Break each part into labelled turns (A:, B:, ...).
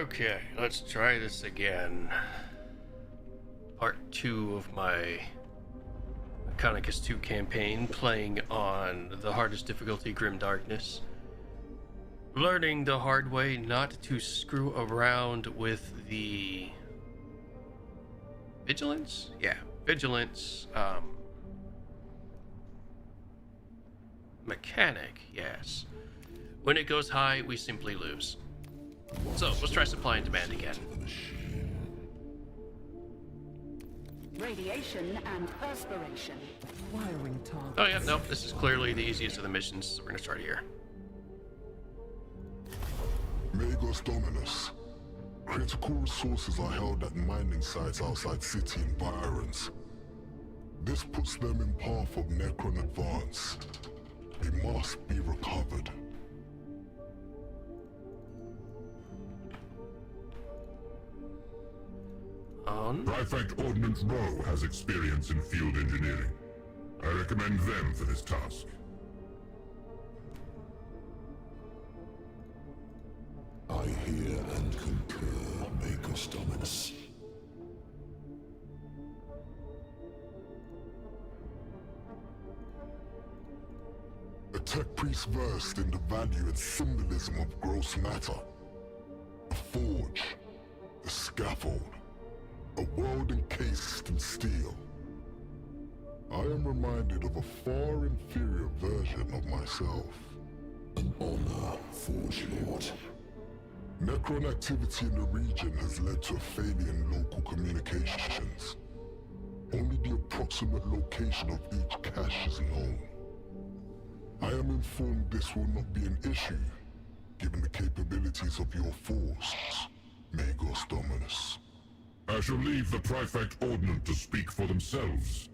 A: Okay, let's try this again. Part 2 of my Mechanicus 2 campaign, playing on the hardest difficulty, Grim Darkness. Learning the hard way not to screw around with the vigilance? Yeah, vigilance, mechanic, yes. When it goes high, we simply lose. So, let's try supply and demand again.
B: Radiation and perspiration. Wiring target.
A: Oh yeah, nope, this is clearly the easiest of the missions, so we're gonna start here.
C: Magos Dominus. Critical resources are held at mining sites outside city environs. This puts them in path of Necron advance. They must be recovered.
D: Prefect Ordnance Row has experience in field engineering. I recommend them for this task.
E: I hear and concur, Magos Dominus.
C: A tech priest versed in the value and symbolism of gross matter. The forge, the scaffold, a world encased in steel. I am reminded of a far inferior version of myself.
E: An honor, Forge Lord.
C: Necron activity in the region has led to a failure in local communications. Only the approximate location of each cache is known. I am informed this will not be an issue, given the capabilities of your force, Magos Dominus.
D: I shall leave the Prefect Ordnance to speak for themselves.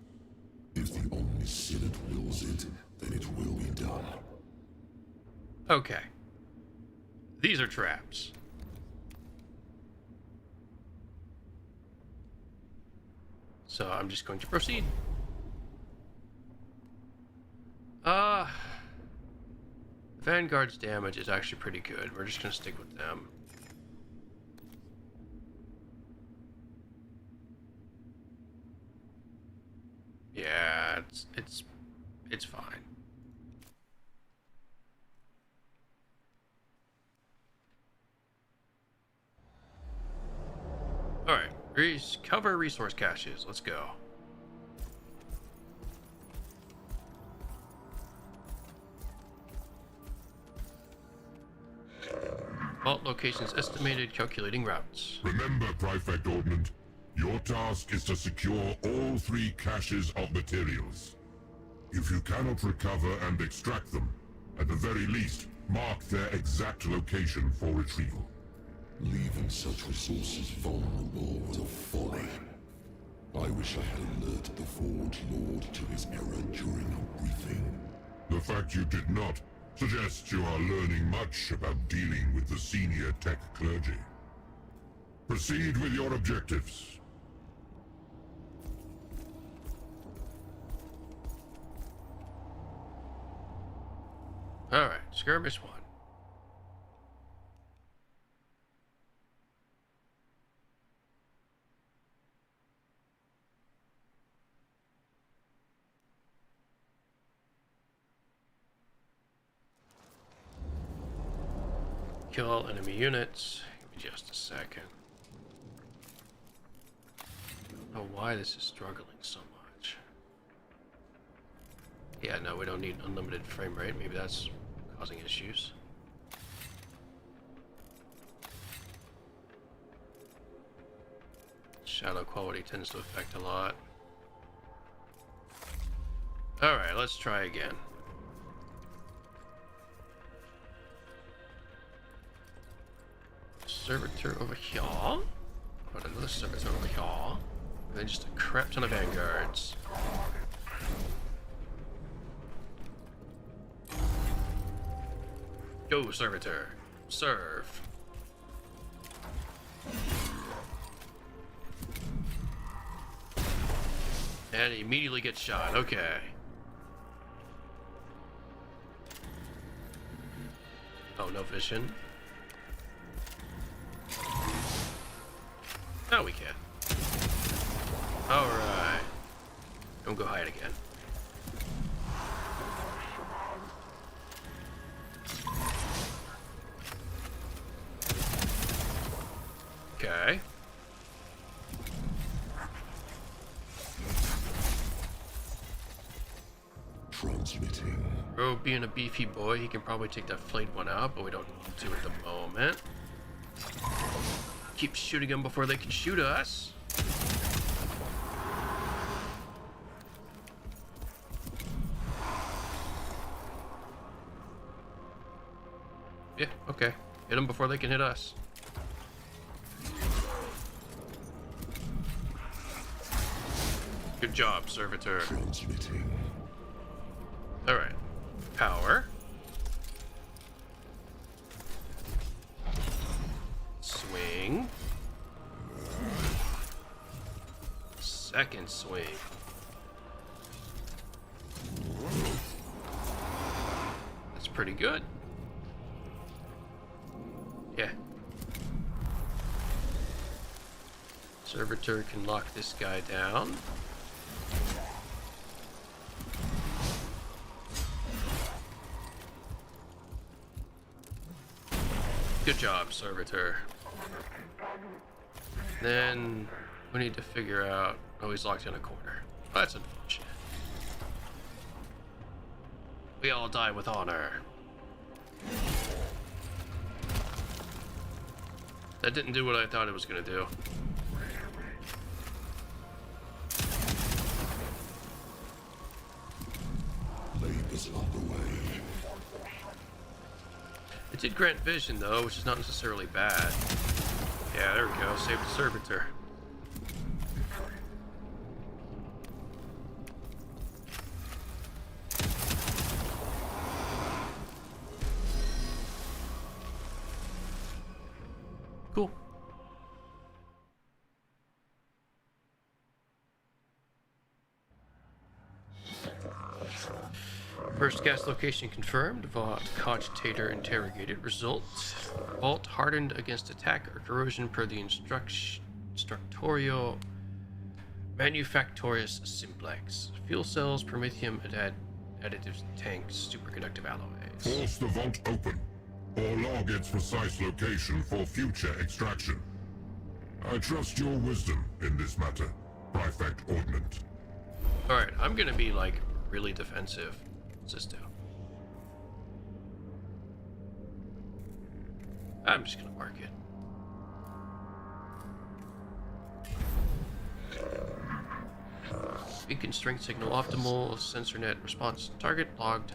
E: If the Omnissiah wills it, then it will be done.
A: Okay. These are traps. So I'm just going to proceed. Vanguard's damage is actually pretty good. We're just gonna stick with them. Yeah, it's fine. All right, cover resource caches. Let's go. Vault locations estimated. Calculating routes.
D: Remember, Prefect Ordnance, your task is to secure all 3 caches of materials. If you cannot recover and extract them, at the very least, mark their exact location for retrieval.
E: Leaving such resources vulnerable was a folly. I wish I had alerted the Forge Lord to his error during a briefing.
D: The fact you did not suggests you are learning much about dealing with the senior tech clergy. Proceed with your objectives.
A: Alright, skirmish 1. Kill all enemy units. Give me just a second. I don't know why this is struggling so much. Yeah, no, we don't need unlimited frame rate. Maybe that's causing issues. Shadow quality tends to affect a lot. Alright, let's try again. Servitor over here. Put another servitor over here. And then just a crap ton of vanguards. Go, servitor. Serve. And immediately gets shot. Okay. Oh, no vision. Oh, we can. Alright. Don't go hide again. Okay.
E: Transmitting.
A: Rogue being a beefy boy, he can probably take that flayed one out, but we don't need to at the moment. Keep shooting them before they can shoot us. Yeah, okay. Hit them before they can hit us. Good job, Servitor.
E: Transmitting.
A: Alright. Power. Swing. Second swing. That's pretty good. Yeah. Servitor can lock this guy down. Good job, Servitor. Then we need to figure out... Oh, he's locked in a corner. That's unfortunate. We all die with honor. That didn't do what I thought it was going to do.
E: Labor's underway.
A: It did grant vision, though, which is not necessarily bad. Yeah, there we go. Saved the Servitor. Cool. First gas location confirmed. Vault cogitator interrogated. Result: vault hardened against attack or corrosion per the instructorio manufactorius simplex. Fuel cells, promethium additives, tanks, superconductive alloys.
D: Force the vault open, or log its precise location for future extraction. I trust your wisdom in this matter, Prefect Ordnant.
A: Alright, I'm gonna be like really defensive. What's this do? I'm just gonna mark it. Beacon strength signal optimal, sensor net response target logged.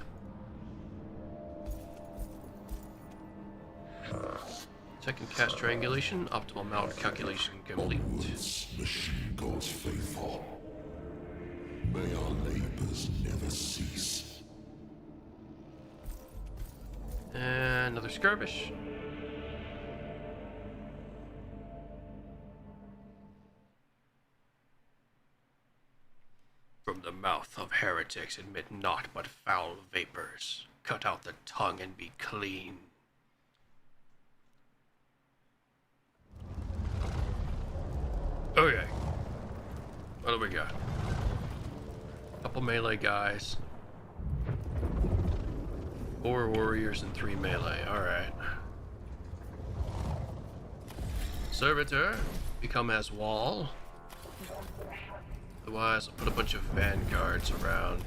A: Second cast triangulation, optimal mount calculation complete.
E: Onwards, machine gods faithful. May our labors never cease.
A: And another skirmish. From the mouth of heretics admit naught but foul vapors. Cut out the tongue and be clean. Okay. What do we got? Couple melee guys. 4 warriors and 3 melee. Alright. Servitor, become as wall. Otherwise, I'll put a bunch of vanguards around.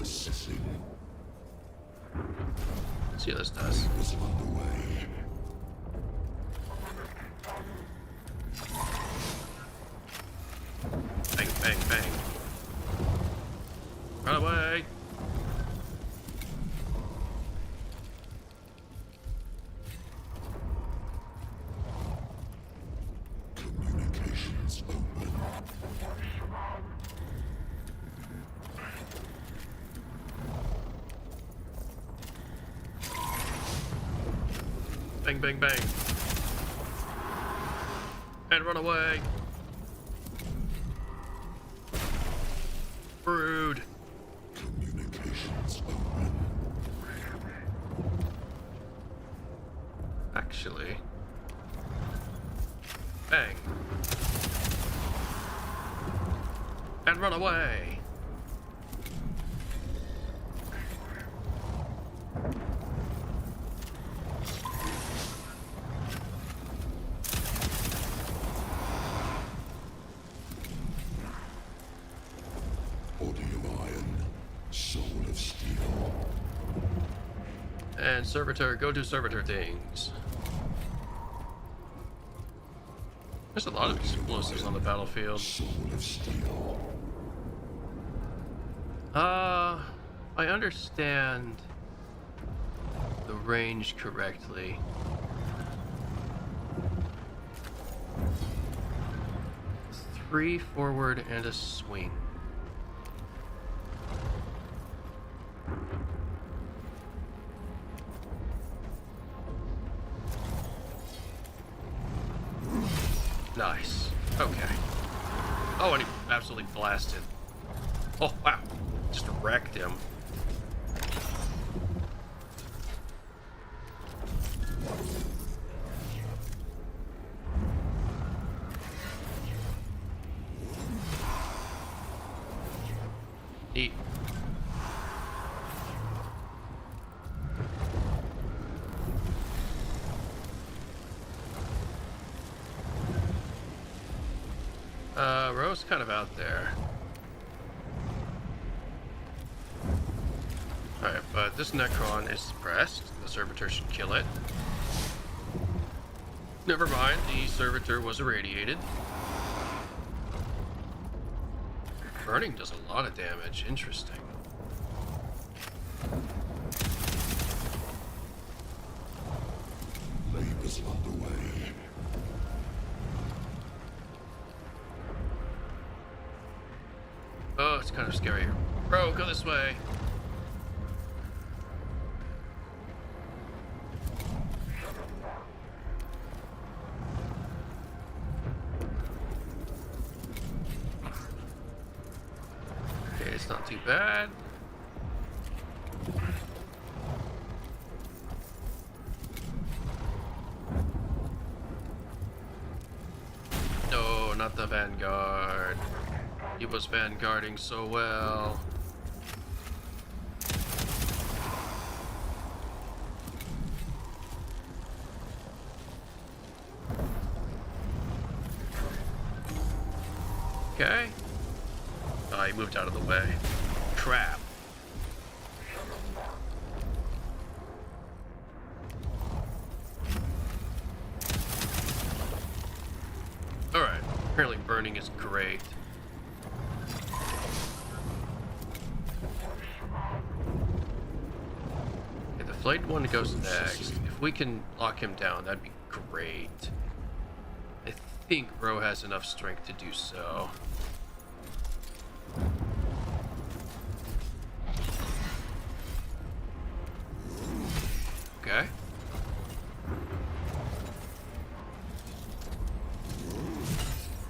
E: Assessing.
A: Let's see how this does.
E: Labors underway.
A: Bang, bang, bang. Run away!
E: Communications open.
A: Bang, bang, bang. And run away. Rude.
E: Communications open.
A: Actually. Bang. And run away.
E: Body of iron, soul of steel.
A: And servitor, go do servitor things. There's a lot of explosives on the battlefield.
E: Soul of steel.
A: I understand the range correctly. Three forward and a swing. Nice. Okay. Oh, and he absolutely blasted. Oh, wow. Just wrecked him. Neat. Ro's kind of out there. Alright, but this Necron is suppressed. The Servitor should kill it. Never mind, the Servitor was irradiated. Burning does a lot of damage. Interesting.
E: Labor's underway.
A: Oh, it's kind of scary. Bro, go this way. Okay, it's not too bad. No, not the Vanguard. He was vanguarding so well. Okay. Oh, he moved out of the way. Crap. Alright. Apparently burning is great. Flight 1 goes next. If we can lock him down, that'd be great. I think Ro has enough strength to do so. Okay.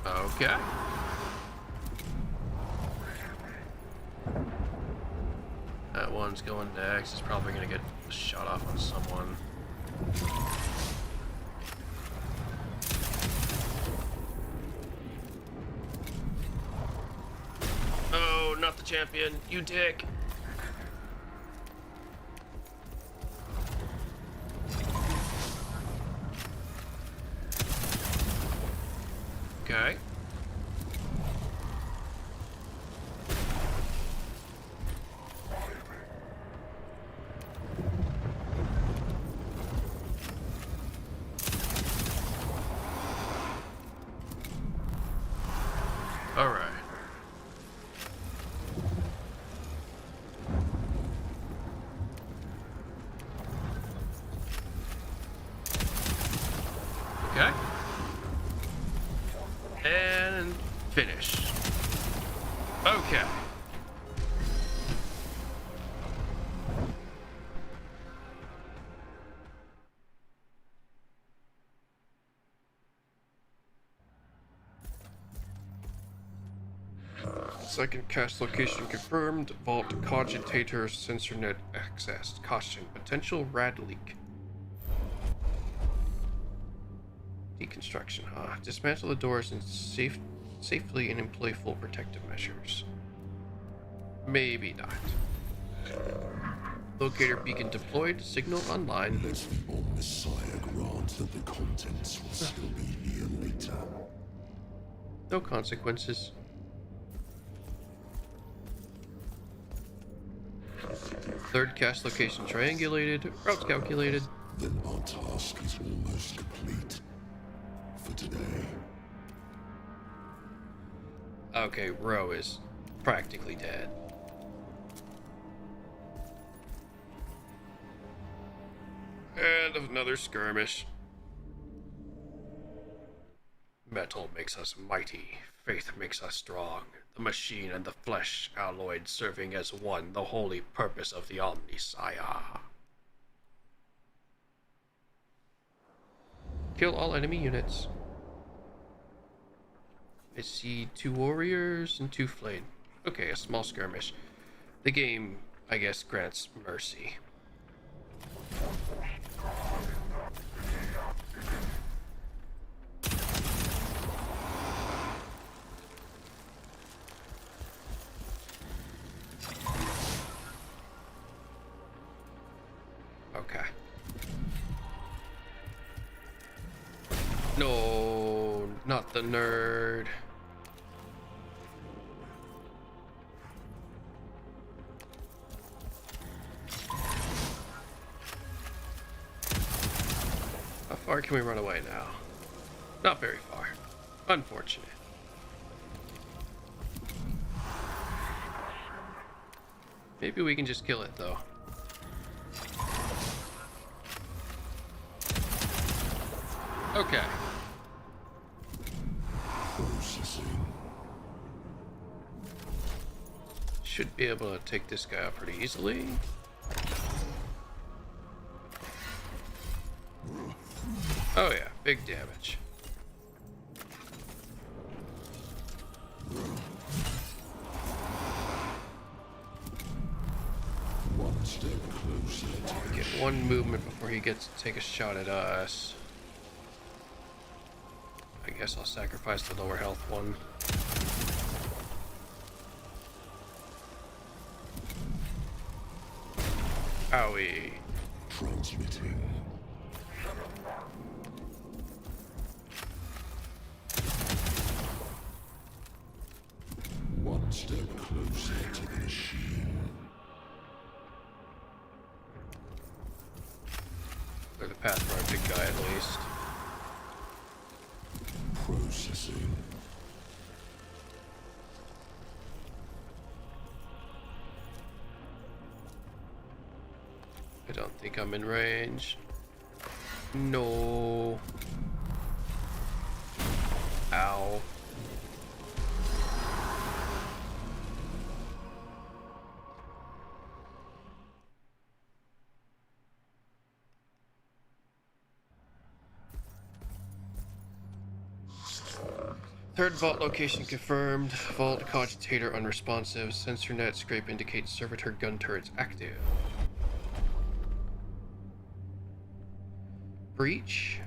A: Okay. That one's going next. It's probably going to get shot off on someone. Oh, not the champion. You dick. Okay. All right. Okay. And finish. Okay. Second cache location confirmed. Vault Cogitator sensor net accessed. Caution. Potential rad leak. Deconstruction, huh? Dismantle the doors and safely and employ full protective measures. Maybe not. Locator beacon deployed. Signal online.
E: Let the Omnissiah grant that the contents will still be here later.
A: No consequences. Third cast location triangulated. Routes calculated.
E: Then our task is almost complete. For today.
A: Okay, Ro is practically dead. And another skirmish. Metal makes us mighty. Faith makes us strong. The machine and the flesh alloyed, serving as one, the holy purpose of the Omnissiah. Kill all enemy units. I see 2 warriors and 2 flayed. Okay, a small skirmish. The game, I guess, grants mercy. Okay. No, not the nerd. How far can we run away now? Not very far. Unfortunate. Maybe we can just kill it though. Okay.
E: Processing.
A: Should be able to take this guy out pretty easily. Oh yeah, big damage.
E: One step closer to
A: Get one movement before he gets to take a shot at us. I guess I'll sacrifice the lower health one. Owie.
E: transmitting. One step closer to the machine.
A: Clear the path for our big guy at least.
E: Processing.
A: I don't think I'm in range. No. Ow. Third vault location confirmed. Vault cogitator unresponsive. Sensor net scrape indicates servitor gun turrets active. Breach.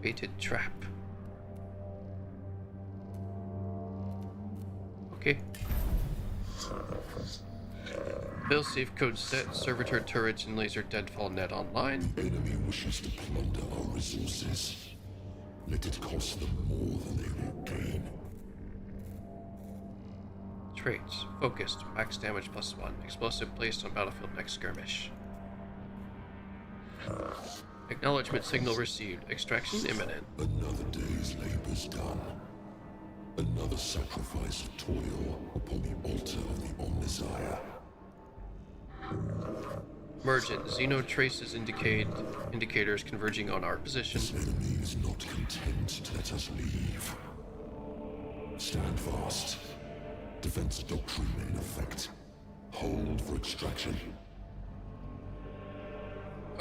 A: Baited trap. Okay. Bill safe code set. Servitor turrets and laser deadfall net online.
E: Enemy wishes to plunder our resources. Let it cost them more than they will gain.
A: Traits. Focused. Max damage +1. Explosive placed on battlefield next skirmish. Acknowledgement signal received. Extraction imminent.
E: Another day's labor's done. Another sacrifice of toil upon the altar of the Omnissiah.
A: Emergent. Xeno traces indicators converging on our position.
E: This enemy is not content to let us leave. Stand fast. Defense doctrine in effect. Hold for extraction.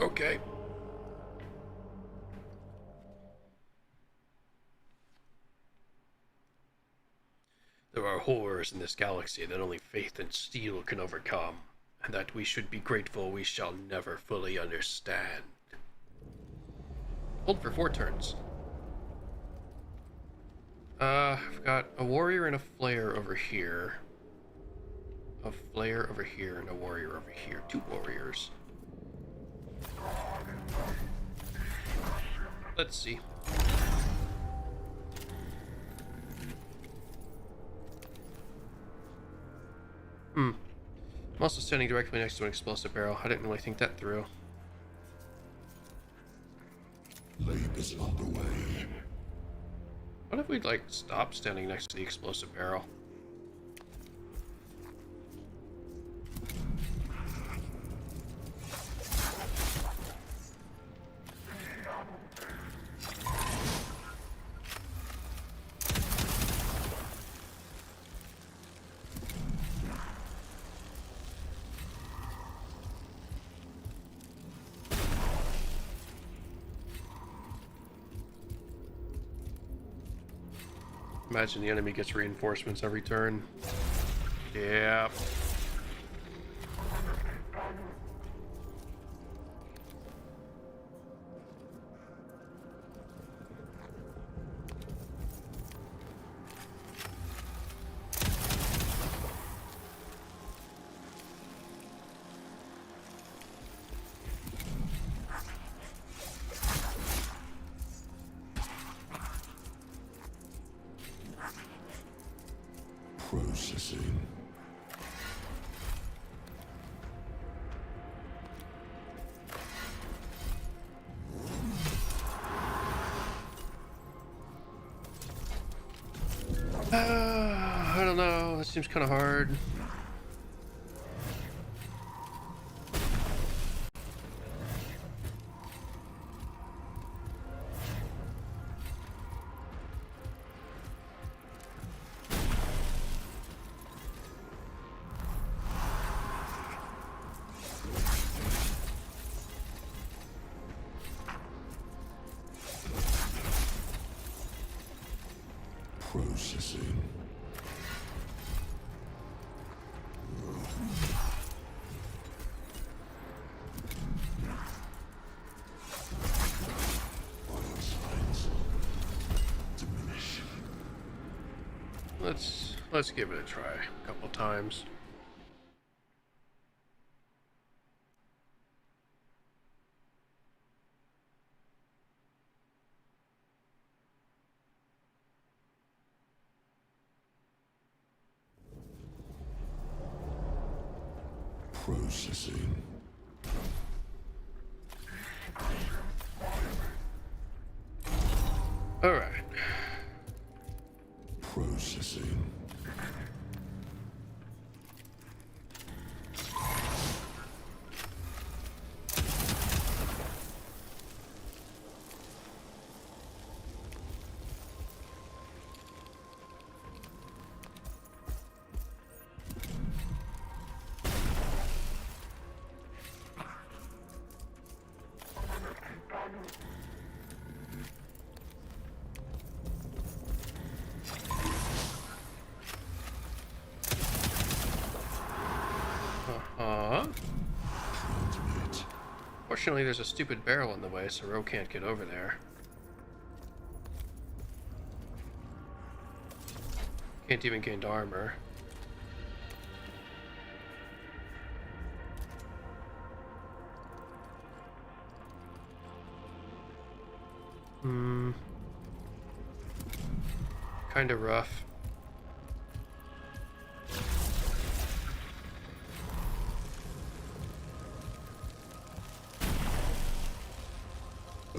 A: Okay. There are horrors in this galaxy that only faith and steel can overcome, and that we should be grateful we shall never fully understand. Hold for 4 turns. I've got a warrior and a flare over here. A flare over here and a warrior over here. 2 warriors. Let's see. I'm also standing directly next to an explosive barrel. I didn't really think that through.
E: Labor's underway.
A: What if we'd, like, stop standing next to the explosive barrel? Imagine the enemy gets reinforcements every turn. Yep.
E: Processing.
A: I don't know. That seems kind of hard.
E: Processing. Bioscience. Diminish.
A: Let's give it a try a couple times.
E: Processing.
A: All right.
E: Processing. Transmit.
A: Fortunately, there's a stupid barrel in the way, so Ro can't get over there. Can't even gain armor. Kinda rough.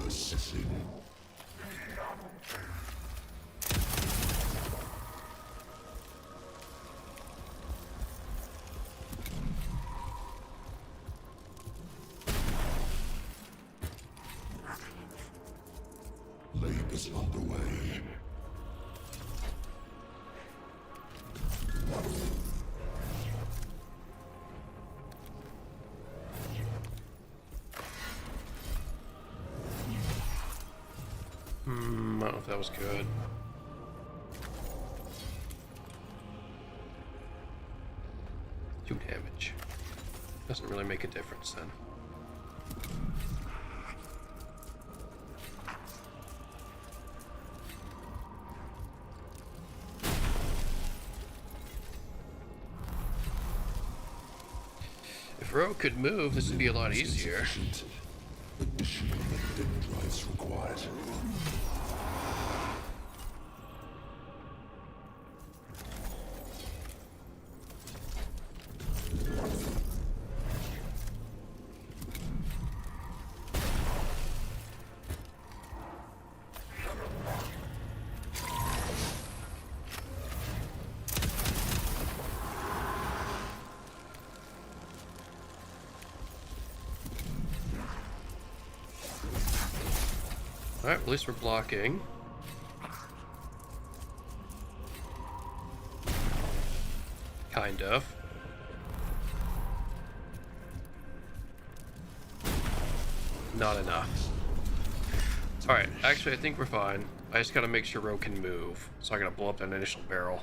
E: Assessing. Labor's underway.
A: I don't know if that was good. 2 damage. Doesn't really make a difference then. If Ro could move, this would be a lot easier.
E: Insufficient. Additional magnetic drives required.
A: Alright, at least we're blocking. Kind of. Not enough. Alright, actually I think we're fine. I just gotta make sure Ro can move. So I gotta blow up that initial barrel.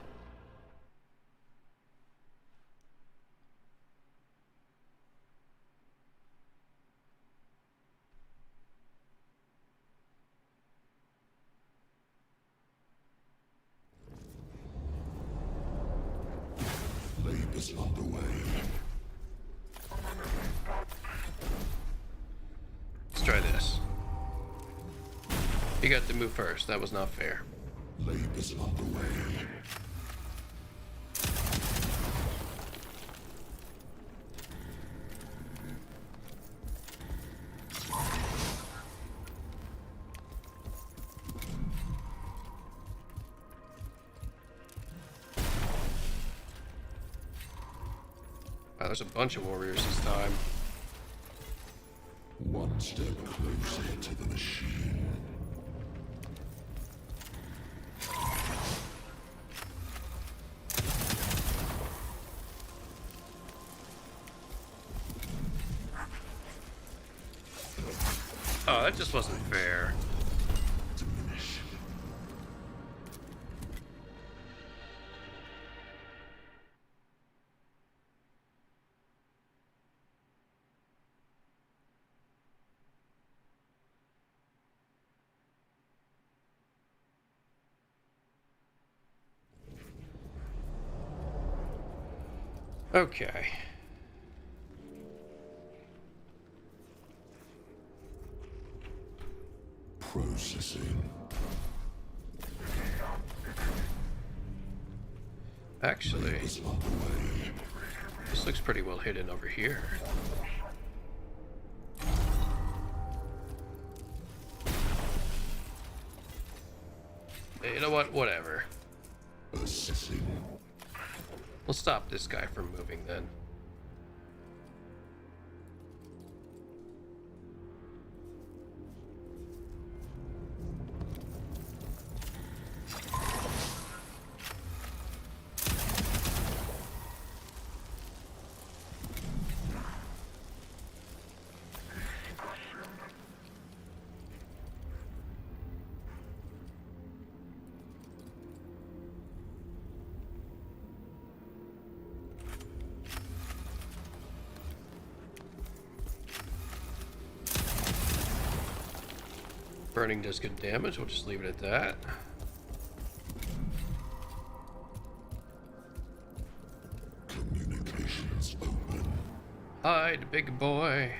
E: Labor's underway.
A: Let's try this. You got to move first. That was not fair.
E: Labor's underway.
A: Wow, there's a bunch of warriors this time.
E: One step closer to the machine.
A: Oh, that just wasn't fair.
E: Diminish.
A: Okay.
E: Processing.
A: Actually,
E: Labor's underway.
A: this looks pretty well hidden over here. You know what? Whatever.
E: Assessing.
A: We'll stop this guy from moving then. Burning does good damage, we'll just leave it at that.
E: Communications open.
A: Hide, big boy.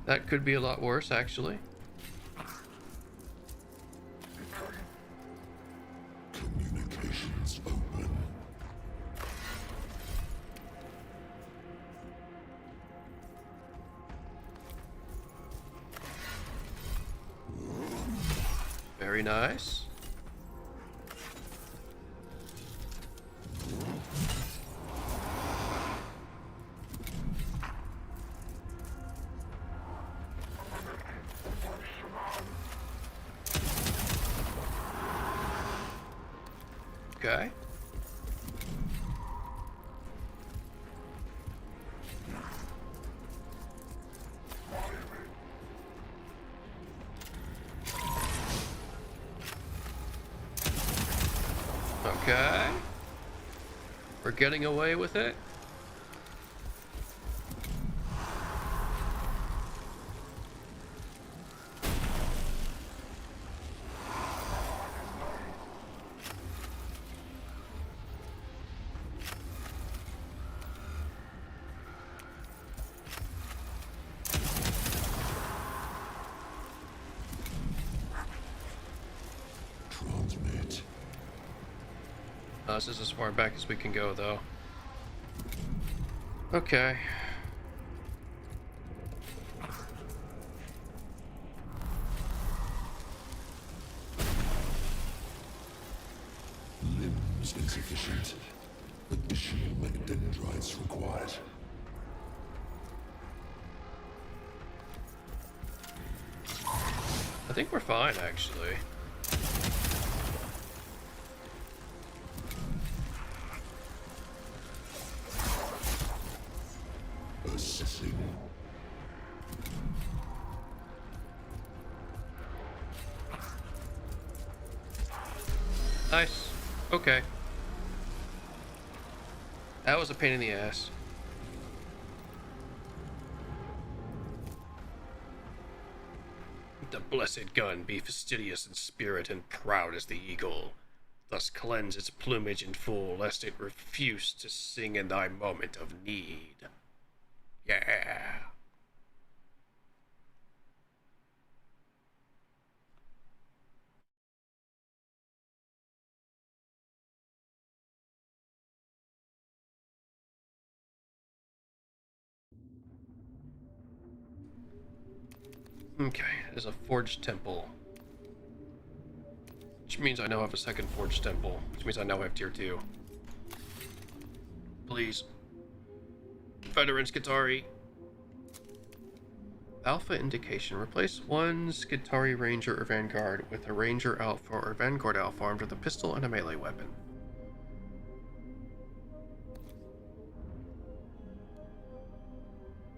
A: That could be a lot worse, actually.
E: Communications open.
A: Very nice. Okay. Okay. We're getting away with it.
E: Transmit.
A: This is as far back as we can go, though. Okay.
E: Limbs insufficient. Additional mega-dendrites required.
A: I think we're fine, actually.
E: Assessing.
A: Nice. Okay. That was a pain in the ass. The blessed gun be fastidious in spirit and proud as the eagle. Thus cleanse its plumage in full, lest it refuse to sing in thy moment of need. Yeah. Okay, there's a forged temple. Which means I now have a second forged temple. Which means I now have tier 2. Please. Veteran Skitari. Alpha indication. Replace one Skitari Ranger or Vanguard with a Ranger Alpha or Vanguard Alpha armed with a pistol and a melee weapon.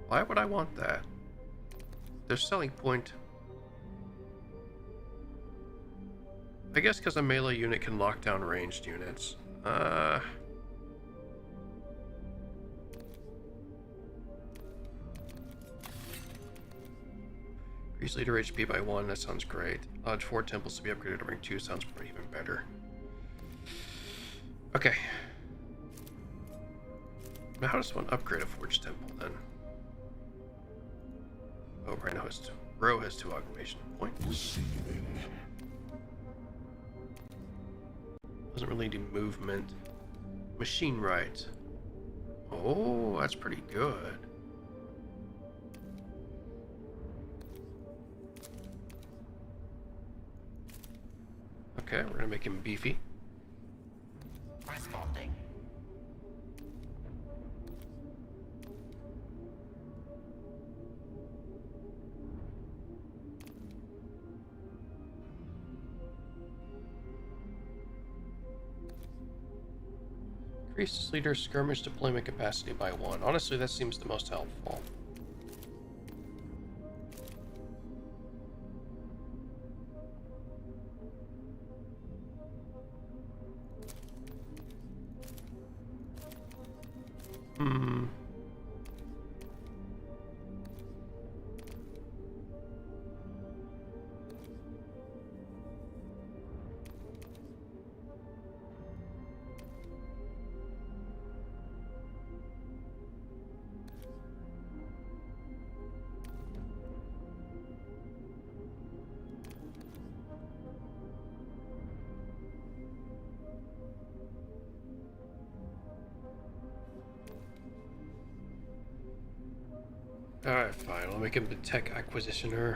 A: Why would I want that? Their selling point. I guess because a melee unit can lock down ranged units. Increase leader HP by 1, that sounds great. Lodge 4 temples to be upgraded to rank 2 sounds even better. Okay. Now how does one upgrade a forged temple then? Oh, right now Row has 2 augmentation points.
E: Receiving.
A: Doesn't really do movement. Machine right. Oh, that's pretty good. Okay, we're gonna make him beefy.
F: Responding.
A: Increase leader skirmish deployment capacity by 1. Honestly, that seems the most helpful. Alright, fine. I'll make him the tech acquisitioner.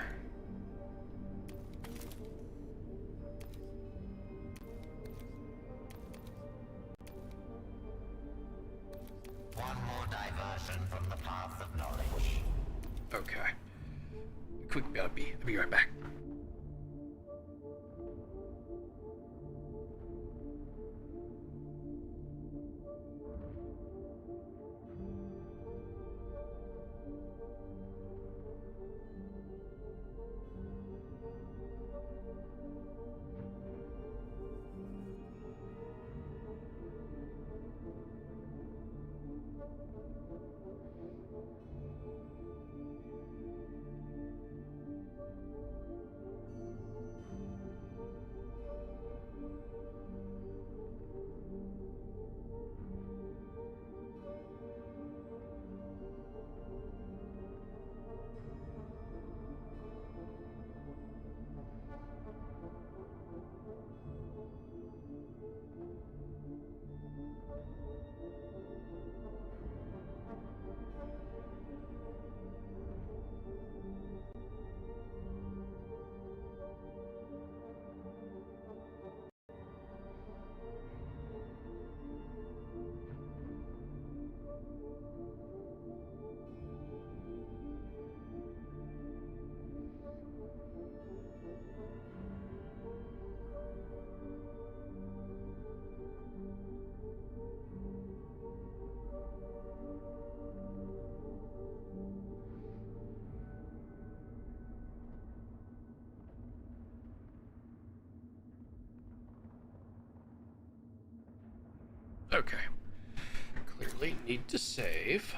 F: One more diversion from the path of knowledge.
A: Okay. Quick, I'll be right back. Okay. Clearly need to save.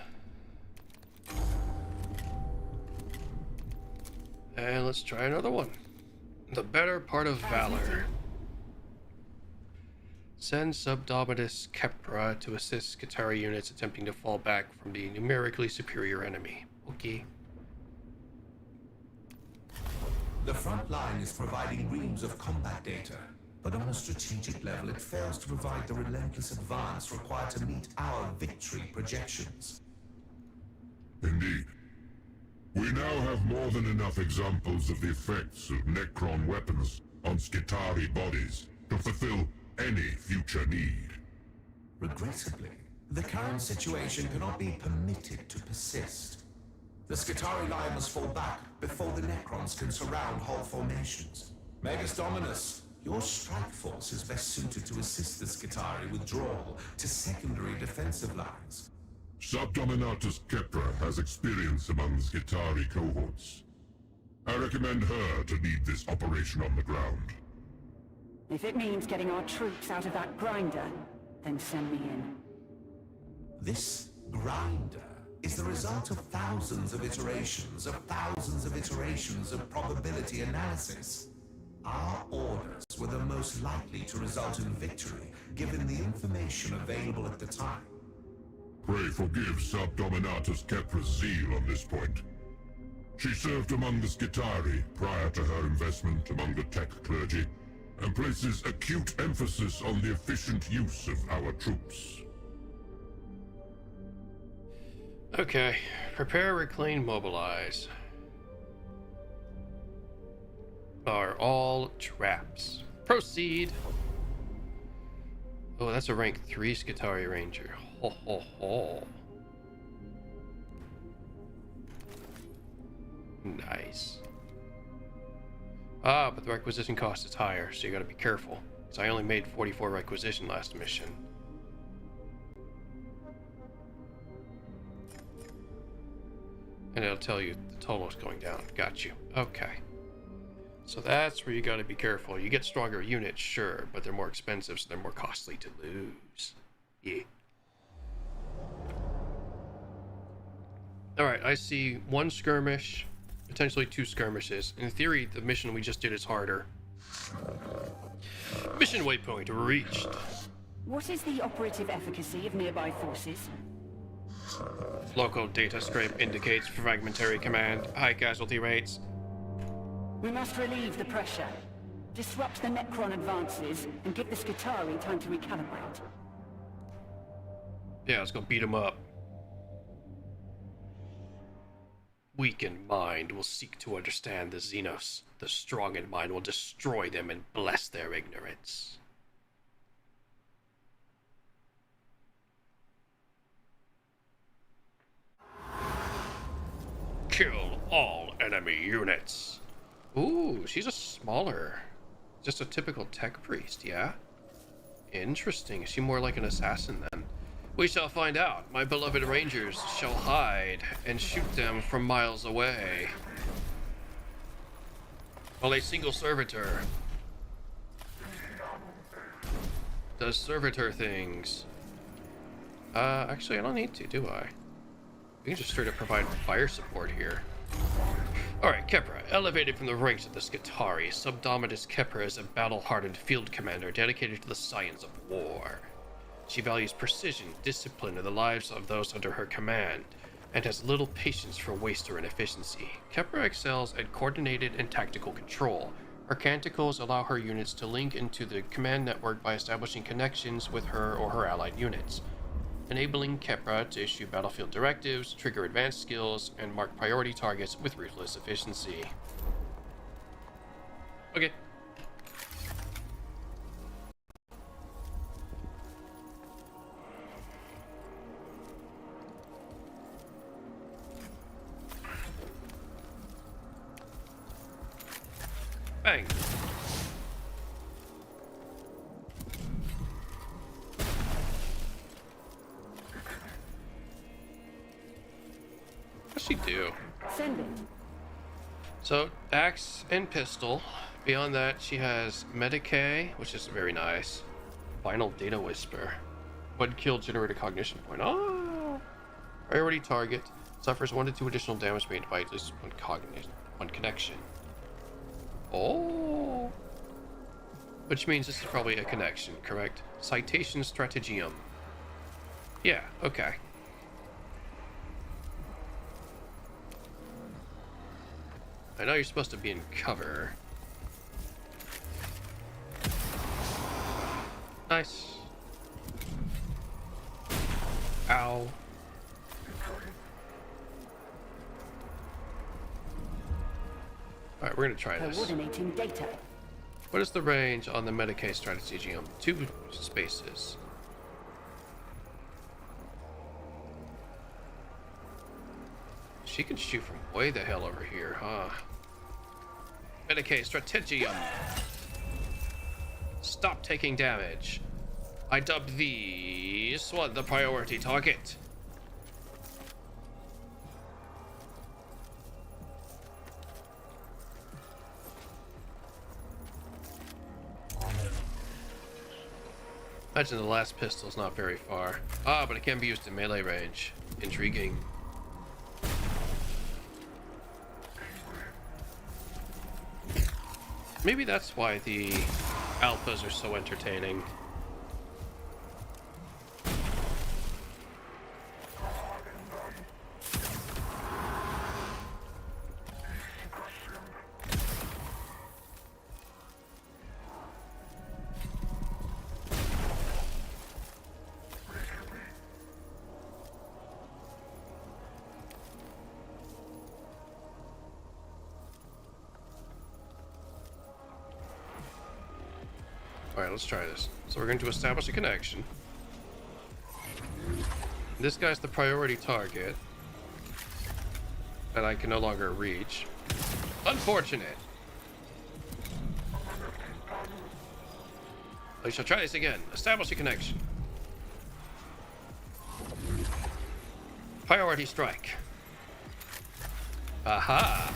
A: And let's try another one. The better part of valor. Send Subdominus Kepra to assist Skitarii units attempting to fall back from the numerically superior enemy. Okay.
G: The front line is providing reams of combat data, but on a strategic level it fails to provide the relentless advance required to meet our victory projections.
D: Indeed. We now have more than enough examples of the effects of Necron weapons on Skitarii bodies to fulfill any future need.
G: Regrettably, the current situation cannot be permitted to persist. The Skitarii line must fall back before the Necrons can surround whole formations. Magus Dominus, your strike force is best suited to assist the Skitarii withdrawal to secondary defensive lines.
D: Subdominatus Kepra has experience among the Skitarii cohorts. I recommend her to lead this operation on the ground.
H: If it means getting our troops out of that grinder, then send me in.
G: This grinder is the result of thousands of iterations of probability analysis. Our orders were the most likely to result in victory, given the information available at the time.
D: Pray forgive Subdominatus Kepra's zeal on this point. She served among the Skitarii prior to her investment among the tech clergy, and places acute emphasis on the efficient use of our troops.
A: Okay. Prepare, reclaim, mobilize. Are all traps. Proceed. Oh, that's a rank 3 Skitarii Ranger. Ho ho ho. Nice. Ah, but the requisition cost is higher, so you gotta be careful. Because I only made 44 requisition last mission. And it'll tell you the total is going down. Got you. Okay. So that's where you gotta be careful. You get stronger units, sure, but they're more expensive, so they're more costly to lose. Yeah. Alright, I see one skirmish, potentially 2 skirmishes. In theory, the mission we just did is harder. Mission waypoint reached.
H: What is the operative efficacy of nearby forces?
A: Local data scrape indicates fragmentary command, high casualty rates.
H: We must relieve the pressure, disrupt the Necron advances, and give the Skitarii time to recalibrate.
A: Yeah, let's go beat them up. Weak in mind will seek to understand the Xenos. The strong in mind will destroy them and bless their ignorance. Kill all enemy units. Ooh, she's a smaller. Just a typical tech priest, yeah? Interesting. Is she more like an assassin then? We shall find out. My beloved rangers shall hide and shoot them from miles away. While a single servitor does servitor things. Actually, I don't need to, do I? We can just straight up provide fire support here. Alright, Kepra, elevated from the ranks of the Skitarii, Subdominus Kepra is a battle-hardened field commander dedicated to the science of war. She values precision, discipline, and the lives of those under her command, and has little patience for waste or inefficiency. Kepra excels at coordinated and tactical control. Her canticles allow her units to link into the command network by establishing connections with her or her allied units, enabling Kepra to issue battlefield directives, trigger advanced skills, and mark priority targets with ruthless efficiency. Okay. Bang. What's she do?
H: Send it.
A: So, axe and pistol. Beyond that, she has Medicae, which is very nice. Final Data Whisper. One kill generated cognition point. Oh! Priority target suffers 1 to 2 additional damage made by at least one connection. Oh! Which means this is probably a connection, correct? Citation Strategium. Yeah, okay. I know you're supposed to be in cover. Nice. Ow. Alright, we're gonna try this.
H: Coordinating data.
A: What is the range on the Medicaid Strategium? 2 spaces. She can shoot from way the hell over here, huh? Medicaid Strategium. Stop taking damage. I dub this one the priority target. Imagine the last pistol's not very far. Ah, but it can be used in melee range. Intriguing. Maybe that's why the alphas are so entertaining. Alright, let's try this. So we're going to establish a connection. This guy's the priority target that I can no longer reach. Unfortunate. We shall try this again. Establish a connection. Priority strike. Aha!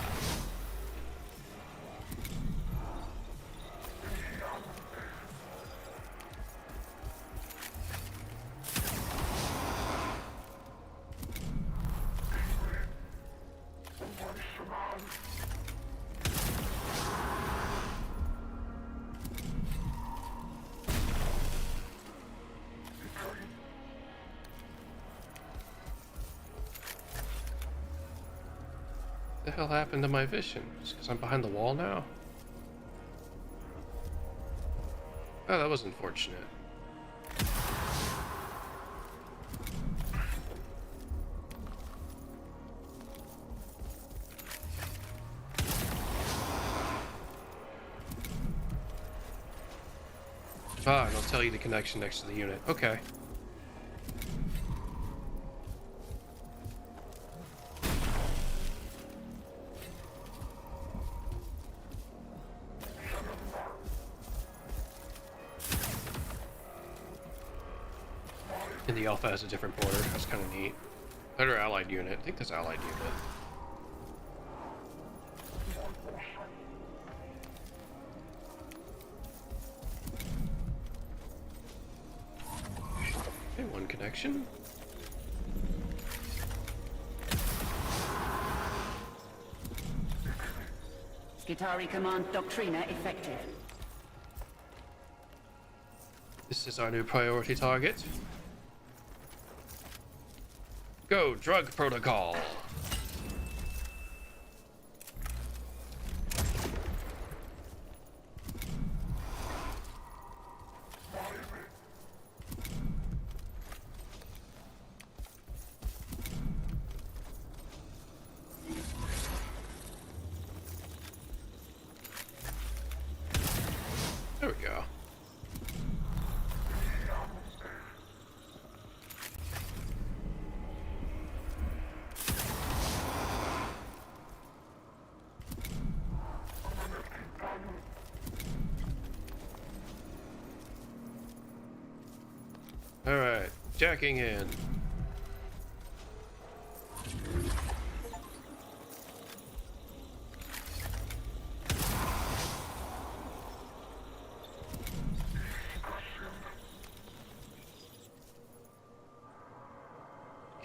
A: What the hell happened to my vision? Just because I'm behind the wall now? Oh, that was unfortunate. Ah, and I'll tell you the connection next to the unit. Okay. And the Alpha has a different border. That's kind of neat. Better allied unit. I think that's allied unit. Okay, one connection.
H: Skitari Command Doctrina effective.
A: This is our new priority target. Go, drug protocol. There we go. All right, jacking in.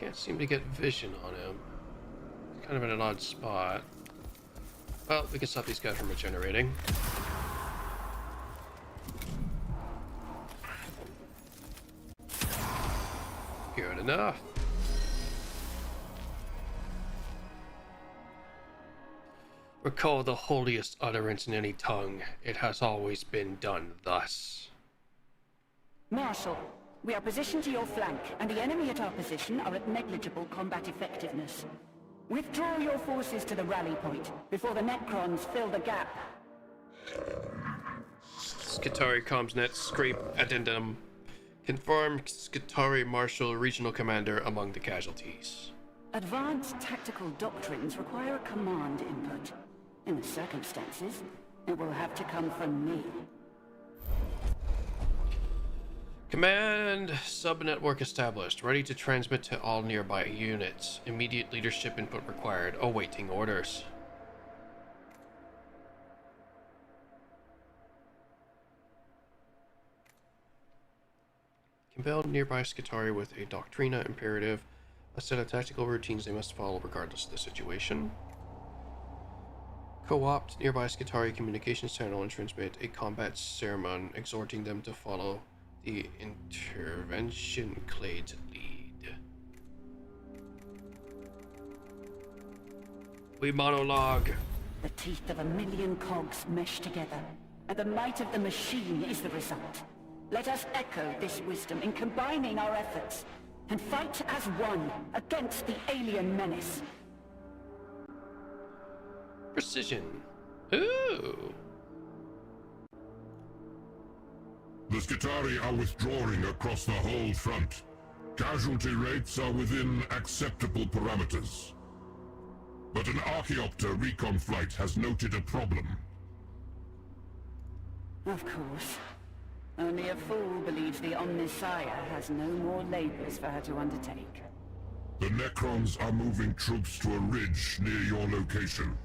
A: Can't seem to get vision on him. He's kind of in an odd spot. Well, we can stop these guys from regenerating. Good enough. Recall the holiest utterance in any tongue. It has always been done thus.
H: Marshal, we are positioned to your flank, and the enemy at our position are at negligible combat effectiveness. Withdraw your forces to the rally point before the Necrons fill the gap.
A: Skitarii Comsnet, Scrape, Addendum. Confirm Skitarii Marshal, Regional Commander among the casualties.
H: Advanced tactical doctrines require a command input. In the circumstances, it will have to come from me.
A: Command subnetwork established. Ready to transmit to all nearby units. Immediate leadership input required. Awaiting orders. Compel nearby Skitarii with a Doctrina imperative. A set of tactical routines they must follow regardless of the situation. Co-opt nearby Skitarii communications channel and transmit a combat sermon exhorting them to follow the intervention clade's lead. We monologue.
H: The teeth of a million cogs mesh together, and the might of the machine is the result. Let us echo this wisdom in combining our efforts, and fight as one against the alien menace.
A: Precision. Ooh.
D: The Skitarii are withdrawing across the whole front. Casualty rates are within acceptable parameters. But an Archaeopter recon flight has noted a problem.
H: Of course. Only a fool believes the Omnissiah has no more labors for her to undertake.
D: The Necrons are moving troops to a ridge near your location.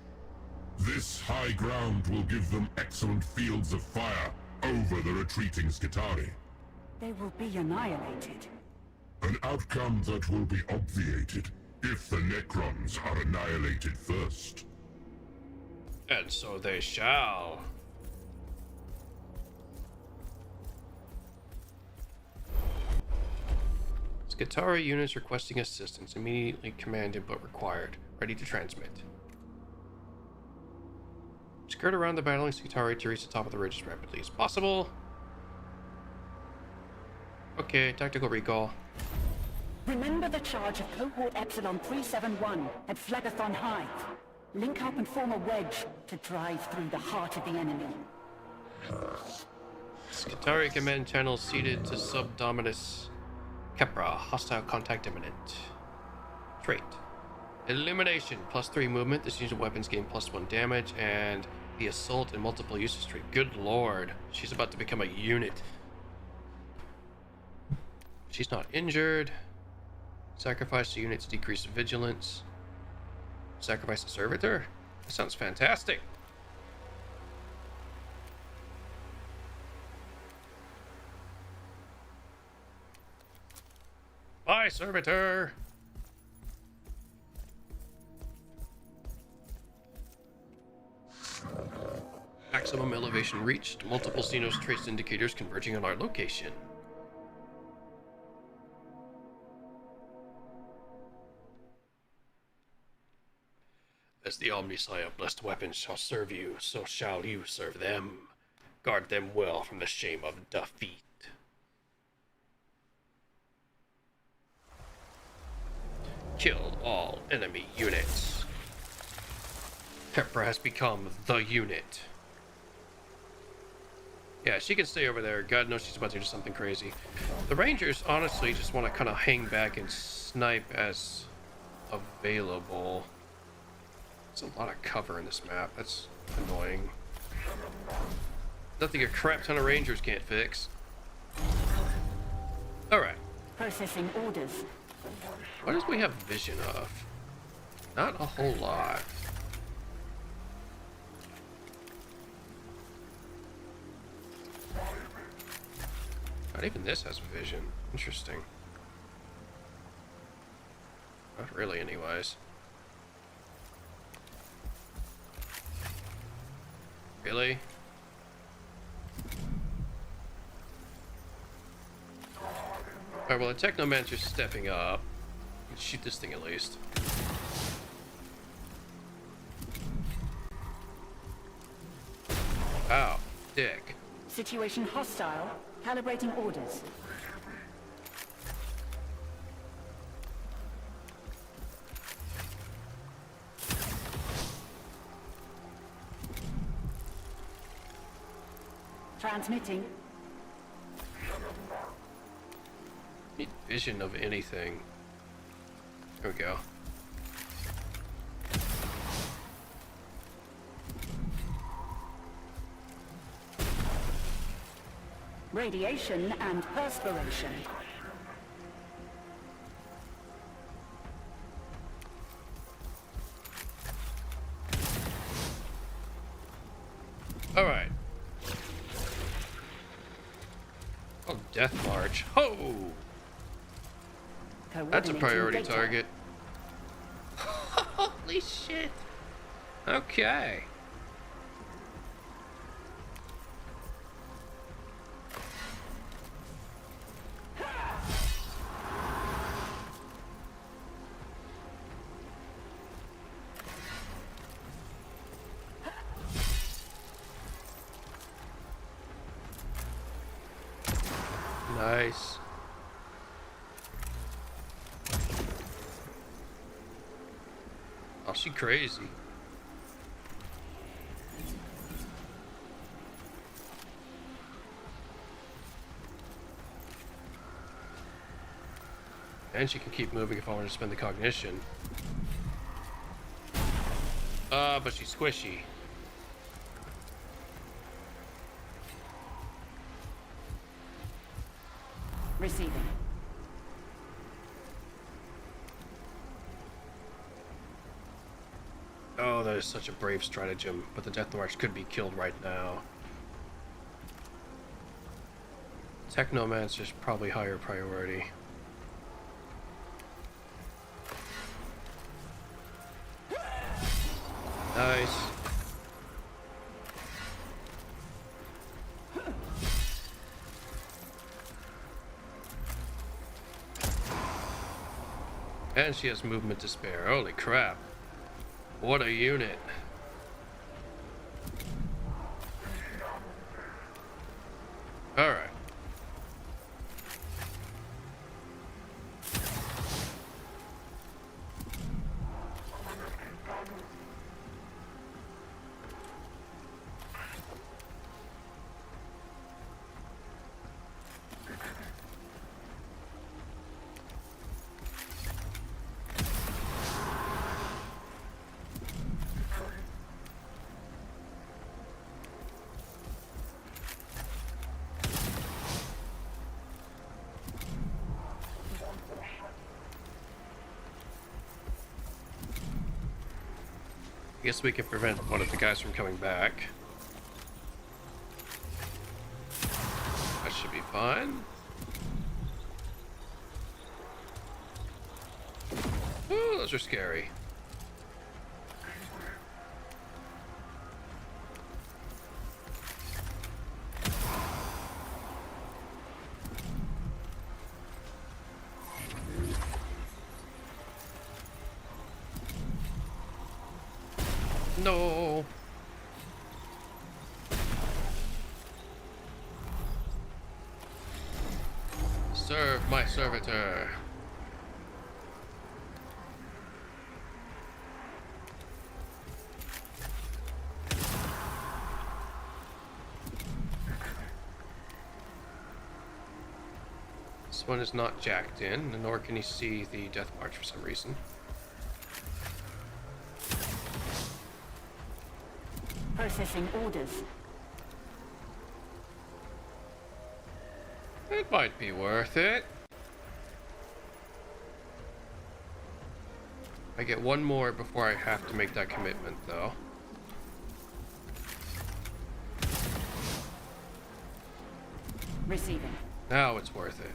D: This high ground will give them excellent fields of fire over the retreating Skitarii.
H: They will be annihilated.
D: An outcome that will be obviated if the Necrons are annihilated first.
A: And so they shall. Skitarii units requesting assistance. Immediately command input required. Ready to transmit. Skirt around the battling Skitarii to reach the top of the ridge as rapidly as possible. Okay, tactical recall.
H: Remember the charge of Cohort Epsilon 371 at Phlegathon Hive. Link up and form a wedge to drive through the heart of the enemy.
A: Skitarii command channel seated to Subdominus Kepra. Hostile contact imminent. Trait. Illumination. +3 movement. This unit of weapons gain +1 damage. And the assault and multiple uses trait. Good lord. She's about to become a unit. She's not injured. Sacrifice the unit to decrease vigilance. Sacrifice the servitor? That sounds fantastic. Bye, servitor. Maximum elevation reached. Multiple Xenos trace indicators converging on our location. As the Omnissiah blessed weapons shall serve you, so shall you serve them. Guard them well from the shame of defeat. Kill all enemy units. Kepra has become the unit. Yeah, she can stay over there. God knows she's about to do something crazy. The Rangers honestly just want to kind of hang back and snipe as available. There's a lot of cover in this map. That's annoying. Nothing a crap ton of Rangers can't fix. Alright.
H: Processing orders.
A: What does we have vision of? Not a whole lot. Not even this has vision. Interesting. Not really, anyways. Really? Alright, well, the Technomancer's stepping up. Let's shoot this thing at least. Ow, dick.
H: Situation hostile. Calibrating orders. Transmitting.
A: Need vision of anything. There we go.
H: Radiation and perspiration.
A: All right. Oh, Death March. Ho! That's a priority target. Holy shit. Okay. Nice. Oh, she crazy. And she can keep moving if I want to spend the cognition. But she's squishy.
H: Receiving.
A: Oh, that is such a brave stratagem, but the Death March could be killed right now. Technomancer's probably higher priority. Nice. And she has movement to spare. Holy crap. What a unit. Alright. I guess we can prevent one of the guys from coming back. That should be fine. Ooh, those are scary. No. Serve my servitor. This one is not jacked in, nor can he see the Death March for some reason.
H: Processing orders.
A: It might be worth it. I get one more before I have to make that commitment, though.
H: Receiving.
A: Now it's worth it.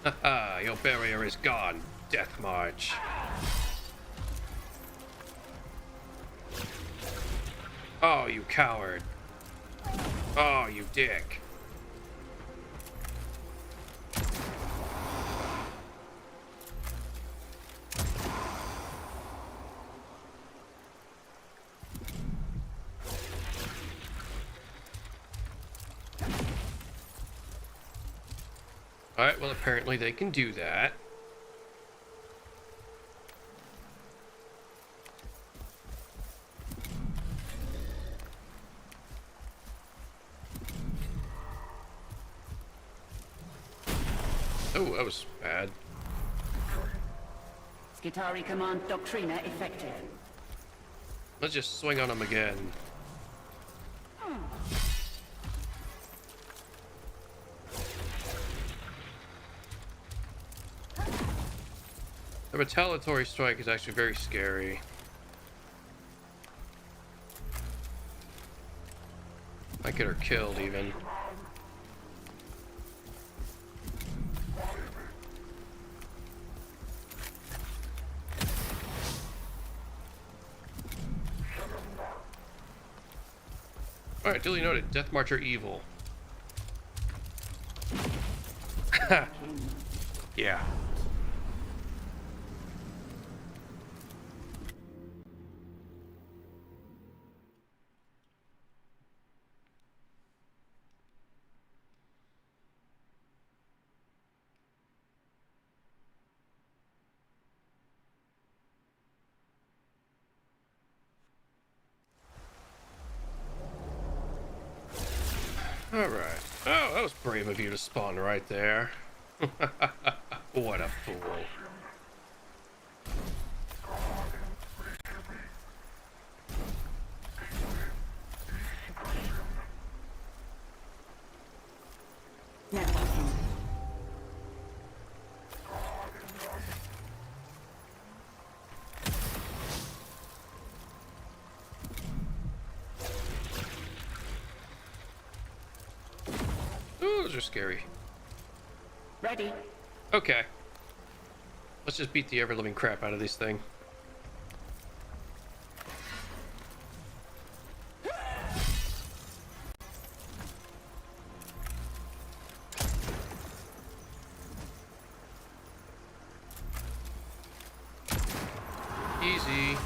A: Haha, your barrier is gone, Death March. Oh, you coward. Oh, you dick. Alright, well apparently they can do that. Oh, that was bad.
H: Skitari Command Doctrina effective.
A: Let's just swing on them again. The retaliatory strike is actually very scary. Might get her killed even. Alright, duly noted. Death March are evil. Yeah. Alright. Oh, that was brave of you to spawn right there. What a fool. Ooh, those are scary.
H: Ready.
A: Okay. Let's just beat the ever-living crap out of this thing. Easy.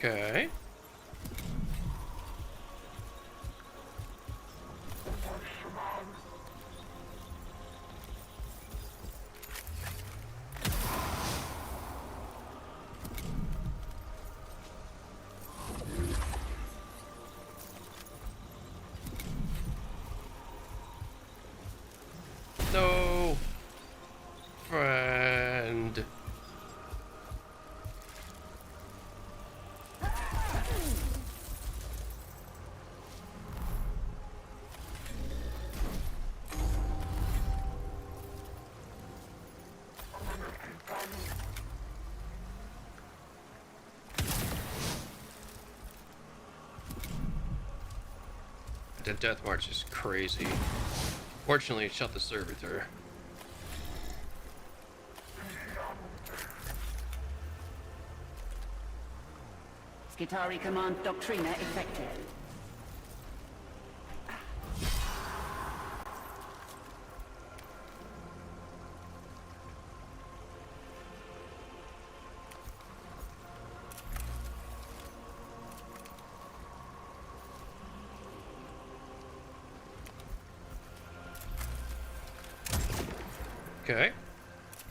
A: Okay. No, friend. The Death March is crazy. Fortunately, it shot the servitor.
H: Skitari Command Doctrina effective.
A: Okay.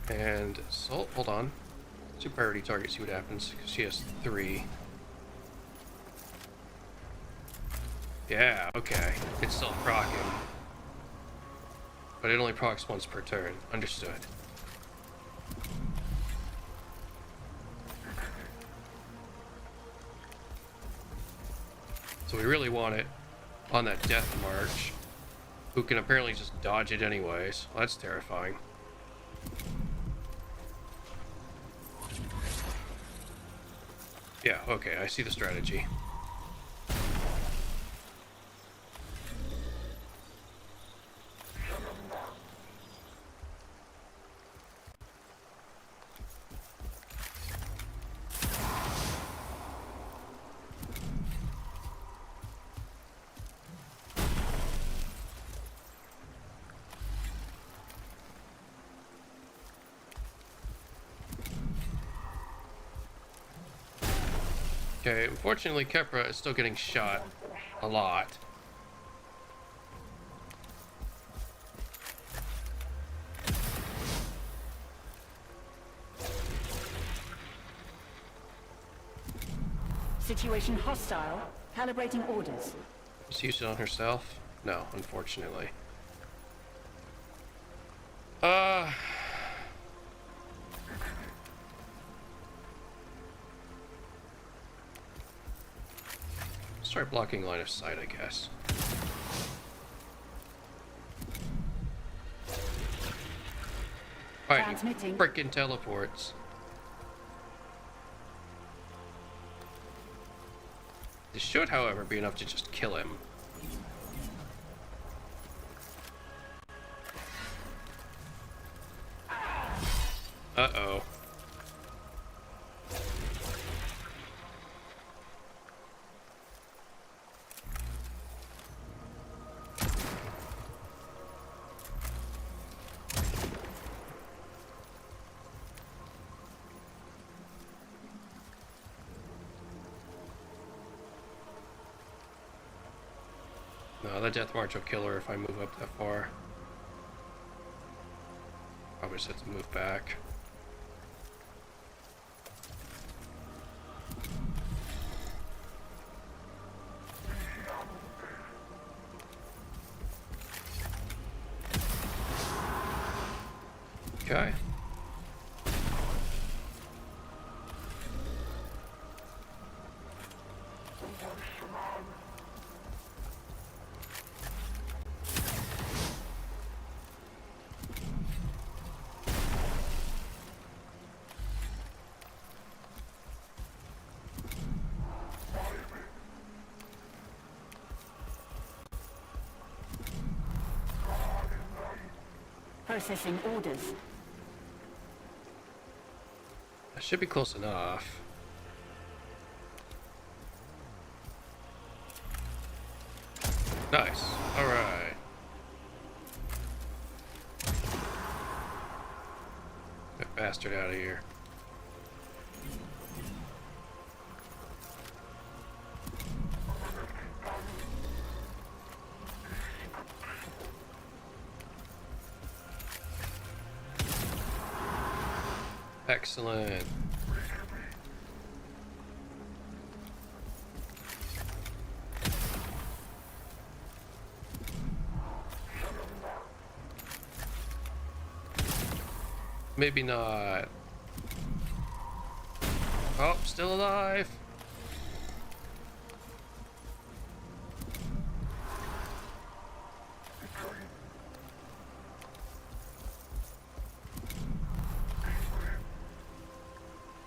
A: And Salt, hold on. Two priority targets, see what happens, because she has 3. Yeah, okay. It's still proccing. But it only procs once per turn. Understood. So we really want it on that Death March, who can apparently just dodge it anyways. Well, that's terrifying. Yeah, okay, I see the strategy. Okay, unfortunately Kepra is still getting shot a lot.
H: Situation hostile. Calibrating orders.
A: Just used it on herself? No, unfortunately. Start blocking line of sight, I guess. Alright,
H: Transmitting.
A: frickin' teleports. This should, however, be enough to just kill him. Uh-oh. No, the Death March will kill her if I move up that far. Probably just have to move back. Okay.
H: Processing orders.
A: That should be close enough. Nice. Alright. That bastard out of here. Excellent. Maybe not. Oh, still alive.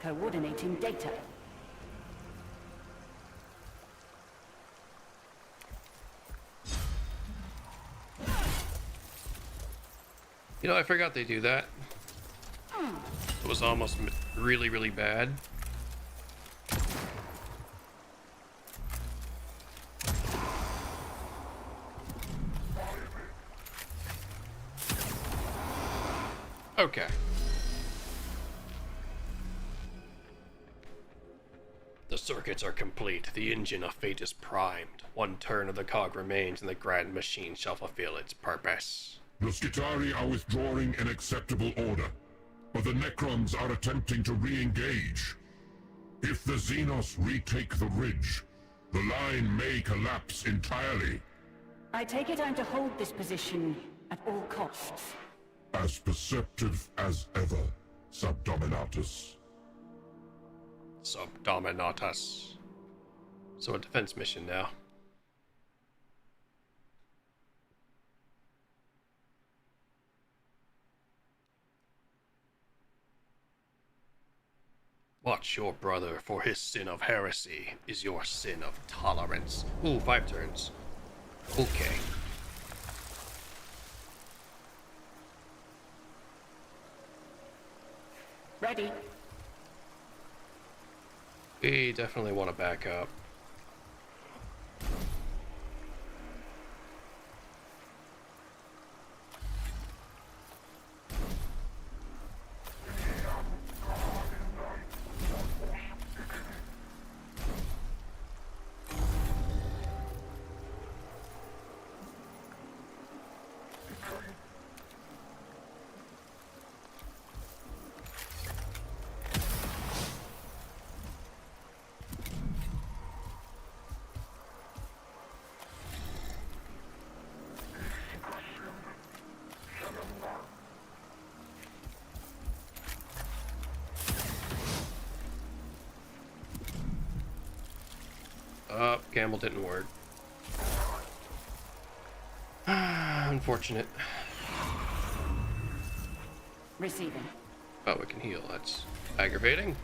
H: Coordinating data.
A: You know, I forgot they do that. It was almost really, really bad. Okay. The circuits are complete. The engine of fate is primed. One turn of the cog remains, and the grand machine shall fulfill its purpose.
D: The Skitari are withdrawing in acceptable order. but the Necrons are attempting to re-engage. If the Xenos retake the ridge, the line may collapse entirely.
H: I take it I'm to hold this position at all costs.
D: As perceptive as ever, Subdominatus.
A: Subdominatus. So a defense mission now. Watch your brother, for his sin of heresy is your sin of tolerance. Ooh, 5 turns. Okay.
H: Ready.
A: We definitely want to back up. Gamble didn't work. Unfortunate.
H: Receiving.
A: Oh, we can heal. That's aggravating.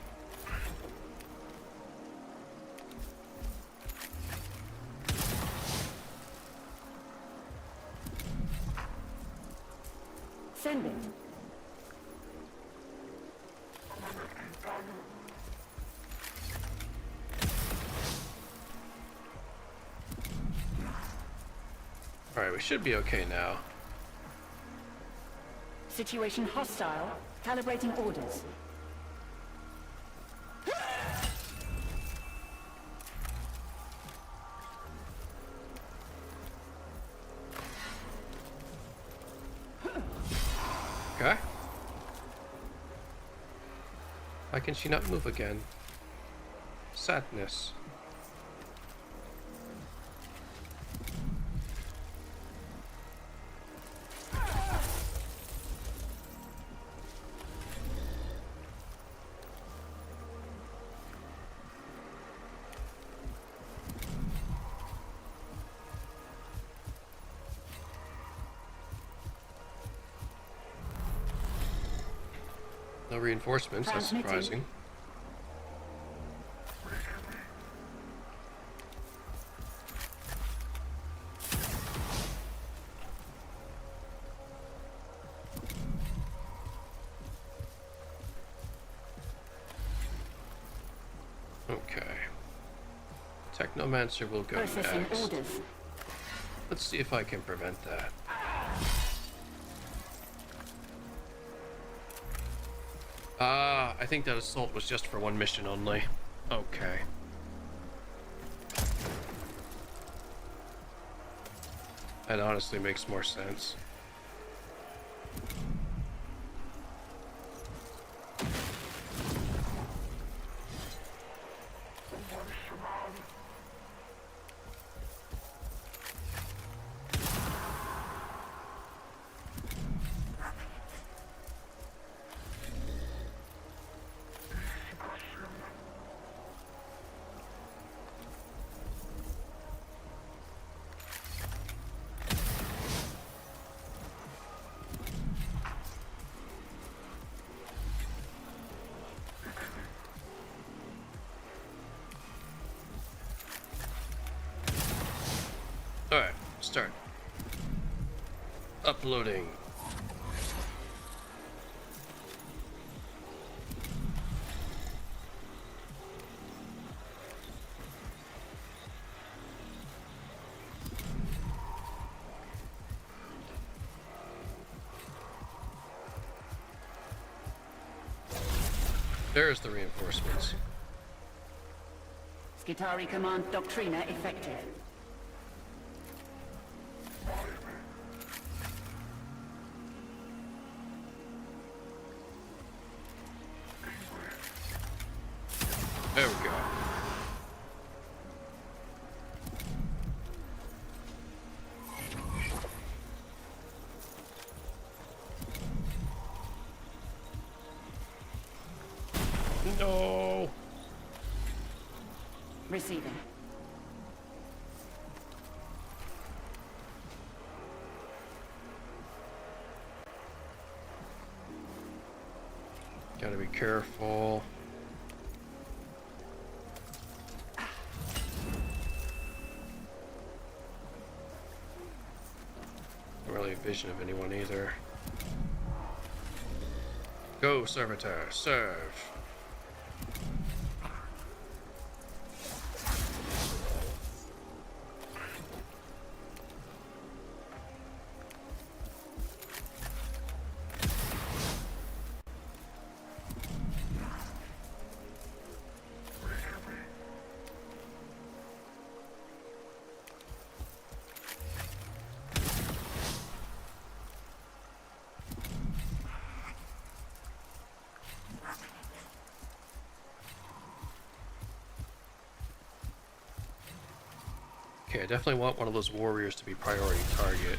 H: Sending.
A: Alright, we should be okay now.
H: Situation hostile. Calibrating orders.
A: Okay. Why can she not move again? Sadness. No reinforcements, that's surprising. Okay. Technomancer will go
H: Processing
A: next.
H: orders.
A: Let's see if I can prevent that. I think that assault was just for one mission only. Okay. That honestly makes more sense. Alright, start. Uploading. There's the reinforcements.
H: Skitari Command Doctrina effective.
A: No.
H: Receiving.
A: Gotta be careful. Not really a vision of anyone either. Go, servitor, serve. Okay, I definitely want one of those warriors to be priority target.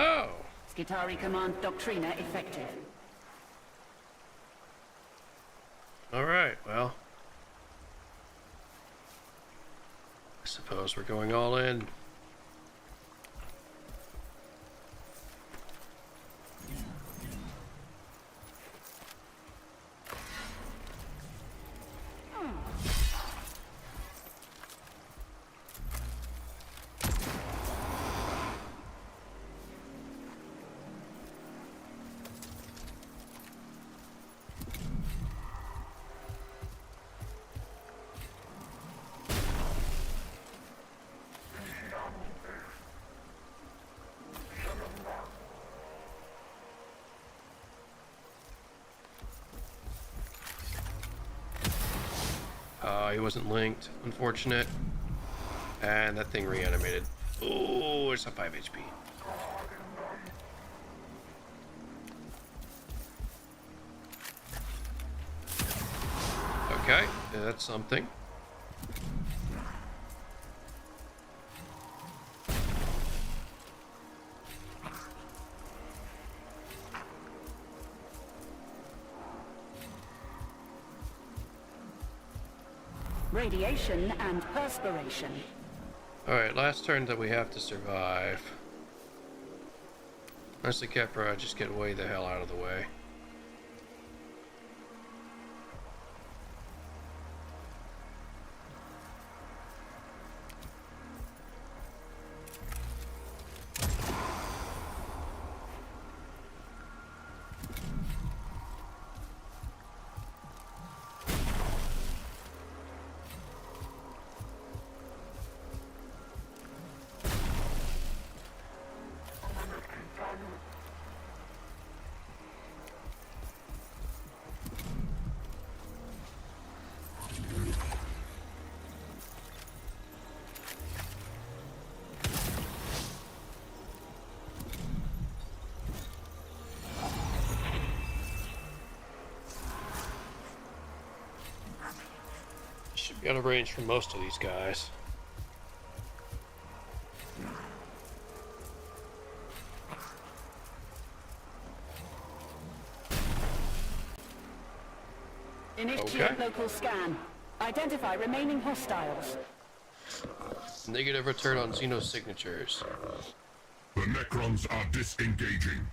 A: Oh!
H: Skitari Command Doctrina effective.
A: Alright, well. I suppose we're going all in. He wasn't linked. Unfortunate. And that thing reanimated. Oh, it's a 5 HP. Okay, yeah, that's something.
H: Radiation and perspiration.
A: Alright, last turn that we have to survive. Honestly, Kepra, just get way the hell out of the way. Should be out of range for most of these guys.
H: Initiate local scan. Identify remaining hostiles.
A: Negative return on Xenos signatures.
D: The Necrons are disengaging.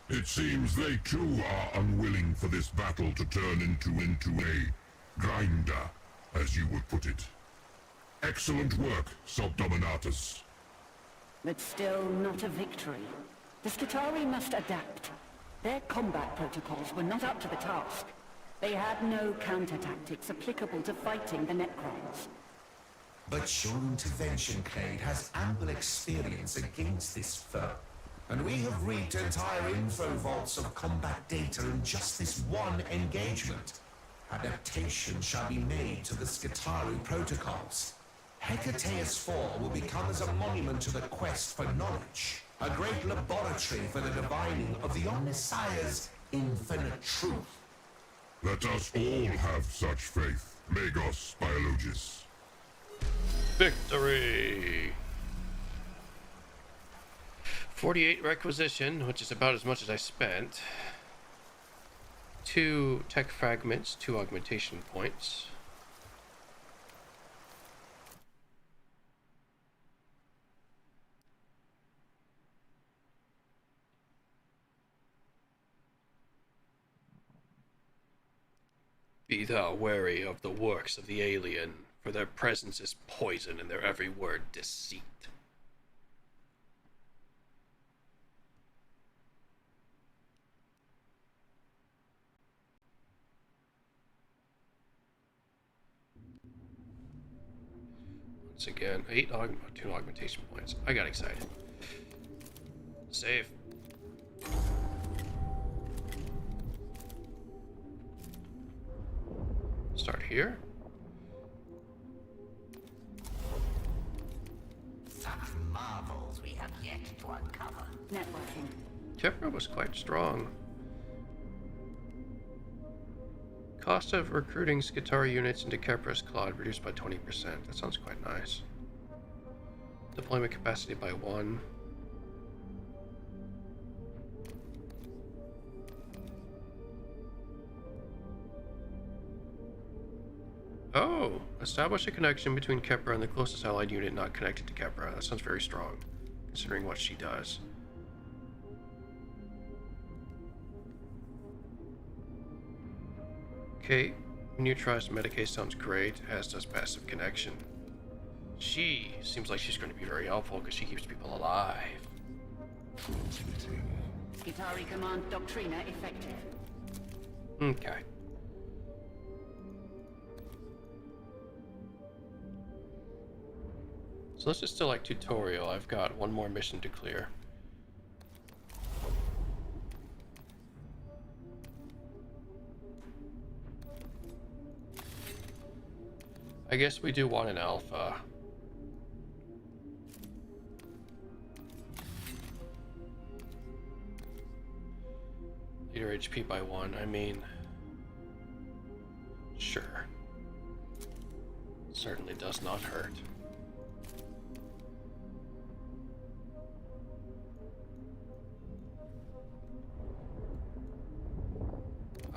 D: It seems they too are unwilling for this battle to turn into a grinder, as you would put it. Excellent work, Subdominatus.
H: But still not a victory. The Skitari must adapt. Their combat protocols were not up to the task. They had no counter-tactics applicable to fighting the Necrons.
G: But your intervention, Clade, has ample experience against this foe. And we have reaped entire info vaults of combat data in just this one engagement. Adaptation shall be made to the Skitari protocols. Hecateus 4 will become as a monument to the quest for knowledge, a great laboratory for the divining of the Omnissiah's infinite truth.
D: Let us all have such faith, Magos Biologis.
A: Victory! 48 requisition, which is about as much as I spent. 2 tech fragments, 2 augmentation points. Be thou wary of the works of the alien, for their presence is poison and their every word deceit. Once again, 2 augmentation points. I got excited. Save. Start here.
F: Such marvels we have yet to uncover.
H: Networking.
A: Kepra was quite strong. Cost of recruiting Skitarii units into Kepra's Cloud reduced by 20%. That sounds quite nice. Deployment capacity by 1. Oh! Establish a connection between Kepra and the closest allied unit not connected to Kepra. That sounds very strong, considering what she does. Okay, neutralized Medicaid sounds great, as does passive connection. She seems like she's going to be very helpful because she keeps people alive.
H: Skitarii Command Doctrina effective.
A: Okay. So let's just select tutorial. I've got one more mission to clear. I guess we do want an alpha. Leader HP by 1, I mean... Sure. Certainly does not hurt.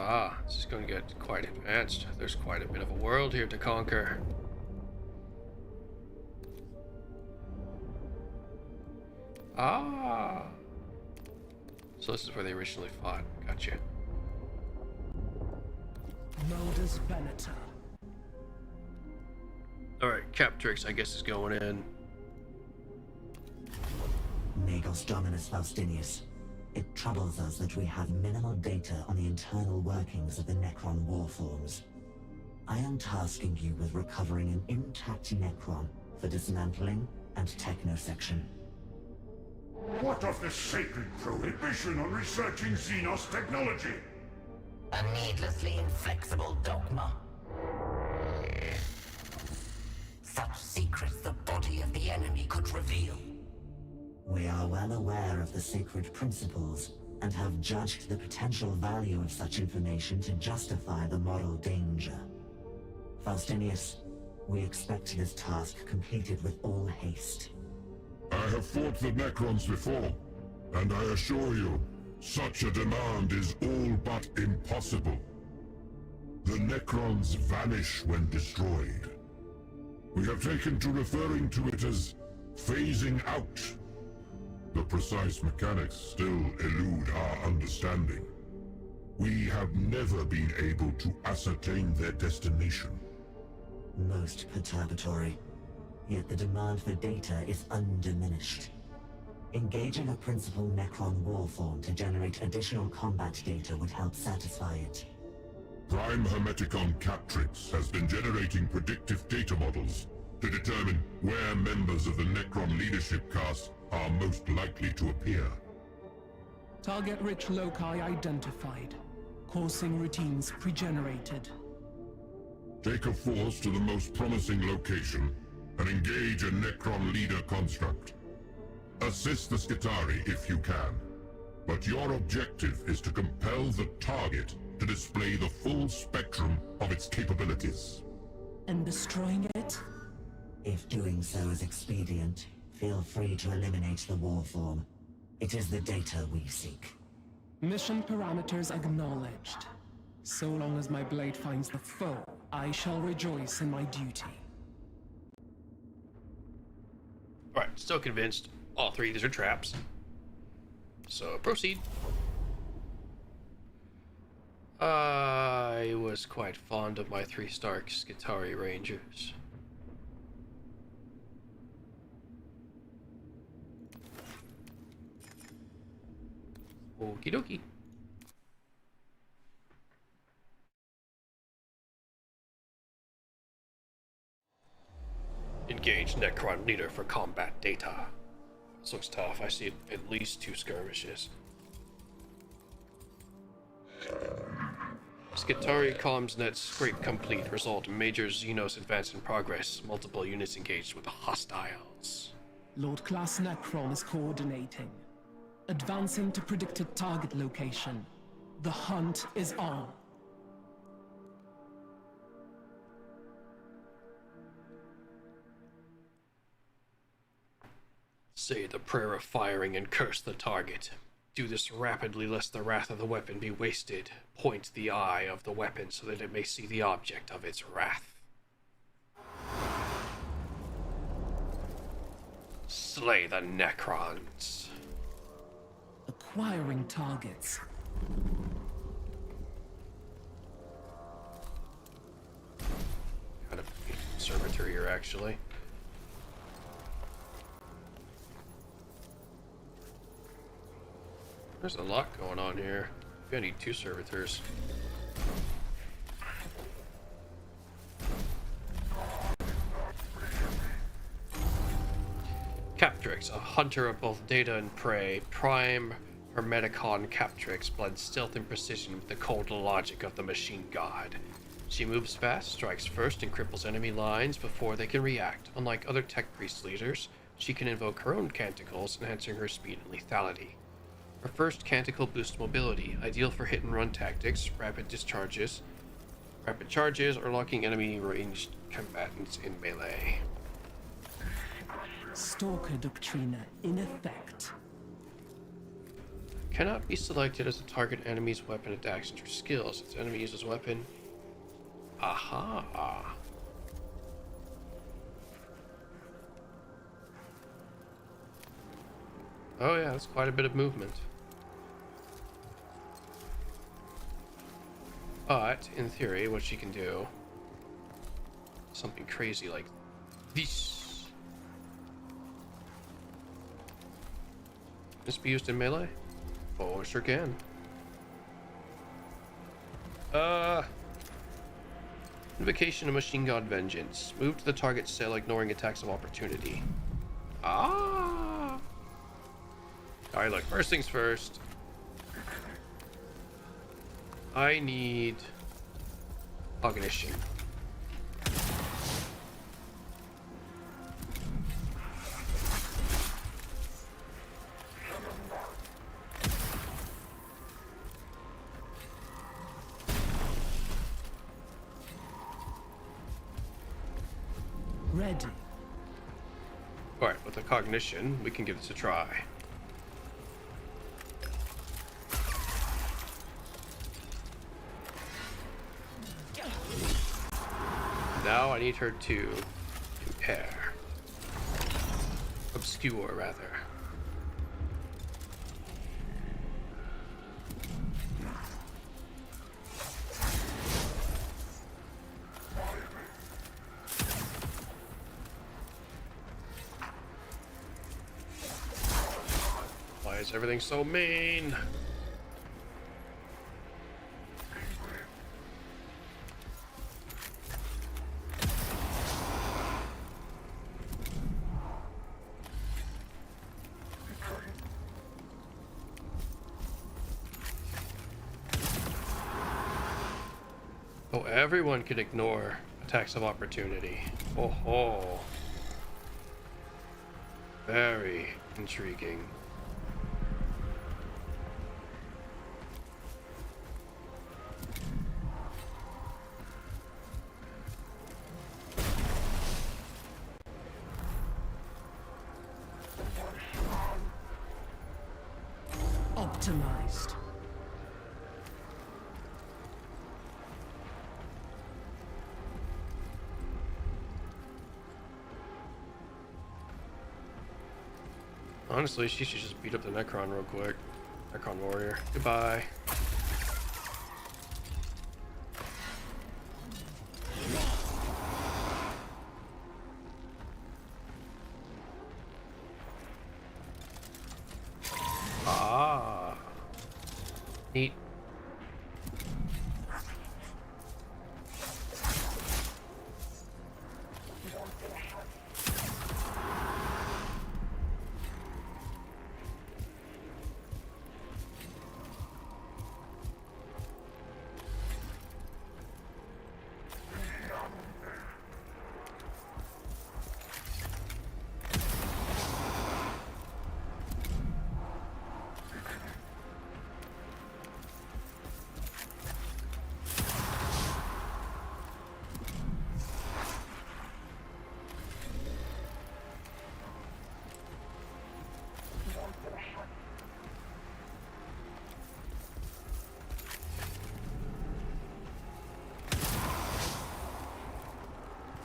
A: Ah, this is going to get quite advanced. There's quite a bit of a world here to conquer. Ah! So this is where they originally fought. Gotcha.
B: Modus Venator.
A: Alright, Captrix, I guess, is going in.
I: Magos Dominus Faustinius. It troubles us that we have minimal data on the internal workings of the Necron warforms. I am tasking you with recovering an intact Necron for dismantling and technosection.
D: What of the sacred prohibition on researching Xenos technology?
F: A needlessly inflexible dogma. Such secrets the body of the enemy could reveal.
I: We are well aware of the sacred principles and have judged the potential value of such information to justify the moral danger. Faustinius, we expect this task completed with all haste.
D: I have fought the Necrons before, and I assure you, such a demand is all but impossible. The Necrons vanish when destroyed. We have taken to referring to it as phasing out. The precise mechanics still elude our understanding. We have never been able to ascertain their destination.
I: Most perturbatory. Yet the demand for data is undiminished. Engaging a principal Necron warform to generate additional combat data would help satisfy it.
D: Prime Hermeticon Captrix has been generating predictive data models to determine where members of the Necron leadership caste are most likely to appear.
B: Target-rich loci identified. Coursing routines pre-generated.
D: Take a force to the most promising location and engage a Necron leader construct. Assist the Skitarii if you can, but your objective is to compel the target to display the full spectrum of its capabilities.
B: And destroying it?
I: If doing so is expedient, feel free to eliminate the warform. It is the data we seek.
B: Mission parameters acknowledged. So long as my blade finds the foe, I shall rejoice in my duty.
A: Alright, still convinced all three of these are traps. So proceed. I was quite fond of my 3-star Skitarii Rangers. Okie dokie. Engage Necron leader for combat data. This looks tough. I see at least 2 skirmishes. Skitarii comms net scrape complete. Result: major Xenos advance in progress. Multiple units engaged with hostiles.
B: Lord Class Necron is coordinating. Advancing to predicted target location. The hunt is on.
A: Say the prayer of firing and curse the target. Do this rapidly lest the wrath of the weapon be wasted. Point the eye of the weapon so that it may see the object of its wrath. Slay the Necrons.
B: Acquiring targets.
A: Kind of servitor here, actually. There's a lot going on here. I need 2 servitors. Captrix, a hunter of both data and prey. Prime Hermeticon Captrix blends stealth and precision with the cold logic of the machine god. She moves fast, strikes first, and cripples enemy lines before they can react. Unlike other tech priest leaders, she can invoke her own canticles, enhancing her speed and lethality. Her first canticle boosts mobility, ideal for hit-and-run tactics, rapid charges, or locking enemy ranged combatants in melee.
B: Stalker Doctrina in effect.
A: Cannot be selected as a target enemy's weapon attacks or skills. Its enemy uses weapon. Aha! Oh yeah, that's quite a bit of movement. But, in theory, what she can do... something crazy like this. This be used in melee? Oh, sure can. Invocation of Machine God Vengeance. Move to the target's cell, ignoring attacks of opportunity. Ah! Alright, look, first things first. I need cognition.
B: Ready.
A: Alright, with the cognition, we can give this a try. Now I need her to compare. Obscure, rather. Why is everything so mean? Oh, everyone can ignore attacks of opportunity. Oh ho. Very intriguing.
B: Optimized.
A: Honestly, she should just beat up the Necron real quick. Necron warrior. Goodbye. Ah. Neat.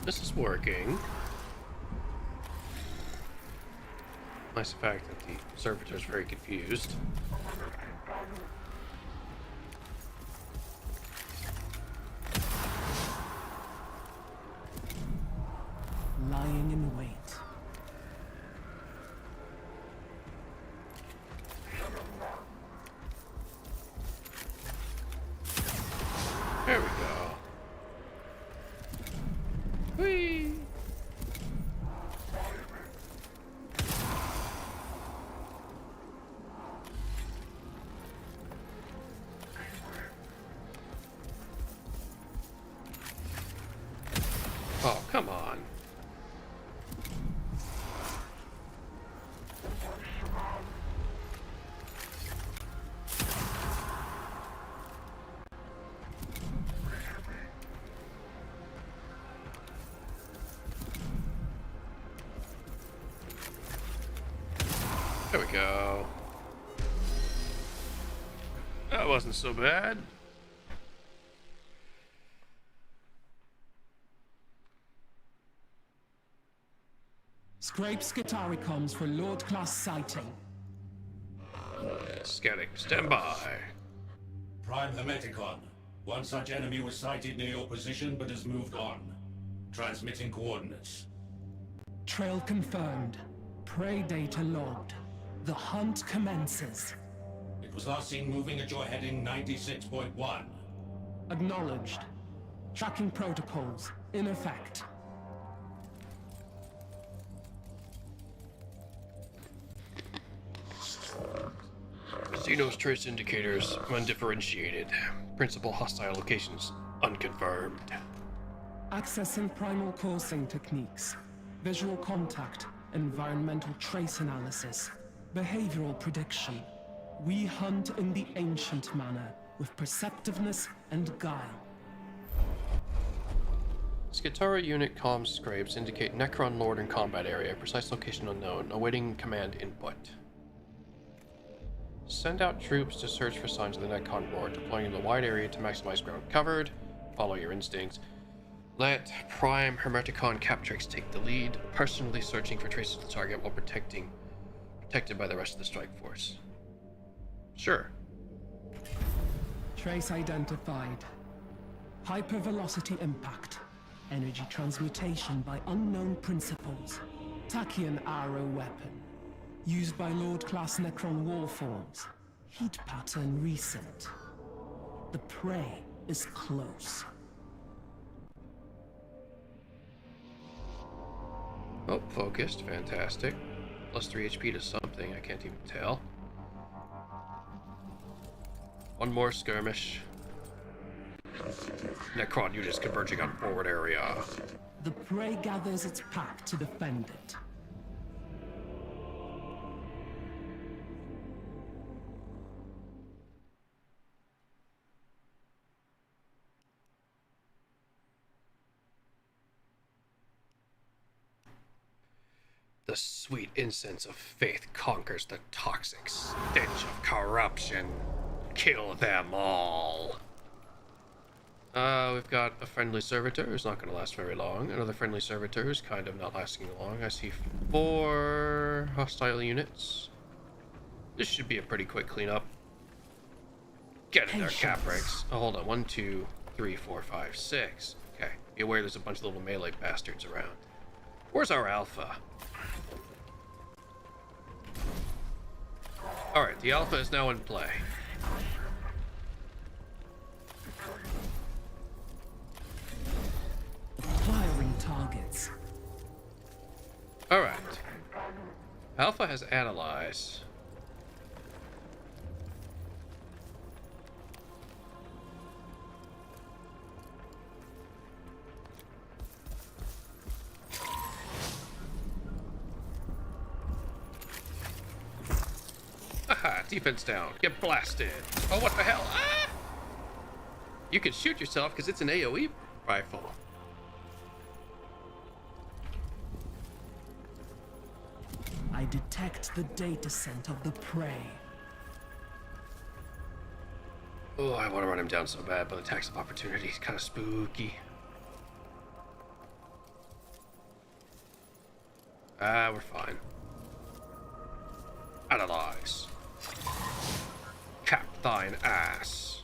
A: This is working. Nice fact that the servitor is very confused.
B: Lying in wait.
A: There we go. Whee! Oh, come on. There we go. That wasn't so bad.
B: Scrape Skitari comms for Lord class sighting.
A: Scanning. Stand by.
J: Prime Hermeticon. One such enemy was sighted near your position but has moved on. Transmitting coordinates.
B: Trail confirmed. Prey data logged. The hunt commences.
J: It was last seen moving at your heading 96.1.
B: Acknowledged. Tracking protocols in effect.
A: Xenos trace indicators undifferentiated. Principal hostile locations unconfirmed.
B: Accessing primal coursing techniques. Visual contact. Environmental trace analysis. Behavioral prediction. We hunt in the ancient manner, with perceptiveness and guile.
A: Skitari unit comms scrapes indicate Necron Lord in combat area. Precise location unknown. Awaiting command input. Send out troops to search for signs of the Necron Lord, deploying in the wide area to maximize ground covered. Follow your instincts. Let Prime Hermeticon Captrix take the lead, personally searching for traces of the target while protected by the rest of the strike force. Sure.
B: Trace identified. Hypervelocity impact. Energy transmutation by unknown principles. Tachyon arrow weapon. Used by Lord-class Necron warforms. Heat pattern recent. The prey is close.
A: Oh, focused. Fantastic. Plus 3 HP to something, I can't even tell. One more skirmish. Necron units converging on forward area.
B: The prey gathers its pack to defend it.
A: The sweet incense of faith conquers the toxic stench of corruption. Kill them all. We've got a friendly servitor who's not going to last very long. Another friendly servitor who's kind of not lasting long. I see 4 hostile units. This should be a pretty quick cleanup. Get in there, Caprex. Oh, hold on. 1, 2, 3, 4, 5, 6. Okay. Be aware there's a bunch of little melee bastards around. Where's our alpha? Alright, the alpha is now in play.
B: Acquiring targets.
A: Alright. Alpha has analyzed. Haha, defense down. Get blasted. Oh, what the hell? Ah! You can shoot yourself because it's an AoE rifle.
B: I detect the data scent of the prey.
A: Oh, I want to run him down so bad, but the attacks of opportunity is kind of spooky. Ah, we're fine. Analyze. Cap thine ass.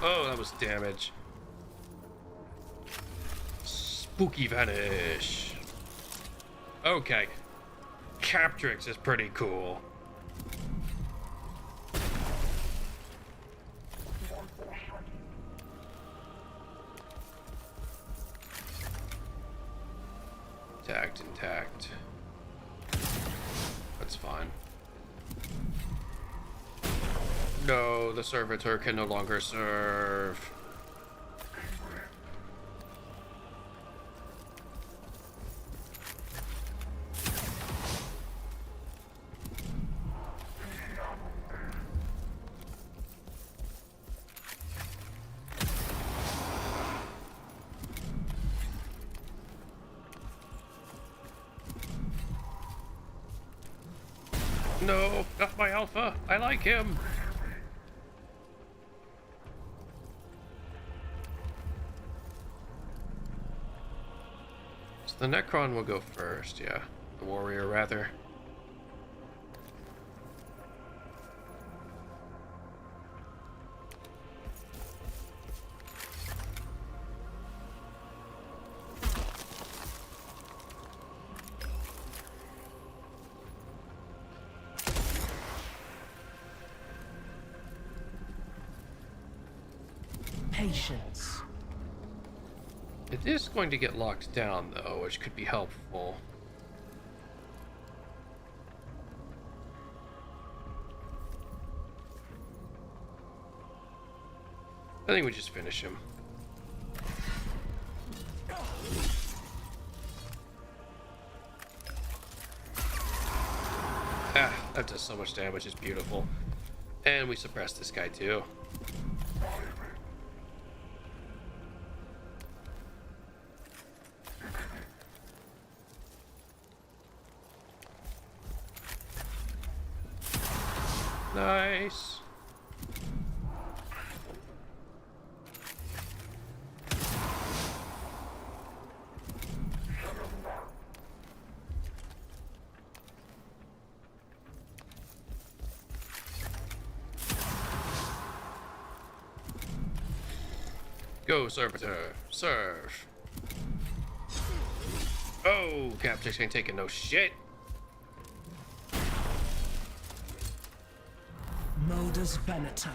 A: Oh, that was damage. Spooky vanish. Okay. Captrix is pretty cool. Intact. That's fine. No, the servitor can no longer serve. No, not my alpha. I like him. So the Necron will go first, yeah. The warrior, rather.
B: Patience.
A: It is going to get locked down, though, which could be helpful. I think we just finish him. Ah, that does so much damage, it's beautiful. And we suppress this guy, too. Nice. Go, servitor. Serve. Oh, Captrix ain't taking no shit.
B: Modus Venator.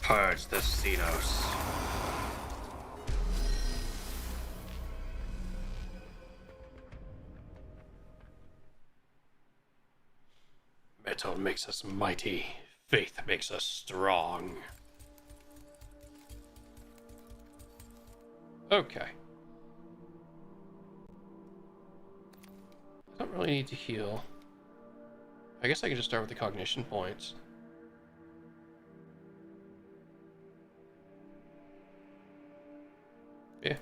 A: Purge the Xenos. Metal makes us mighty. Faith makes us strong. Okay. I don't really need to heal. I guess I can just start with the cognition points. Yeah.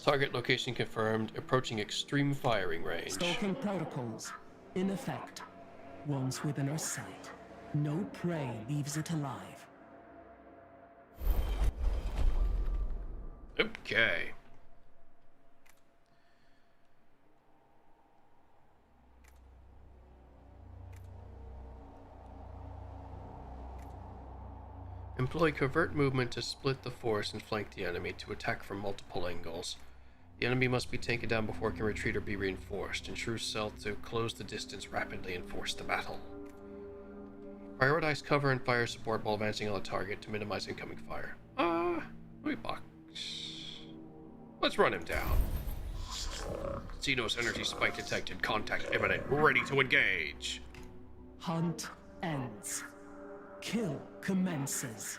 A: Target location confirmed. Approaching extreme firing range.
B: Stalking protocols. In effect. Once within our sight, no prey leaves it alive.
A: Okay. Employ covert movement to split the force and flank the enemy to attack from multiple angles. The enemy must be taken down before it can retreat or be reinforced. Ensure stealth to close the distance rapidly and force the battle. Prioritize cover and fire support while advancing on the target to minimize incoming fire. Let me box. Let's run him down. Xenos energy spike detected. Contact imminent. Ready to engage.
B: Hunt ends. Kill commences.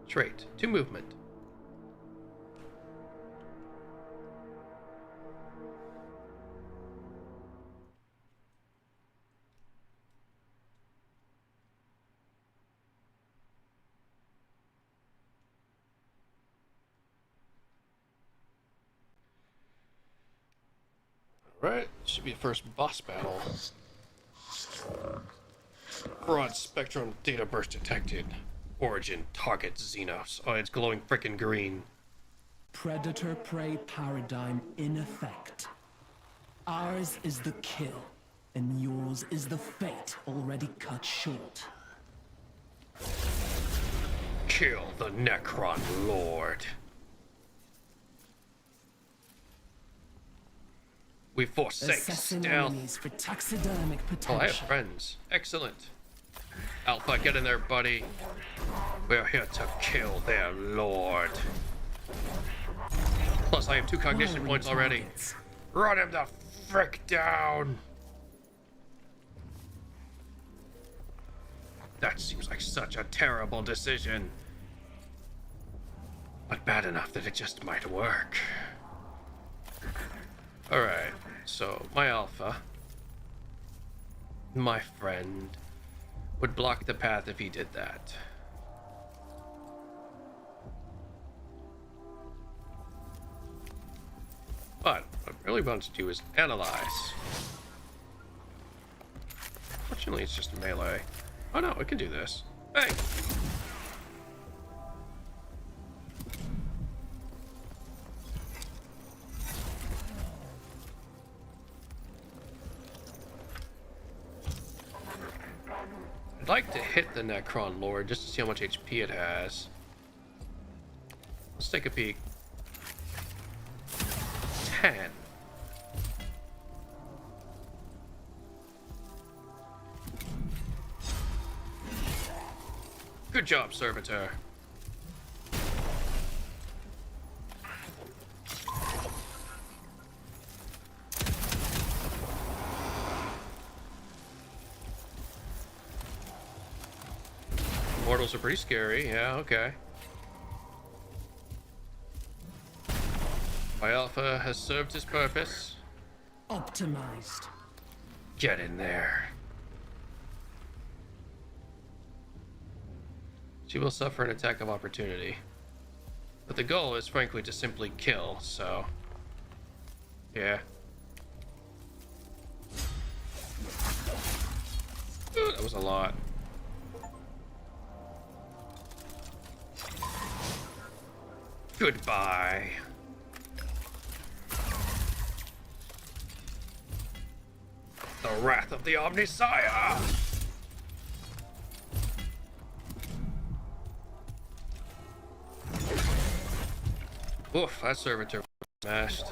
A: Trait. 2 movement. Alright, should be a first boss battle. Broad spectrum data burst detected. Origin, target, Xenos. Oh, it's glowing frickin' green.
B: Predator-prey paradigm in effect. Ours is the kill, and yours is the fate already cut short.
A: Kill the Necron Lord. We forsake
B: Assessing
A: stealth.
B: enemies for taxidermic potential.
A: Oh, I have friends. Excellent. Alpha, get in there, buddy. We're here to kill their lord. Plus, I have 2 cognition points already. Run him the frick down. That seems like such a terrible decision. But bad enough that it just might work. Alright, so my alpha, my friend, would block the path if he did that. But what I really want to do is analyze. Fortunately, it's just melee. Oh no, we can do this. Hey! I'd like to hit the Necron Lord just to see how much HP it has. Let's take a peek. 10. Good job, Servitor. Mortals are pretty scary, yeah, okay. My alpha has served his purpose.
B: Optimized.
A: Get in there. She will suffer an attack of opportunity. But the goal is frankly to simply kill, so... yeah. Ooh, that was a lot. Goodbye. The wrath of the Omnissiah! Oof, that servitor smashed.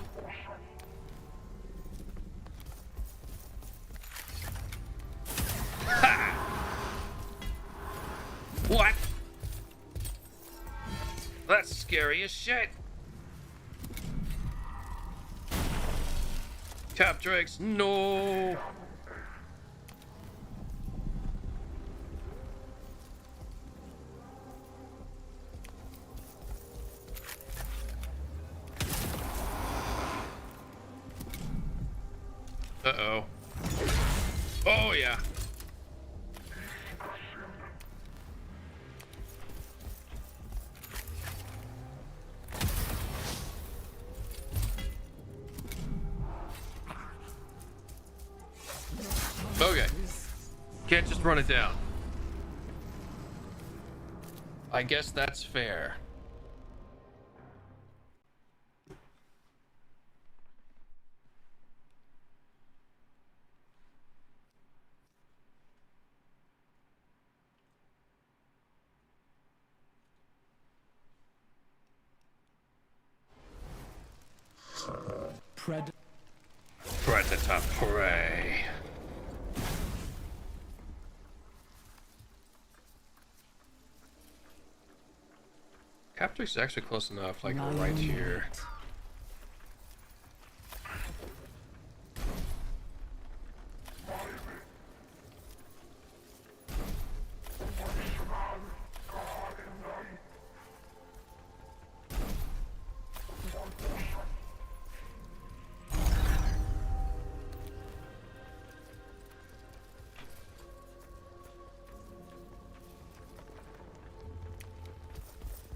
A: Ha! What? That's scary as shit. Cap Drakes, no. Uh-oh. Oh, yeah. Can't just run it down. I guess that's fair. Predator prey. Captor's actually close enough, like right here.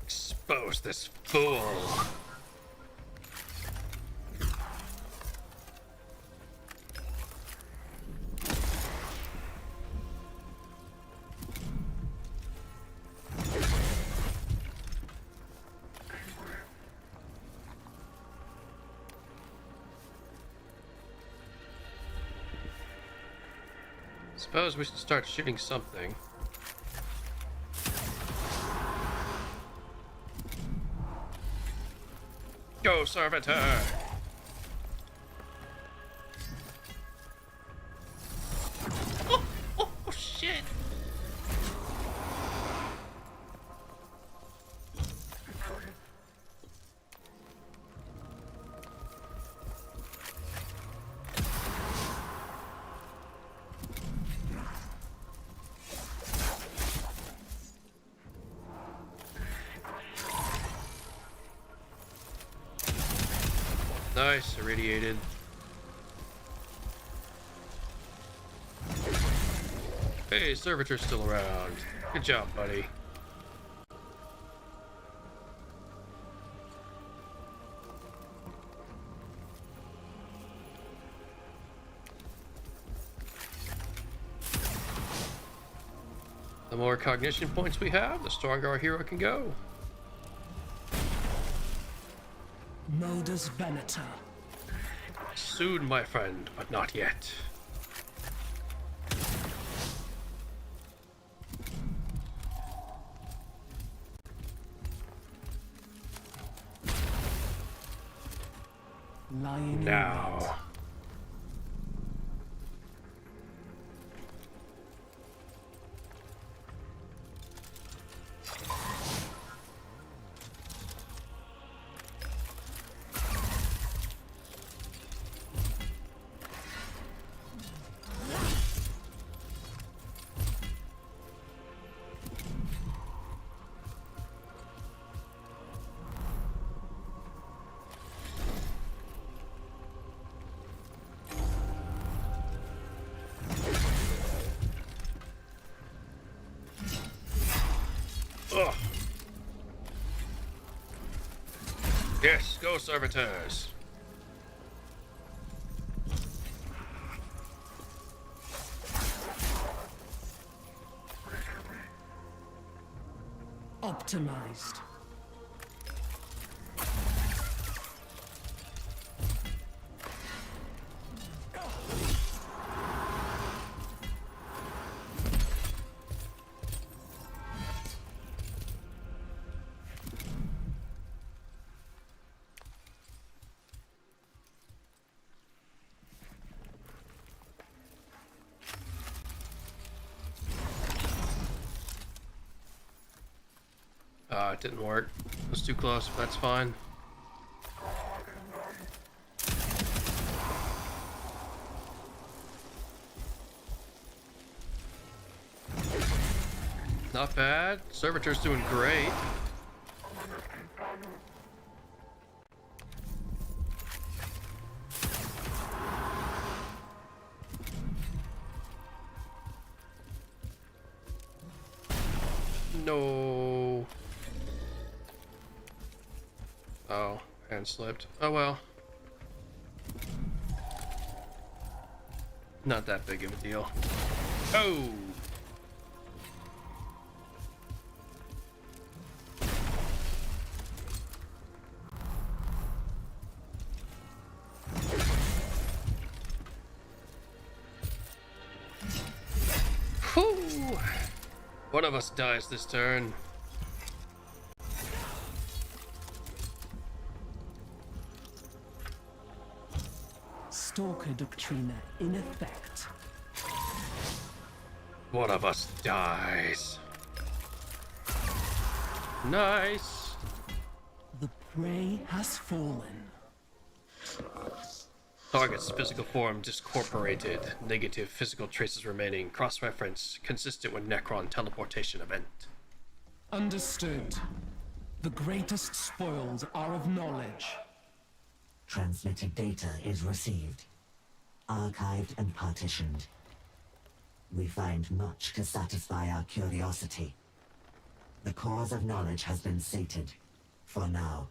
A: Expose this fool. Suppose we should start shooting something. Go, servitor! Oh, shit! Nice, irradiated. Hey, servitor's still around. Good job, buddy. The more cognition points we have, the stronger our hero can go.
B: Modus Venator.
A: Soon, my friend, but not yet.
B: Lying
A: Now. Ugh. Yes, go servitors.
B: Optimized.
A: It didn't work. It was too close, but that's fine. Not bad. Servitor's doing great. No. Oh, hand slipped. Oh well. Not that big of a deal. Oh! Whew! One of us dies this turn.
B: Stalker Doctrina in effect.
A: One of us dies. Nice.
B: The prey has fallen.
A: Target's physical form discorporated. Negative physical traces remaining. Cross-reference consistent with Necron teleportation event.
B: Understood. The greatest spoils are of knowledge.
I: Transmitted data is received, archived and partitioned. We find much to satisfy our curiosity. The cause of knowledge has been sated, for now.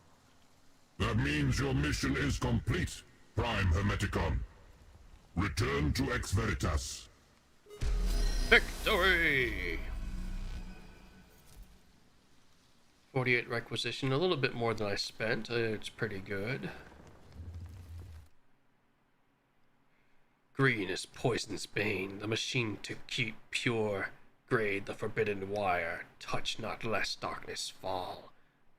D: That means your mission is complete, Prime Hermeticon. Return to Ex Veritas.
A: Victory! 48 requisition, a little bit more than I spent. It's pretty good. Green is poison's bane, the machine to keep pure. Grade, the forbidden wire, touch not lest darkness fall.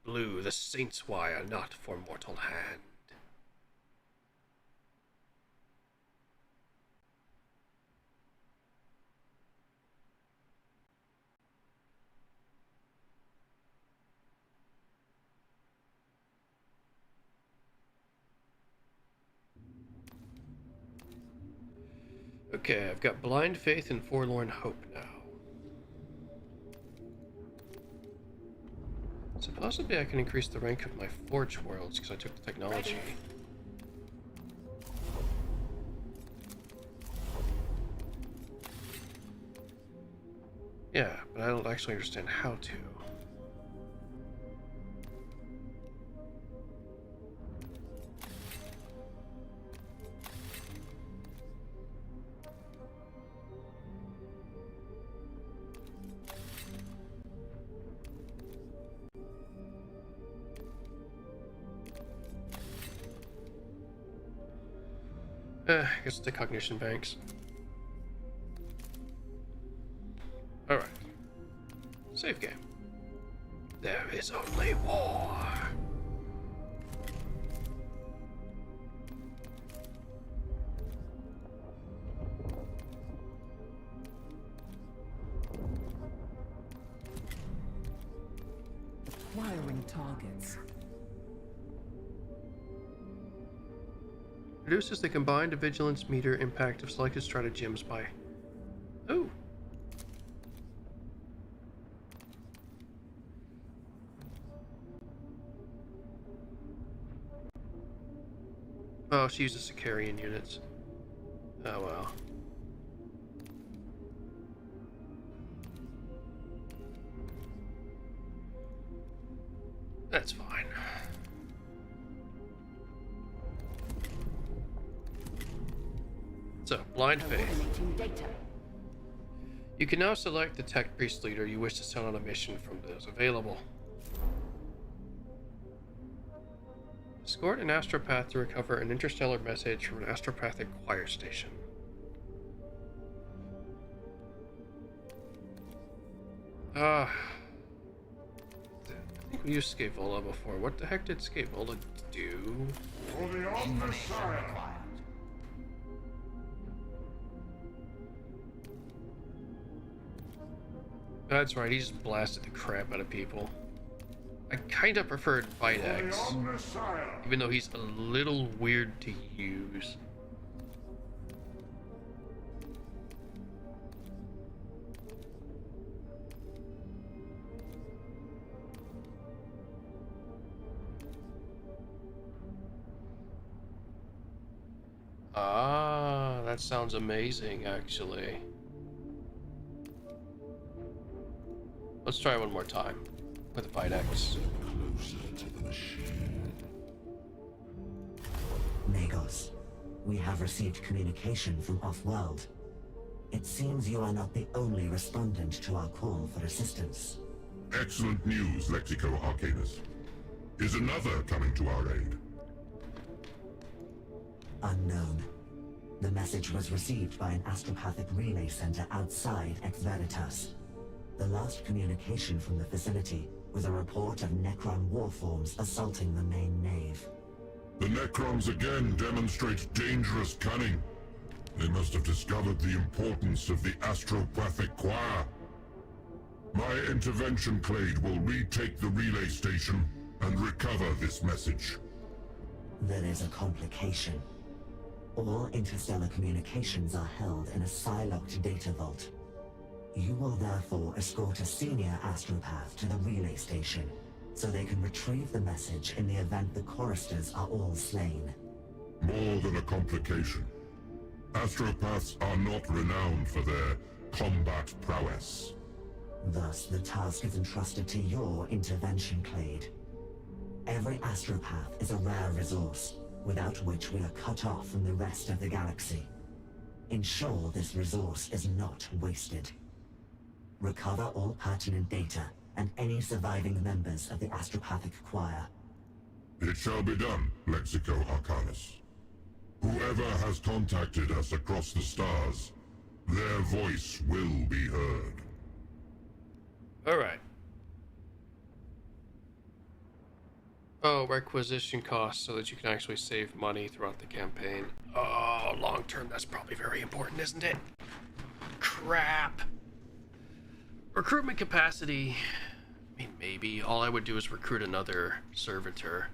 A: Blue, the saint's wire, not for mortal hand. Okay, I've got blind faith and forlorn hope now. So possibly I can increase the rank of my forge worlds because I took the technology. Yeah, but I don't actually understand how to. I guess the cognition banks. Alright. Save game. There is only war.
B: Acquiring targets.
A: Reduces the combined vigilance meter impact of selected stratagems by... Oh! Oh, she uses Sicarian units. Oh well. That's fine. So, blind faith. You can now select the tech priest leader you wish to send on a mission from those available. Escort an astropath to recover an interstellar message from an astropathic choir station. I think we used Scaevola before. What the heck did Scaevola do?
D: For the Omnissiah!
A: That's right, he just blasted the crap out of people. I kinda preferred Videx, even though he's a little weird to use. Ah, that sounds amazing, actually. Let's try one more time with Videx.
E: Closer to the machine.
I: Magos, we have received communication from off-world. It seems you are not the only respondent to our call for assistance.
D: Excellent news, Lexico Arcanus. Is another coming to our aid?
I: Unknown. The message was received by an astropathic relay center outside Ex Veritas. The last communication from the facility was a report of Necron warforms assaulting the main nave.
D: The Necrons again demonstrate dangerous cunning. They must have discovered the importance of the astropathic choir. My intervention clade will retake the relay station and recover this message.
I: There is a complication. All interstellar communications are held in a Psylocked data vault. You will therefore escort a senior astropath to the relay station, so they can retrieve the message in the event the choristers are all slain.
D: More than a complication. Astropaths are not renowned for their combat prowess.
I: Thus, the task is entrusted to your intervention clade. Every astropath is a rare resource, without which we are cut off from the rest of the galaxy. Ensure this resource is not wasted. Recover all pertinent data and any surviving members of the astropathic choir.
D: It shall be done, Lexico Arcanus. Whoever has contacted us across the stars, their voice will be heard.
A: Alright. Oh, requisition costs so that you can actually save money throughout the campaign. Oh, long term, that's probably very important, isn't it? Crap. Recruitment capacity. I mean, maybe. All I would do is recruit another servitor.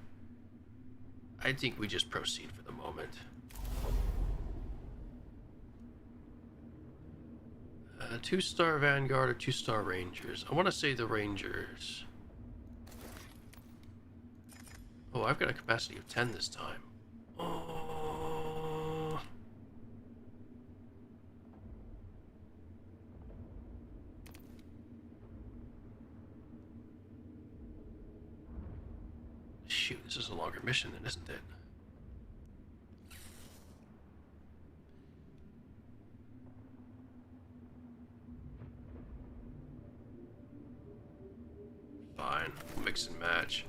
A: I think we just proceed for the moment. 2-star Vanguard or 2-star Rangers? I want to say the Rangers. Oh, I've got a capacity of 10 this time. Oh. Shoot, this is a longer mission then, isn't it? Fine, we'll mix and match.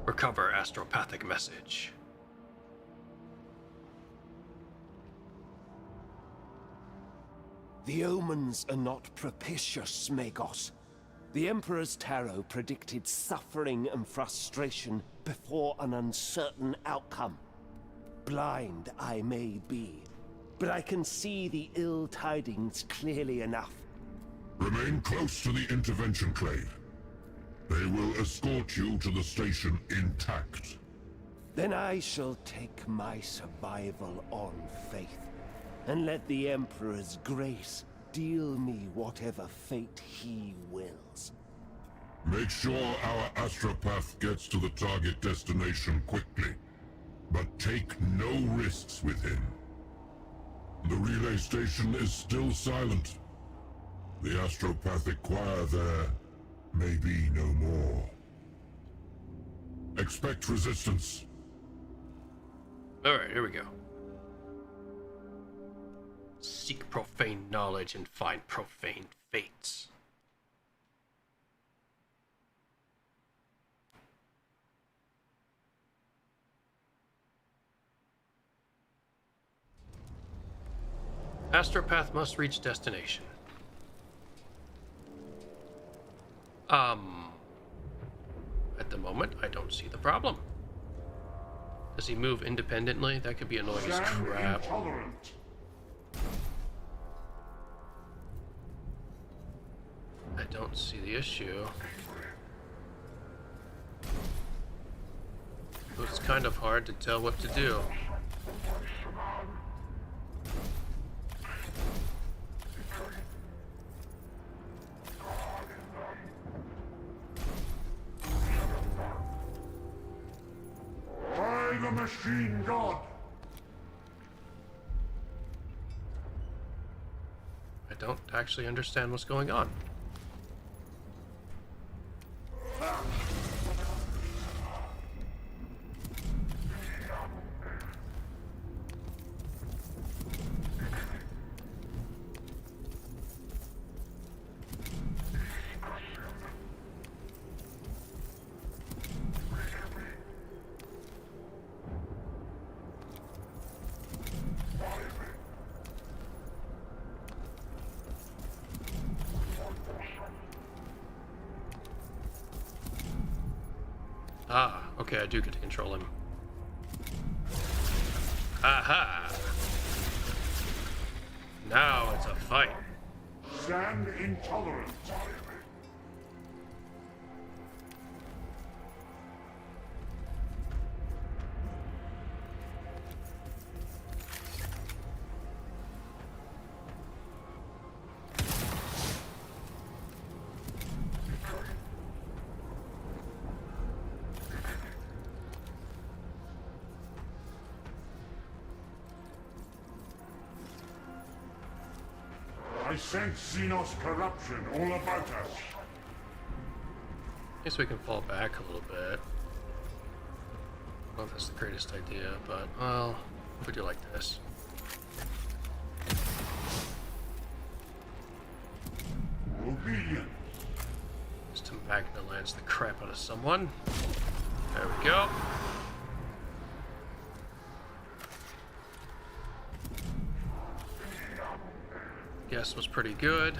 A: Recover astropathic message.
K: The omens are not propitious, Magos. The Emperor's Tarot predicted suffering and frustration before an uncertain outcome. Blind I may be, but I can see the ill tidings clearly enough.
D: Remain close to the intervention clade. They will escort you to the station intact.
K: Then I shall take my survival on faith, and let the Emperor's grace deal me whatever fate he wills.
D: Make sure our astropath gets to the target destination quickly, but take no risks with him. The relay station is still silent. The astropathic choir there may be no more. Expect resistance.
A: Alright, here we go. Seek profane knowledge and find profane fates. Astropath must reach destination. At the moment, I don't see the problem. Does he move independently? That could be annoying as crap. I don't see the issue. It's kind of hard to tell what to do.
D: By the machine god!
A: I don't actually understand what's going on. Ah, okay, I do get to control him. Aha! Now it's a fight.
D: Stand intolerant. I sense Xenos corruption all about us.
A: Guess we can fall back a little bit. I don't know if that's the greatest idea, but, well, if we do like this.
D: Obedience.
A: Just to Magna Lance the crap out of someone. There we go. Guess was pretty good.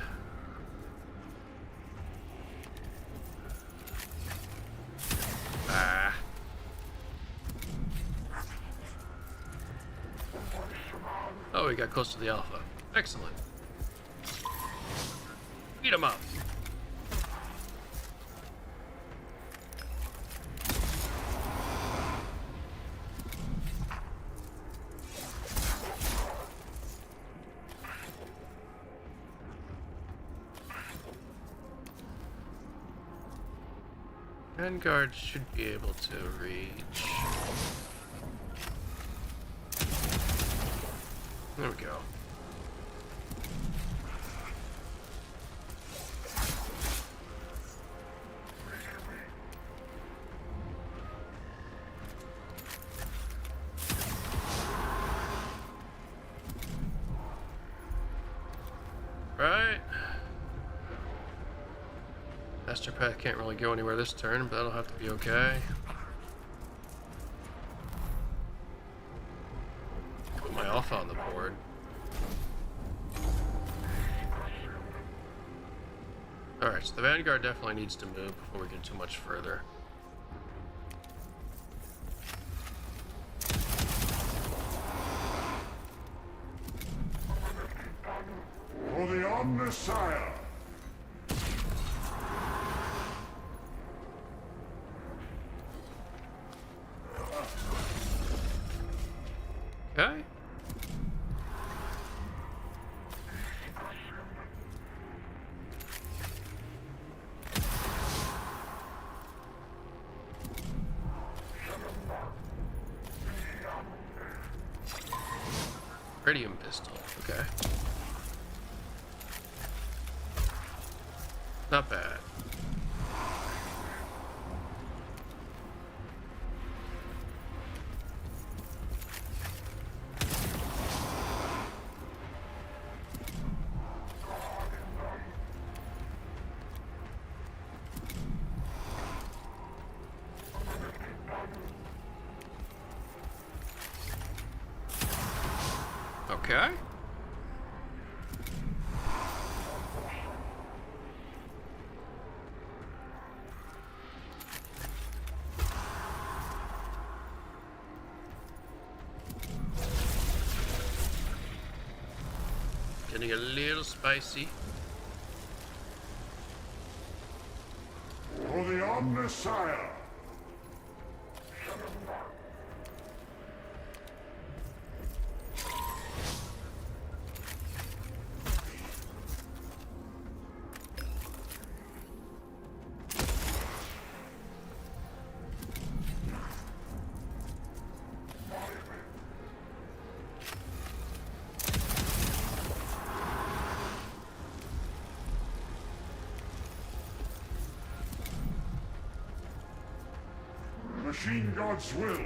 A: Ah. Oh, we got close to the alpha. Excellent. Beat him up. Vanguard should be able to reach. There we go. Right. Master Path can't really go anywhere this turn, but that'll have to be okay. Put my alpha on the board. Alright, so the Vanguard definitely needs to move before we get too much further.
D: For the Omnissiah.
A: Okay. Radium pistol, okay. Not bad. Okay. Getting a little spicy.
D: For the Omnissiah. Machine God's will.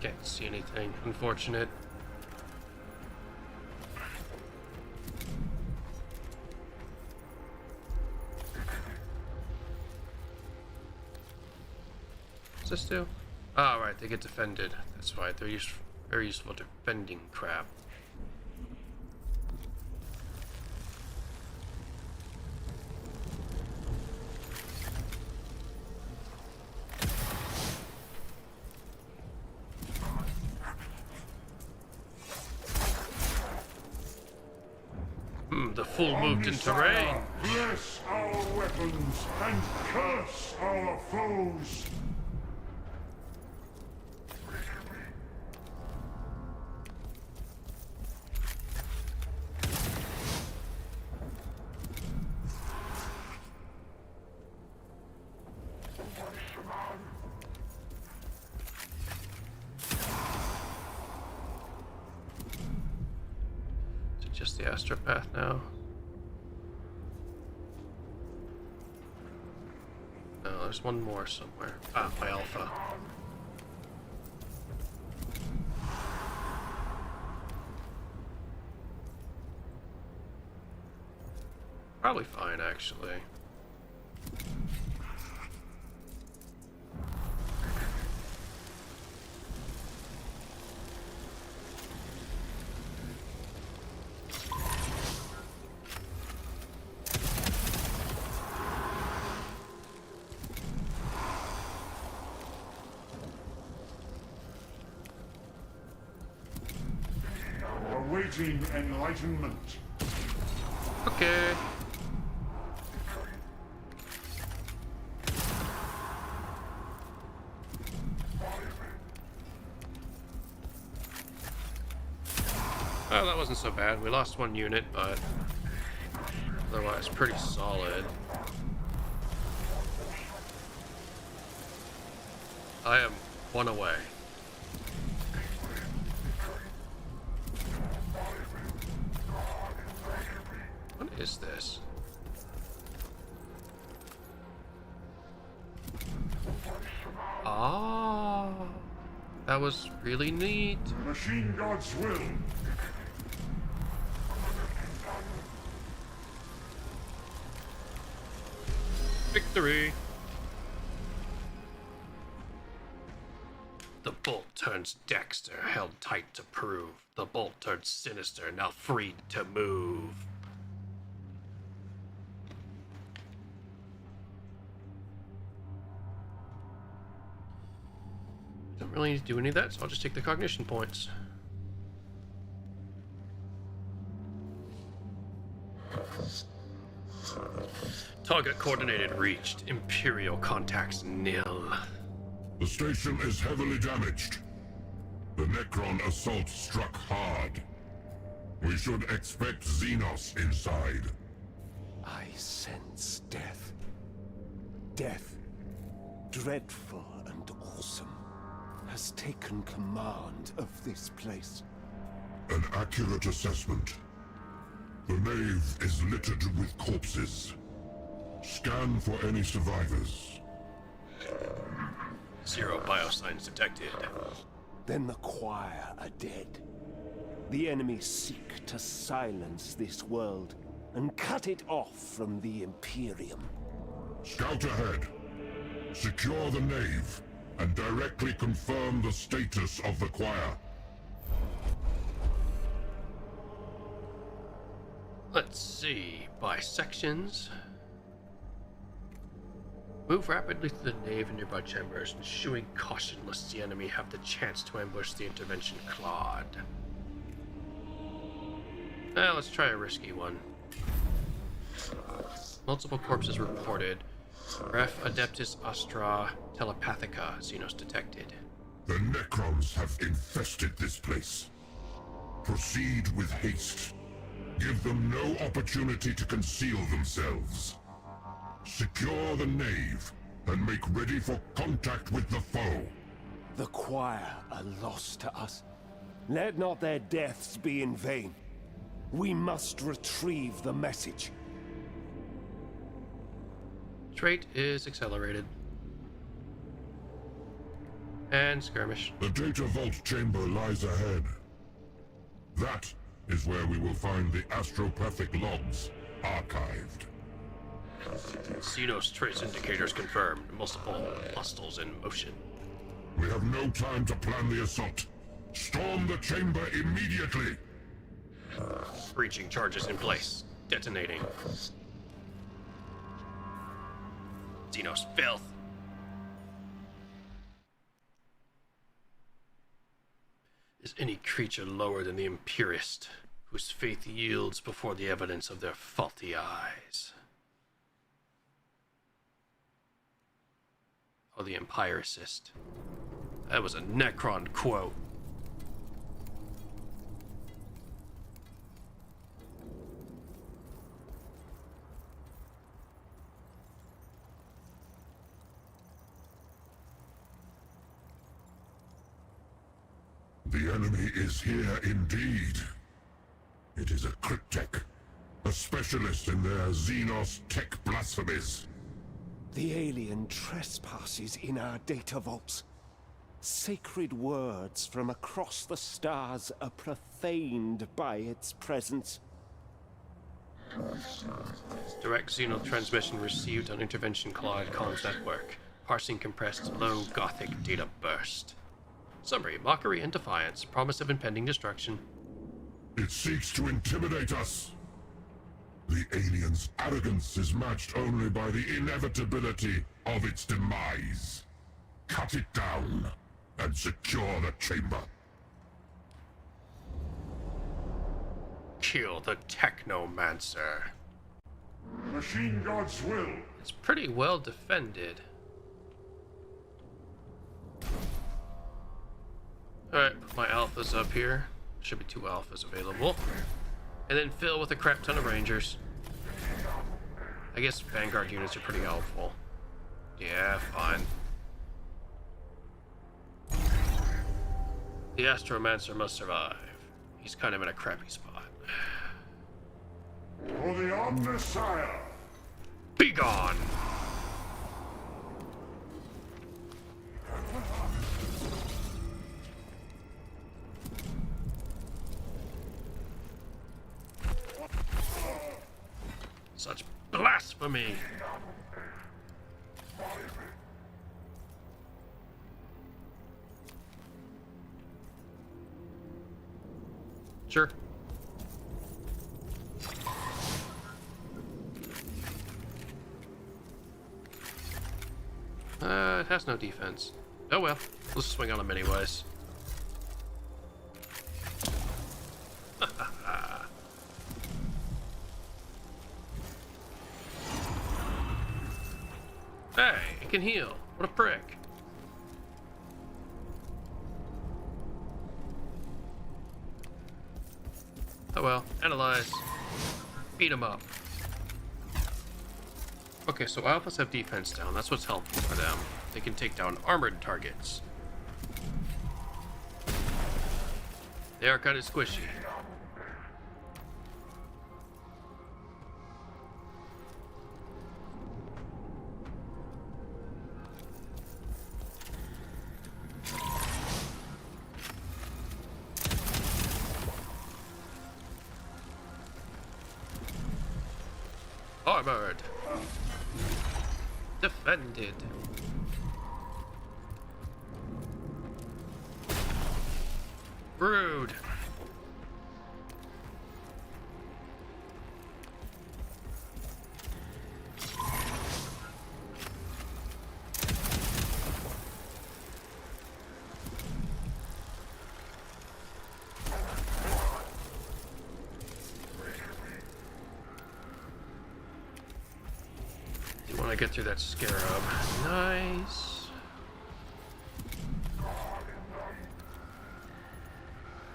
A: Can't see anything. Unfortunate. What's this do? Ah, right, they get defended. That's why they're very useful defending crap. Damn, the full moved in terrain!
D: Bless our weapons and curse our foes!
A: Just the astropath now. No, there's one more somewhere. Ah, my alpha. Probably fine, actually.
D: Awaiting enlightenment.
A: Okay. Oh, that wasn't so bad. We lost one unit, but otherwise pretty solid. I am one away. What is this? Ah, that was really neat.
D: Machine God's will.
A: Victory! The bolt turns Dexter, held tight to prove. The bolt turns Sinister, now freed to move. Don't really need to do any of that, so I'll just take the cognition points. Target coordinated reached. Imperial contacts nil.
D: The station is heavily damaged. The Necron assault struck hard. We should expect Xenos inside.
K: I sense death. Death, dreadful and awesome, has taken command of this place.
D: An accurate assessment. The nave is littered with corpses. Scan for any survivors.
A: 0 biosigns detected.
K: Then the choir are dead. The enemy seek to silence this world and cut it off from the Imperium.
D: Scout ahead. Secure the nave and directly confirm the status of the choir.
A: Let's see. By sections. Move rapidly through the nave and nearby chambers, ensuing caution lest the enemy have the chance to ambush the intervention Claude. Let's try a risky one. Multiple corpses reported. Ref Adeptes Astra Telepathica, Xenos detected.
D: The Necrons have infested this place. Proceed with haste. Give them no opportunity to conceal themselves. Secure the nave and make ready for contact with the foe.
K: The choir are lost to us. Let not their deaths be in vain. We must retrieve the message.
A: Trait is accelerated. And skirmish.
D: The data vault chamber lies ahead. That is where we will find the astropathic logs archived.
A: Xenos trace indicators confirmed. Multiple hostiles in motion.
D: We have no time to plan the assault. Storm the chamber immediately!
A: Breaching charges in place. Detonating. Xenos filth. Is any creature lower than the Imperiist, whose faith yields before the evidence of their faulty eyes. Oh, the empiricist. That was a Necron quote.
D: The enemy is here indeed. It is a cryptech, a specialist in their Xenos tech blasphemies.
K: The alien trespasses in our data vaults. Sacred words from across the stars are profaned by its presence.
A: Direct Xeno transmission received on Intervention Cloud Comms Network. Parsing compressed low Gothic data burst. Summary: mockery and defiance. Promise of impending destruction.
D: It seeks to intimidate us. The alien's arrogance is matched only by the inevitability of its demise. Cut it down and secure the chamber.
A: Kill the Technomancer.
D: Machine God's will.
A: It's pretty well defended. Alright, put my alphas up here. Should be 2 alphas available. And then fill with a crap ton of rangers. I guess Vanguard units are pretty helpful. Yeah, fine. The Astromancer must survive. He's kind of in a crappy spot.
D: For the Omnissiah!
A: Be gone! Such blasphemy! Sure. It has no defense. Oh well, let's swing on him anyways. Hey, it can heal. What a prick. Oh well, analyze. Beat him up. Okay, so alphas have defense down. That's what's helpful for them. They can take down armored targets. They are kind of squishy. Armored. Defended. Rude. You want to get through that scarab. Nice.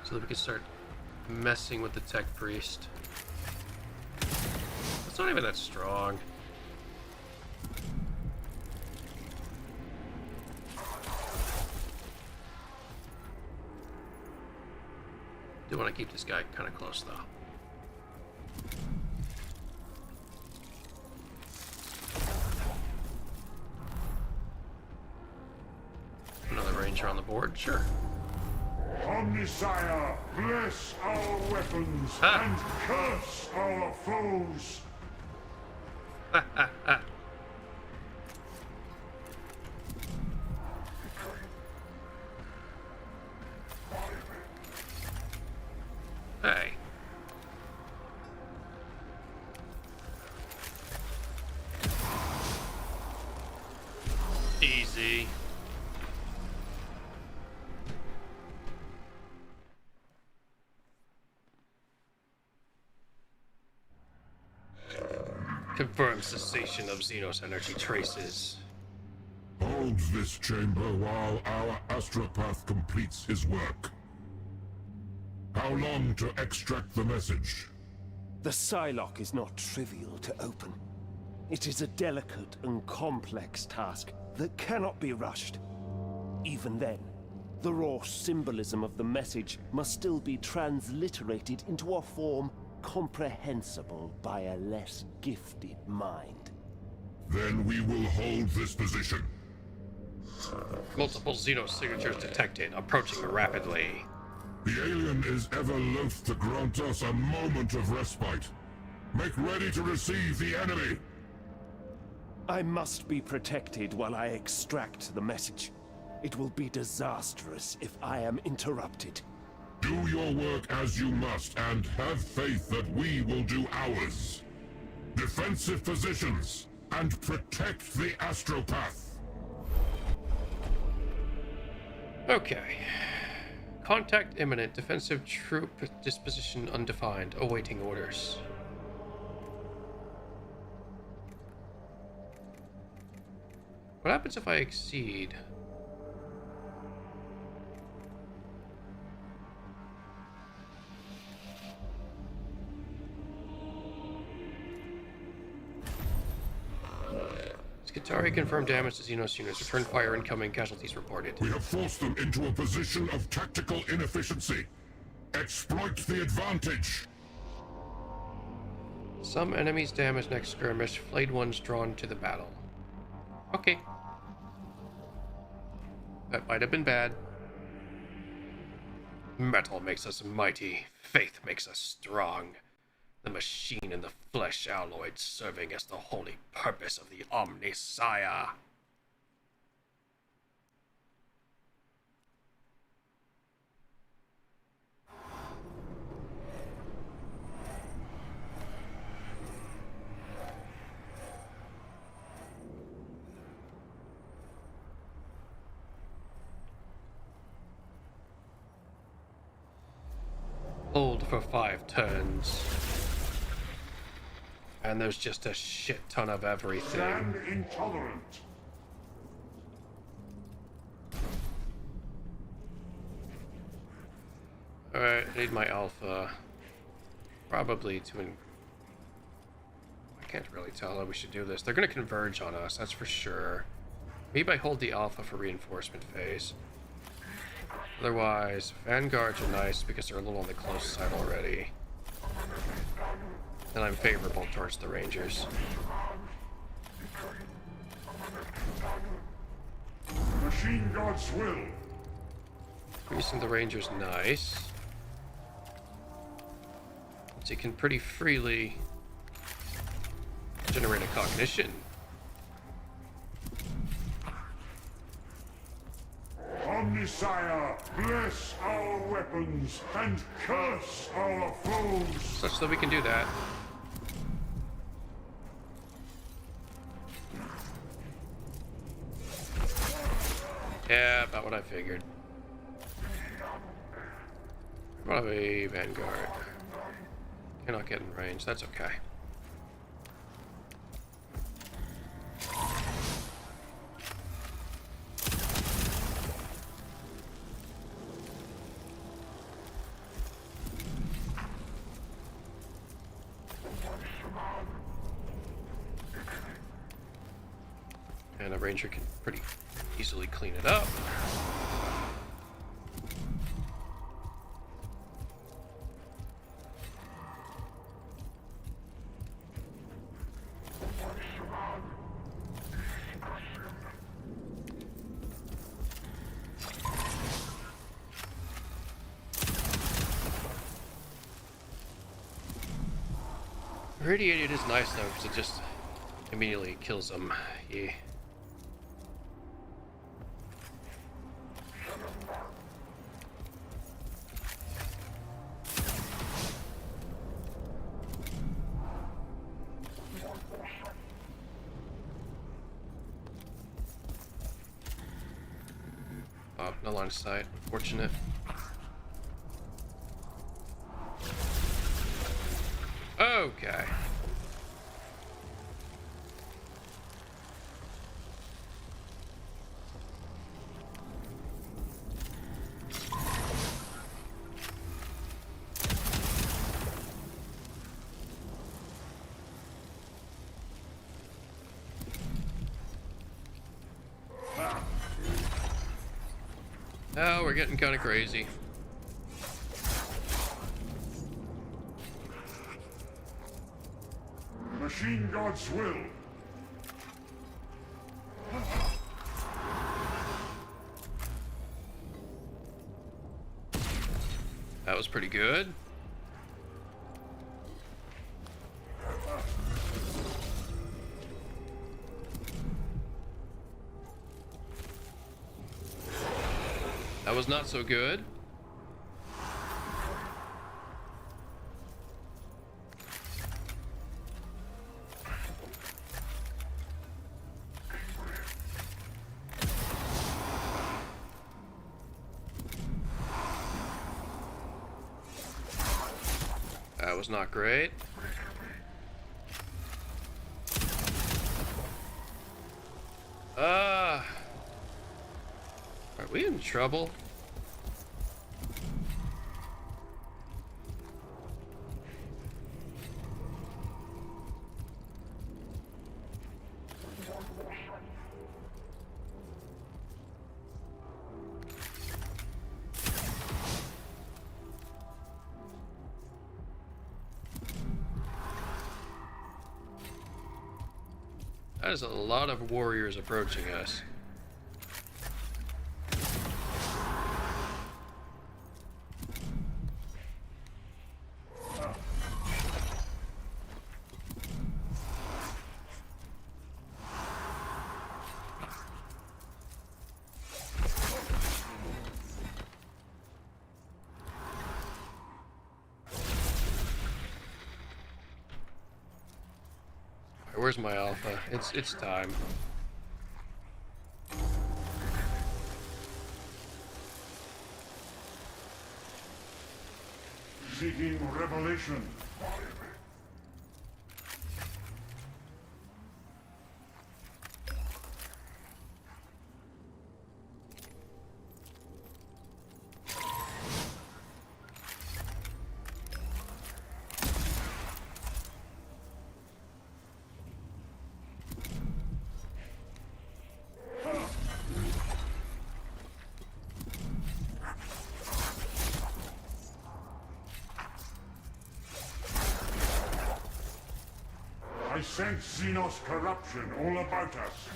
A: So that we can start messing with the tech priest. It's not even that strong. Do want to keep this guy kind of close though. Another ranger on the board, sure.
D: Omnissiah, bless our weapons and curse our foes.
A: Hey. Easy. Confirm cessation of Xenos energy traces.
D: Hold this chamber while our astropath completes his work. How long to extract the message?
K: The Psylocke is not trivial to open. It is a delicate and complex task that cannot be rushed. Even then, the raw symbolism of the message must still be transliterated into a form comprehensible by a less gifted mind.
D: Then we will hold this position.
A: Multiple Xenos signatures detected, approaching rapidly.
D: The alien is ever loath to grant us a moment of respite. Make ready to receive the enemy!
K: I must be protected while I extract the message. It will be disastrous if I am interrupted.
D: Do your work as you must, and have faith that we will do ours. Defensive positions, and protect the astropath.
A: Okay. Contact imminent. Defensive troop disposition undefined. Awaiting orders. What happens if I exceed? Skitari confirmed damage to Xenos units. Return fire incoming. Casualties reported.
D: We have forced them into a position of tactical inefficiency. Exploit the advantage.
A: Some enemies damaged next skirmish. Flayed ones drawn to the battle. Okay. That might have been bad. Metal makes us mighty. Faith makes us strong. The machine and the flesh alloyed, serving as the holy purpose of the Omnissiah. Hold for 5 turns. And there's just a shit ton of everything.
D: Stand intolerant.
A: Alright, I need my alpha. Probably to... I can't really tell how we should do this. They're going to converge on us, that's for sure. Maybe I hold the alpha for reinforcement phase. Otherwise, vanguards are nice because they're a little on the close side already. And I'm favorable towards the rangers.
D: Machine God's will.
A: Increasing the rangers, nice. So you can pretty freely generate a cognition.
D: Omnissiah, bless our weapons and curse our foes.
A: Such that we can do that. Yeah, about what I figured. What have a vanguard? Cannot get in range, that's okay. And a ranger can pretty easily clean it up. Radiated is nice though, because it just immediately kills them. Yeah. Oh, no line of sight. Unfortunate. Okay. we're getting kind of crazy.
D: Machine God's will.
A: That was pretty good. That was not so good. That was not great. Are we in trouble? That is a lot of warriors approaching us. Where's my alpha? It's time.
D: Seeking revelation. I sense Xenos corruption all about us.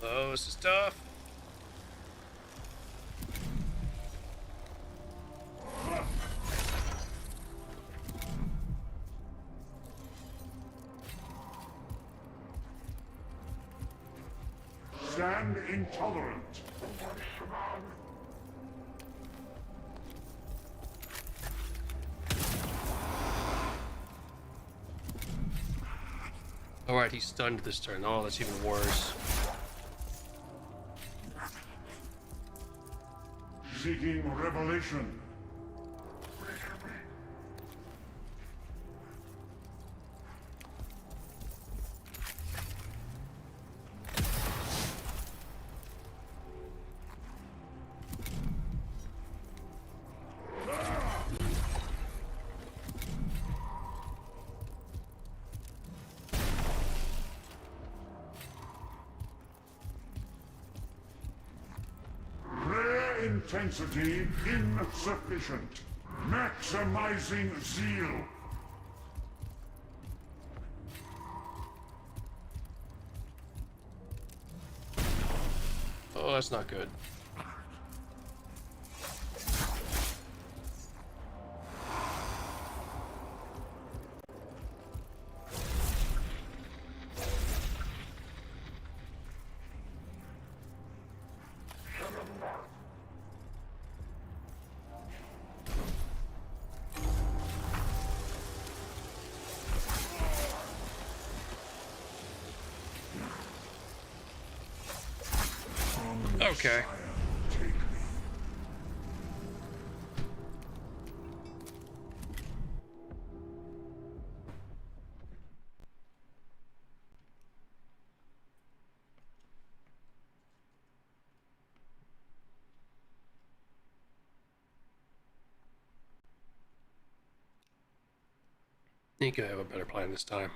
A: Oh, this is tough.
D: Stand intolerant.
A: Alright, he's stunned this turn. Oh, that's even worse.
D: Seeking revelation. Intensity insufficient. Maximizing zeal.
A: Oh, that's not good. Okay. think I have a better plan this time.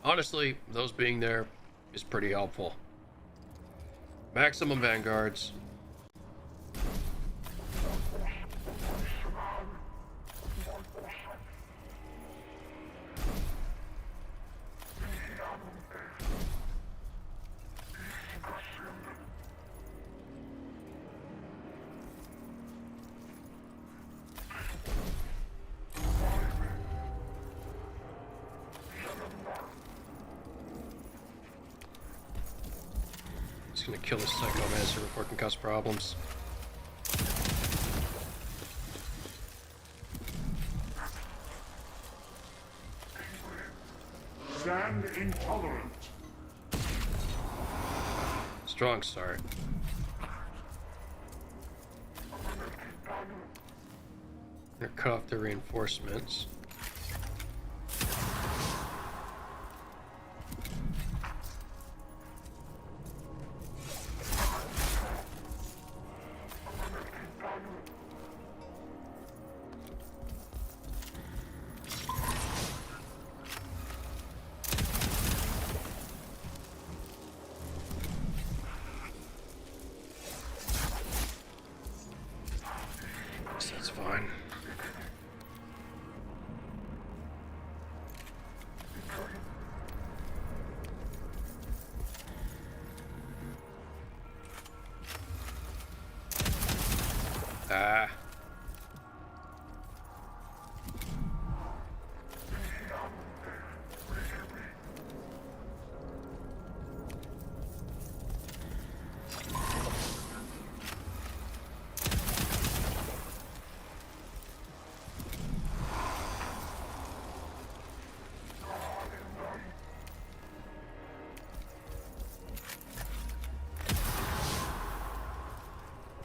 A: Honestly, those being there is pretty helpful. Maximum vanguards. It's gonna kill this Psychomancer before it can cause problems.
D: Stand intolerant.
A: Strong start. Gonna cut off the reinforcements. That's fine. Ah.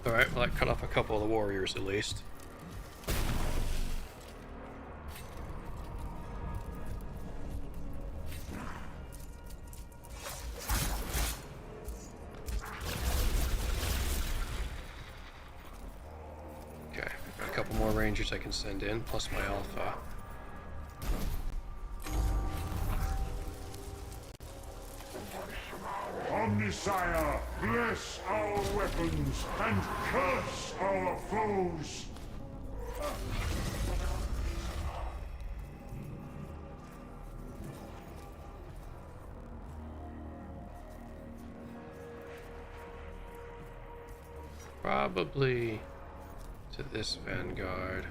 A: Alright, well that cut off a couple of the warriors at least. Okay, got a couple more rangers I can send in, plus my alpha.
D: Omnissiah, bless our weapons and curse our foes!
A: Probably to this vanguard.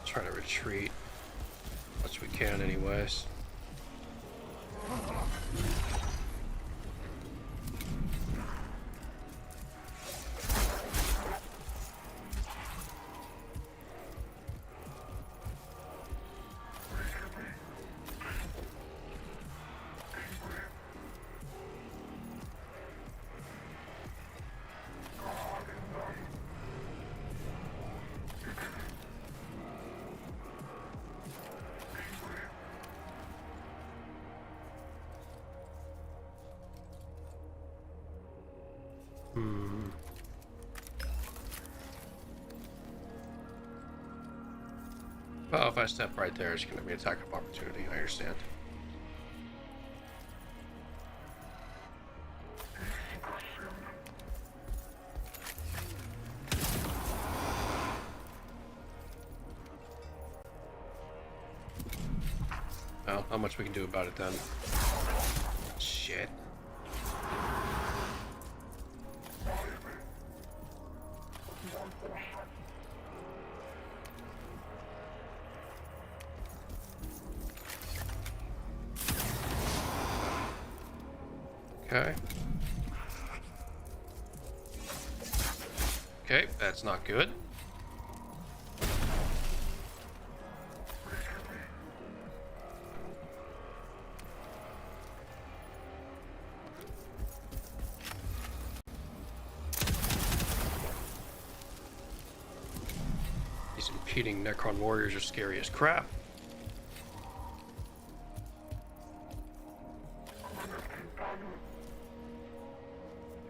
A: Try to retreat as much as we can anyways. Well, if I step right there, it's going to be an attack of opportunity, I understand. Well, how much we can do about it then? Shit. Okay. Okay, that's not good. These impeding Necron warriors are scary as crap.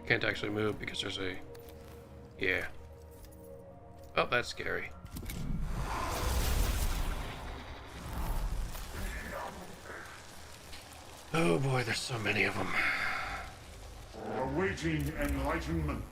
A: I can't actually move because there's a... Yeah. Oh, that's scary. Oh boy, there's so many of them.
D: Awaiting enlightenment.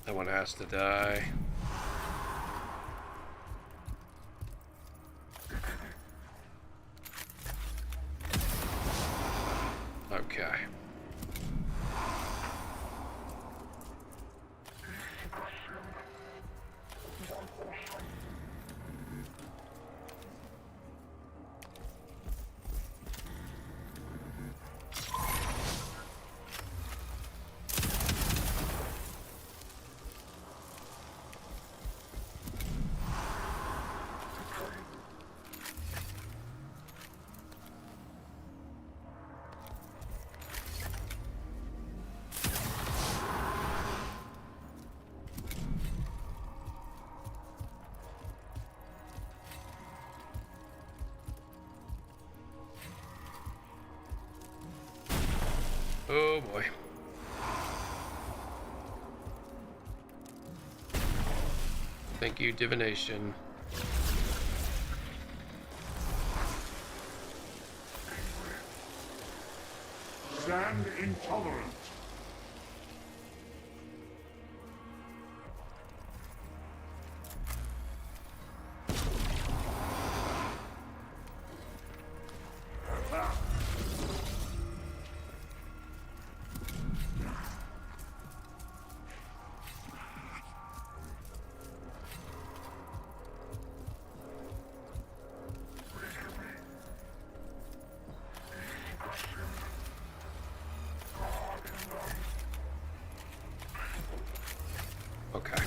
A: That one has to die. Okay. Oh boy. Thank you, divination.
D: Stand intolerant.
A: Okay.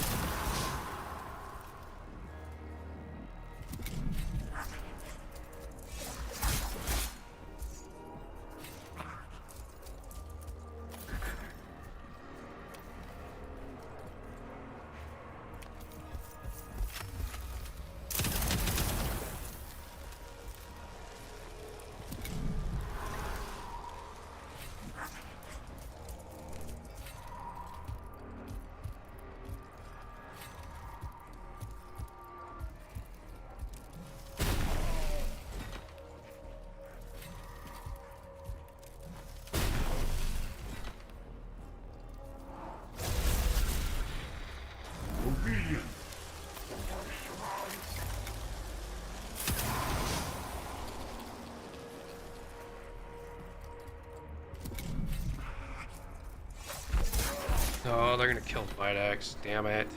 D: Obedience.
A: Oh, they're gonna kill Vidax. Damn it.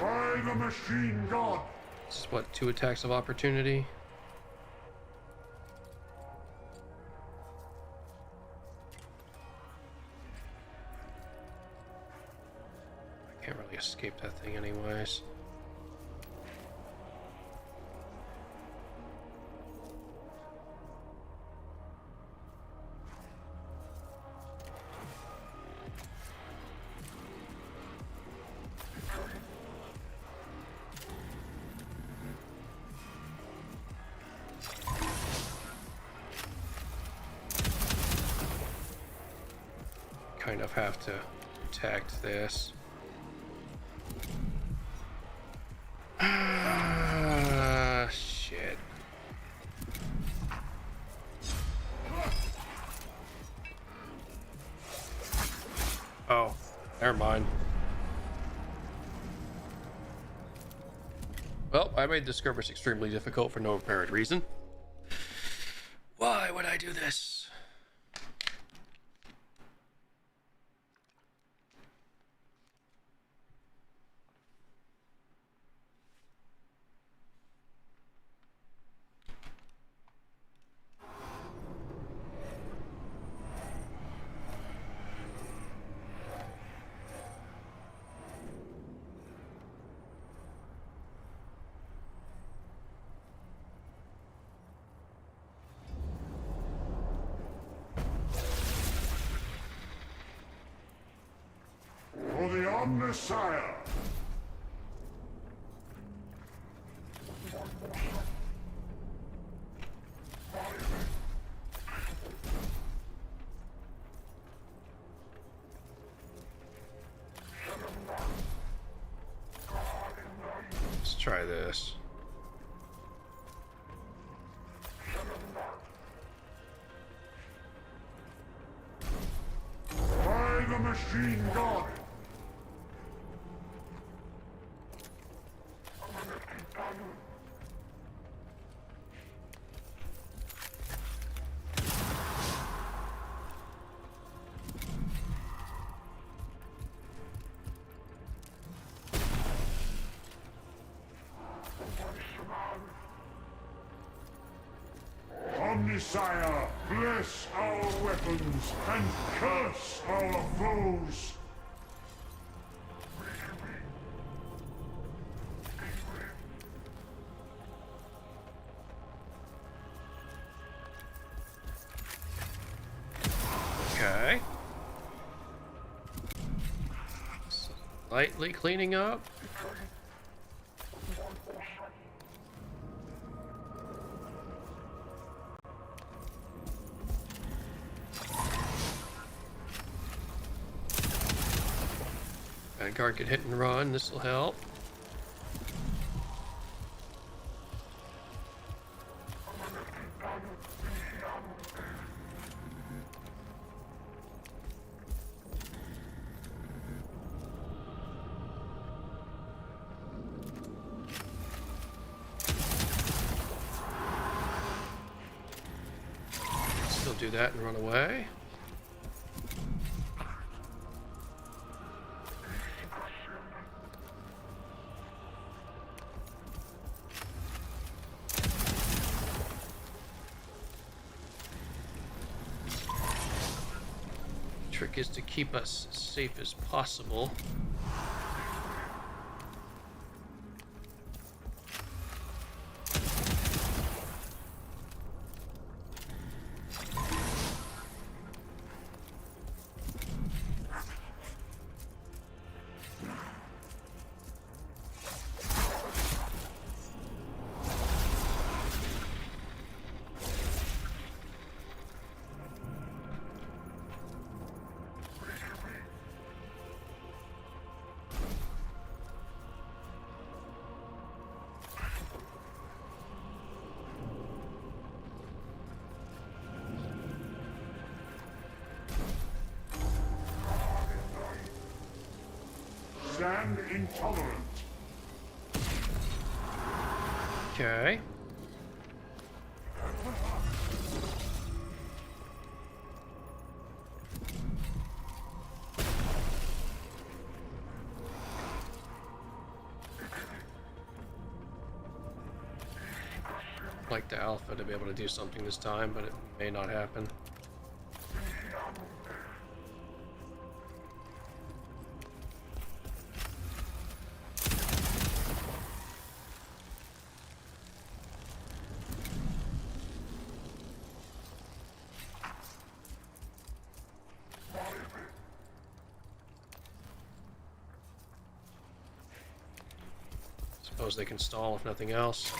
D: By the machine god.
A: This is what, 2 attacks of opportunity? I can't really escape that thing anyways. Kind of have to protect this. Shit. Oh, never mind. Well, I made this skirmish extremely difficult for no apparent reason. Why would I do this?
D: For the Omnissiah!
A: Let's try this.
D: By the machine god! Omnissiah, bless our weapons and curse our foes!
A: Okay. Slightly cleaning up. Vanguard can hit and run, this will help. Still do that and run away. Trick is to keep us as safe as possible.
D: Stand intolerant.
A: Okay. Like the Alpha to be able to do something this time, but it may not happen. Suppose they can stall if nothing else.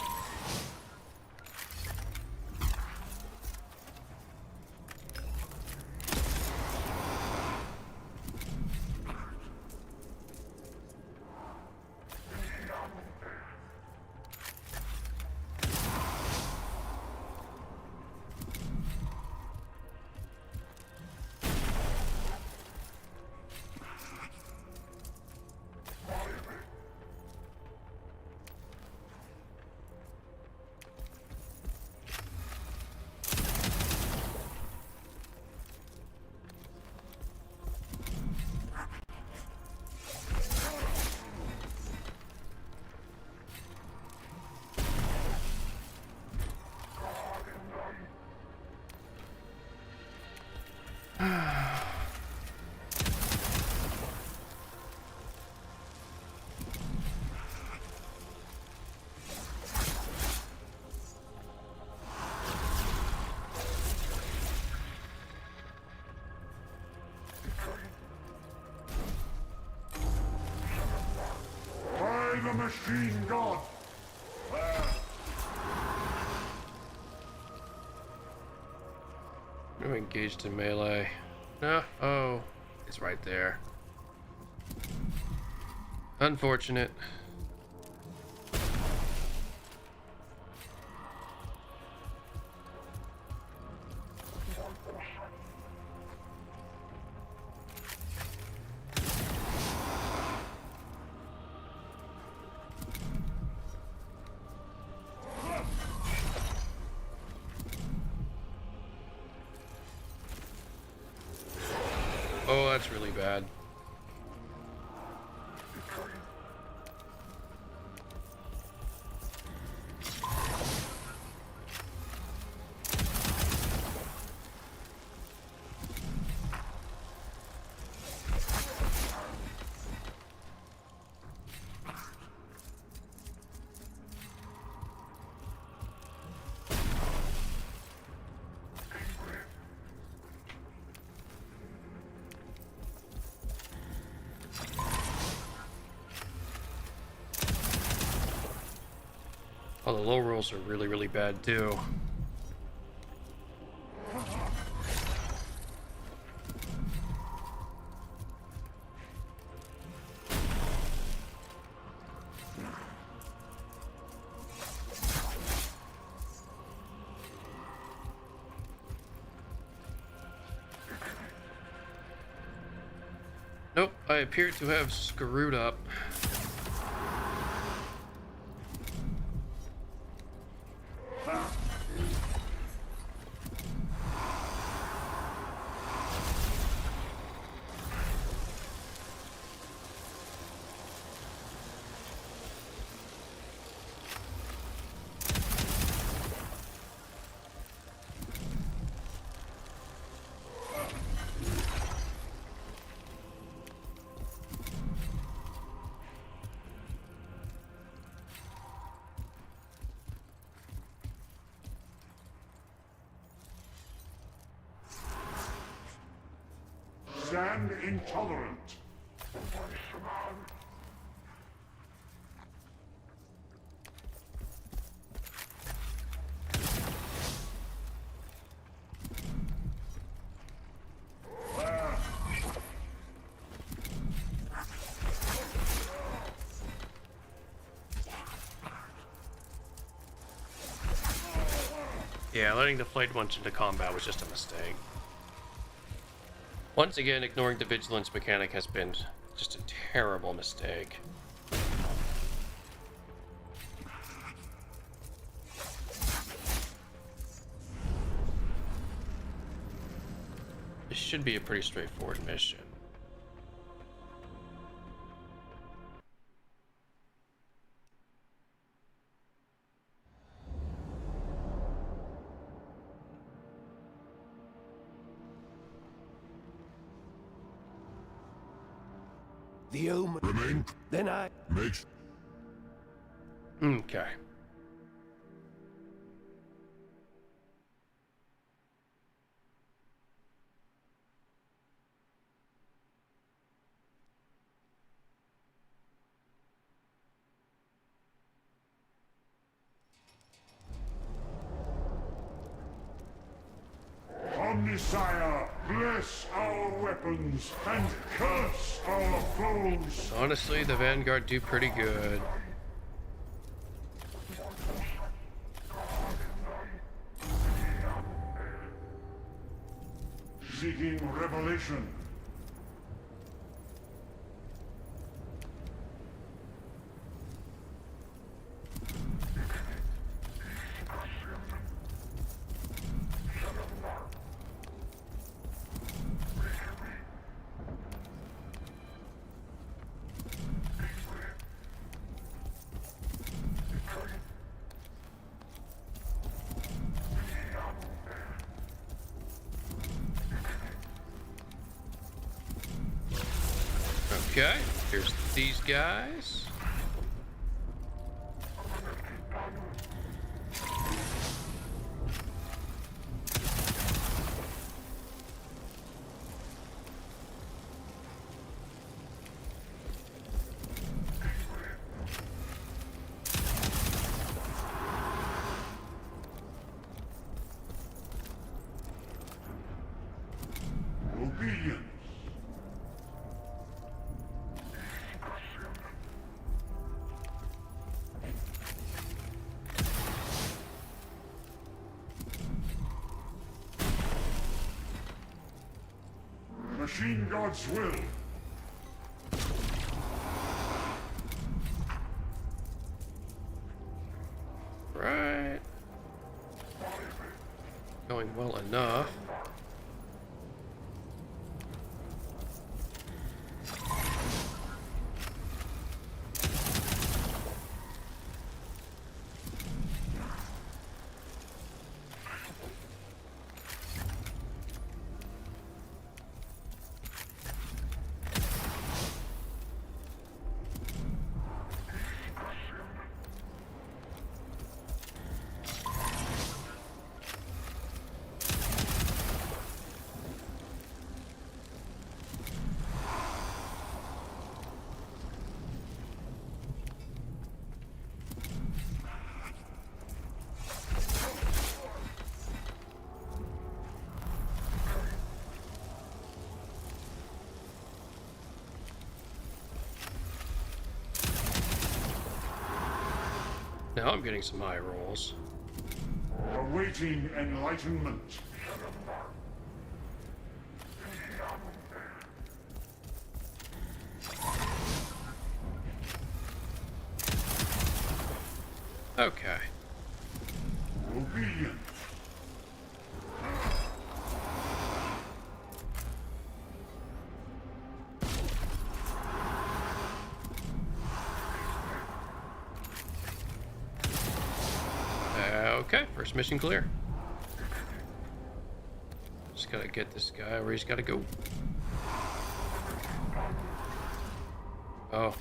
D: machine god!
A: I'm engaged in melee. No, oh, it's right there. Unfortunate. Oh, that's really bad. Oh, the low rolls are really, really bad too. Nope, I appear to have screwed up.
D: Stand intolerant.
A: Yeah, letting the flayed ones into combat was just a mistake. Once again, ignoring the vigilance mechanic has been just a terrible mistake. This should be a pretty straightforward mission.
K: The omen.
D: Remain.
K: Then I...
D: Make.
A: Okay.
D: Omnissiah, bless our weapons and curse our foes.
A: Honestly, the Vanguard do pretty good.
D: Seeking revelation.
A: Okay, here's these guys.
D: Machine God's will.
A: Right. Going well enough. Now I'm getting some high rolls.
D: Awaiting enlightenment.
A: Okay.
D: Obedient.
A: Okay, first mission clear. Just gotta get this guy where he's gotta go. Oh,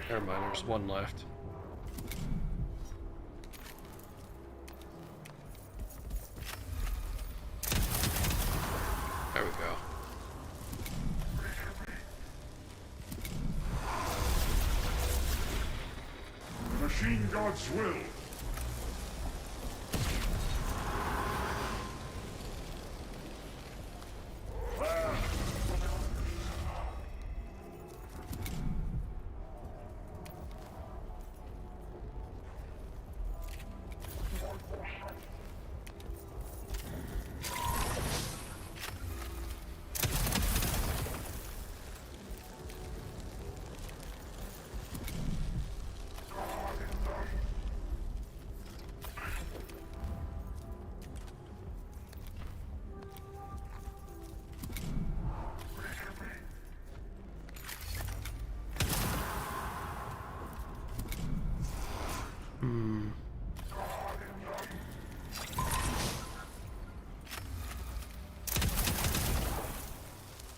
A: never mind, there's one left. There we go.
D: Machine God's will.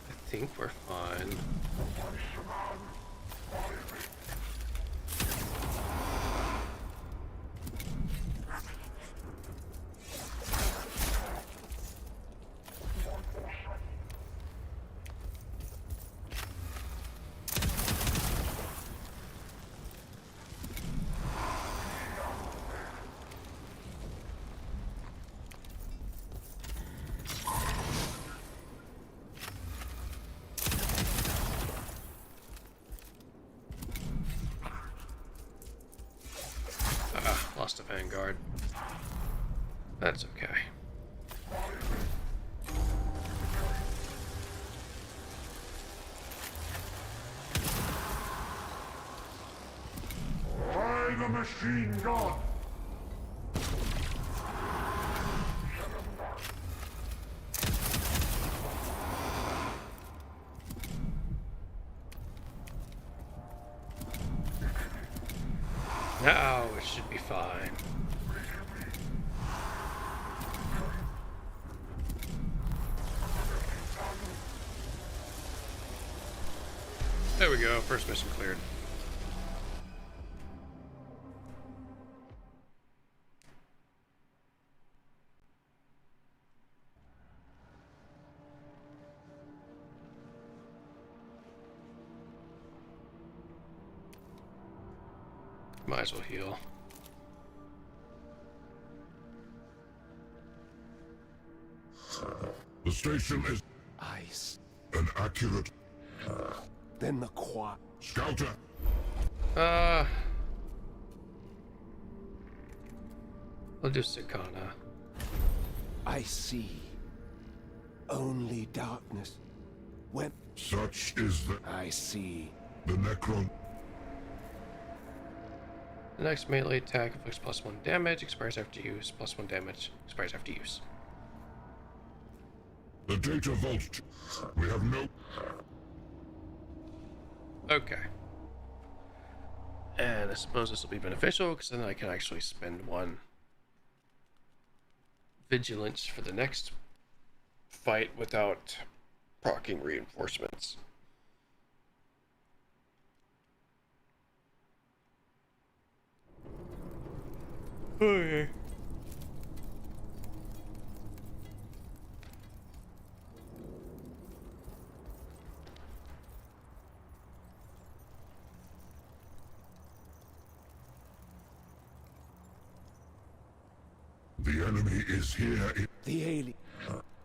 A: I think we're fine. Lost a Vanguard. That's okay.
D: By the Machine God.
A: Now it should be fine. There we go, first mission cleared. Might as well heal.
D: The station is
K: Ice.
D: an accurate
K: Then the quiet.
D: scouter.
A: I'll do Sakana.
K: I see. Only darkness. When
D: Such is
K: I see.
D: the Necron.
A: The next melee attack inflicts +1 damage, expires after use, +1 damage, expires after use.
D: The data vault. We have no.
A: Okay. And I suppose this will be beneficial, because then I can actually spend 1 vigilance for the next fight without proccing reinforcements. Okay.
D: The enemy is here.
K: The alien.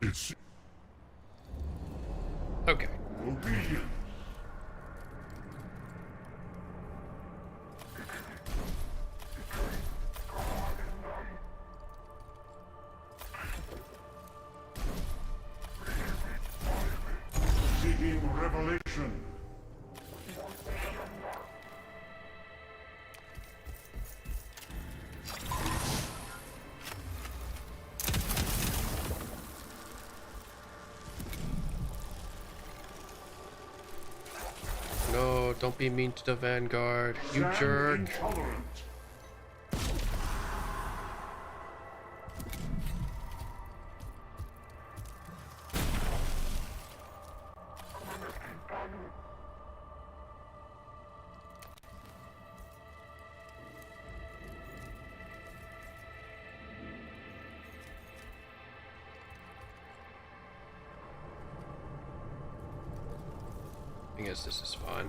D: It's
A: Okay.
D: obedient. Seeking revelation.
A: No, don't be mean to the Vanguard, you jerk.
D: Intolerant.
A: I guess this is fine.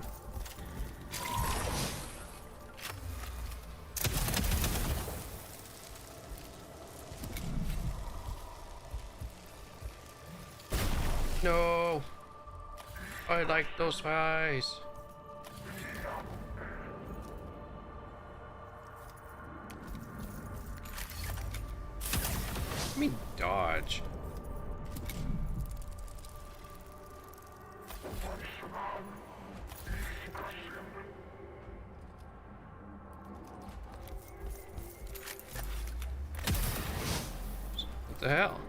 A: No! I like those eyes! Let me dodge. What the hell?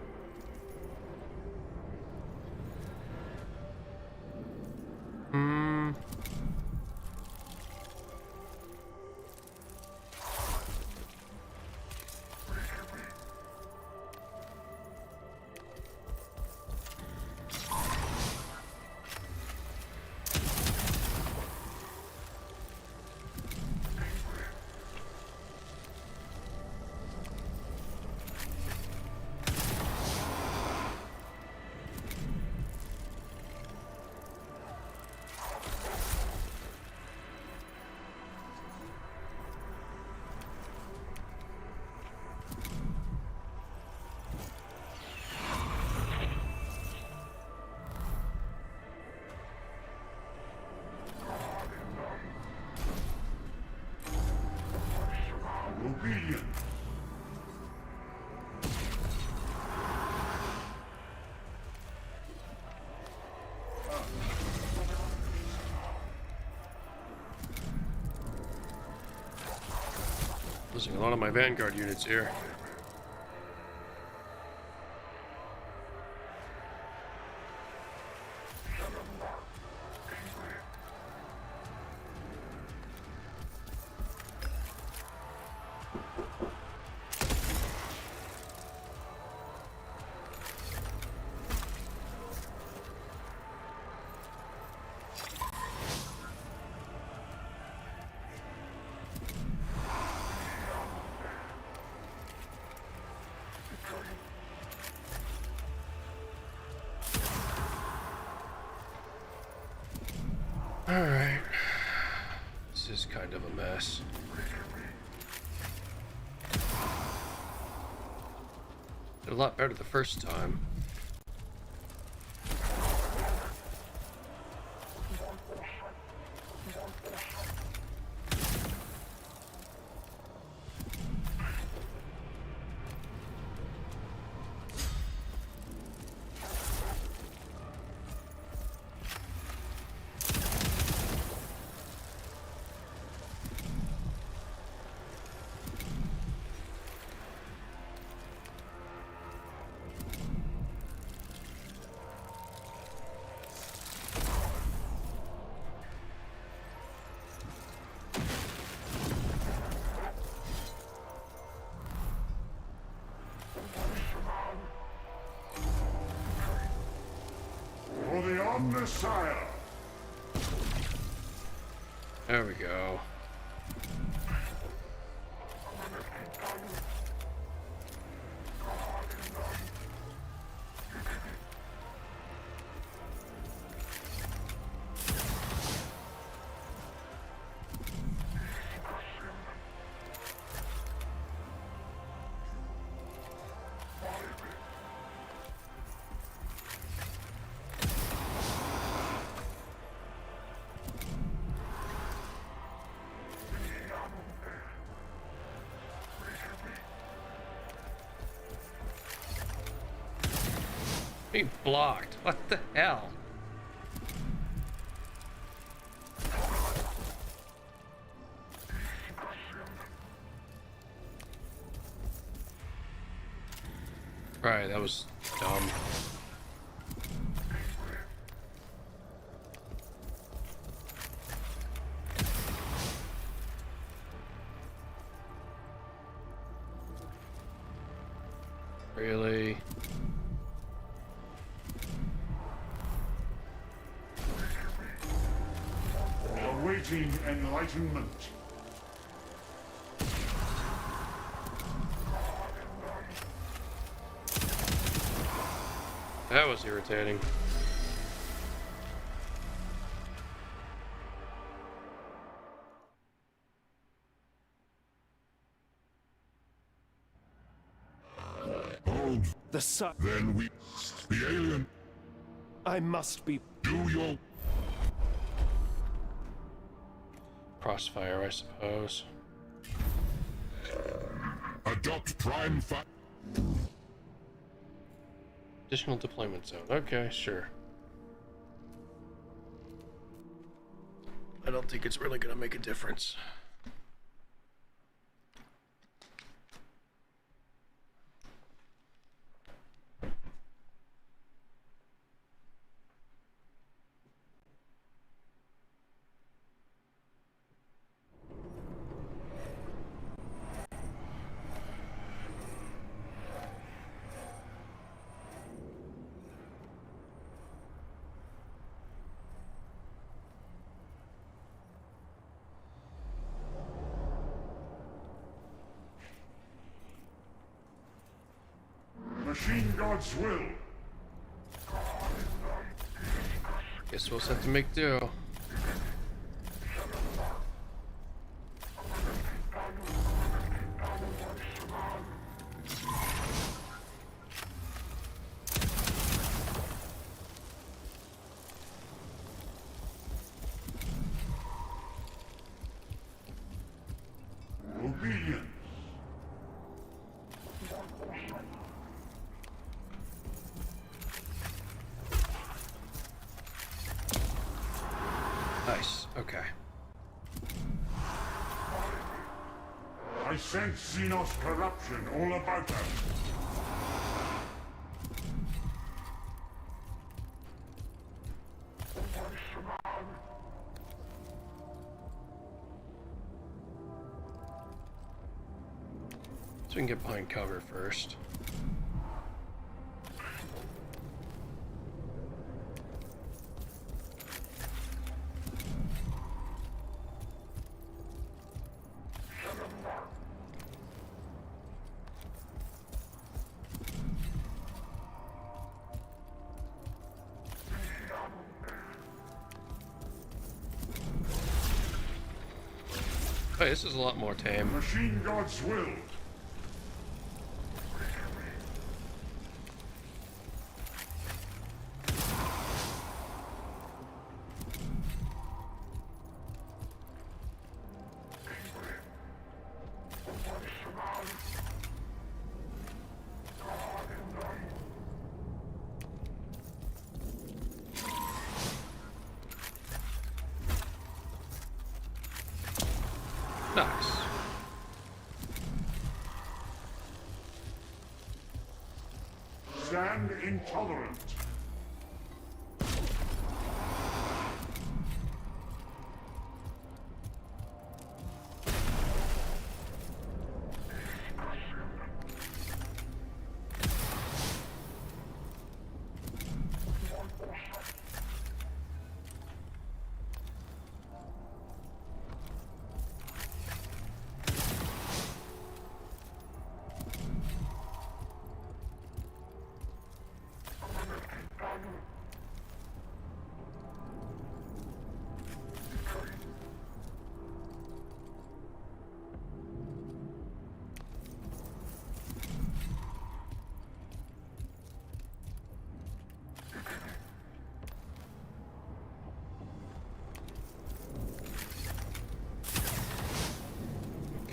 D: Obedient.
A: Losing a lot of my Vanguard units here. Alright. This is kind of a mess. Did a lot better the first time.
D: Omnissiah!
A: There we go. He blocked. What the hell? Right, that was dumb. Really?
D: Awaiting enlightenment.
A: That was irritating.
D: Hold.
K: The sun.
D: Then we... The alien...
K: I must be.
D: Do your...
A: Crossfire, I suppose.
D: Adopt Prime
A: Additional deployment zone. Okay, sure. I don't think it's really gonna make a difference.
D: Machine God's will.
A: Guess we'll just have to make do.
D: Obedience.
A: Nice. Okay.
D: I sense Xenos corruption all about us.
A: So we can get behind cover first. Hey, this is a lot more tame.
D: Machine God's will.
A: Nice.
D: Stand intolerant.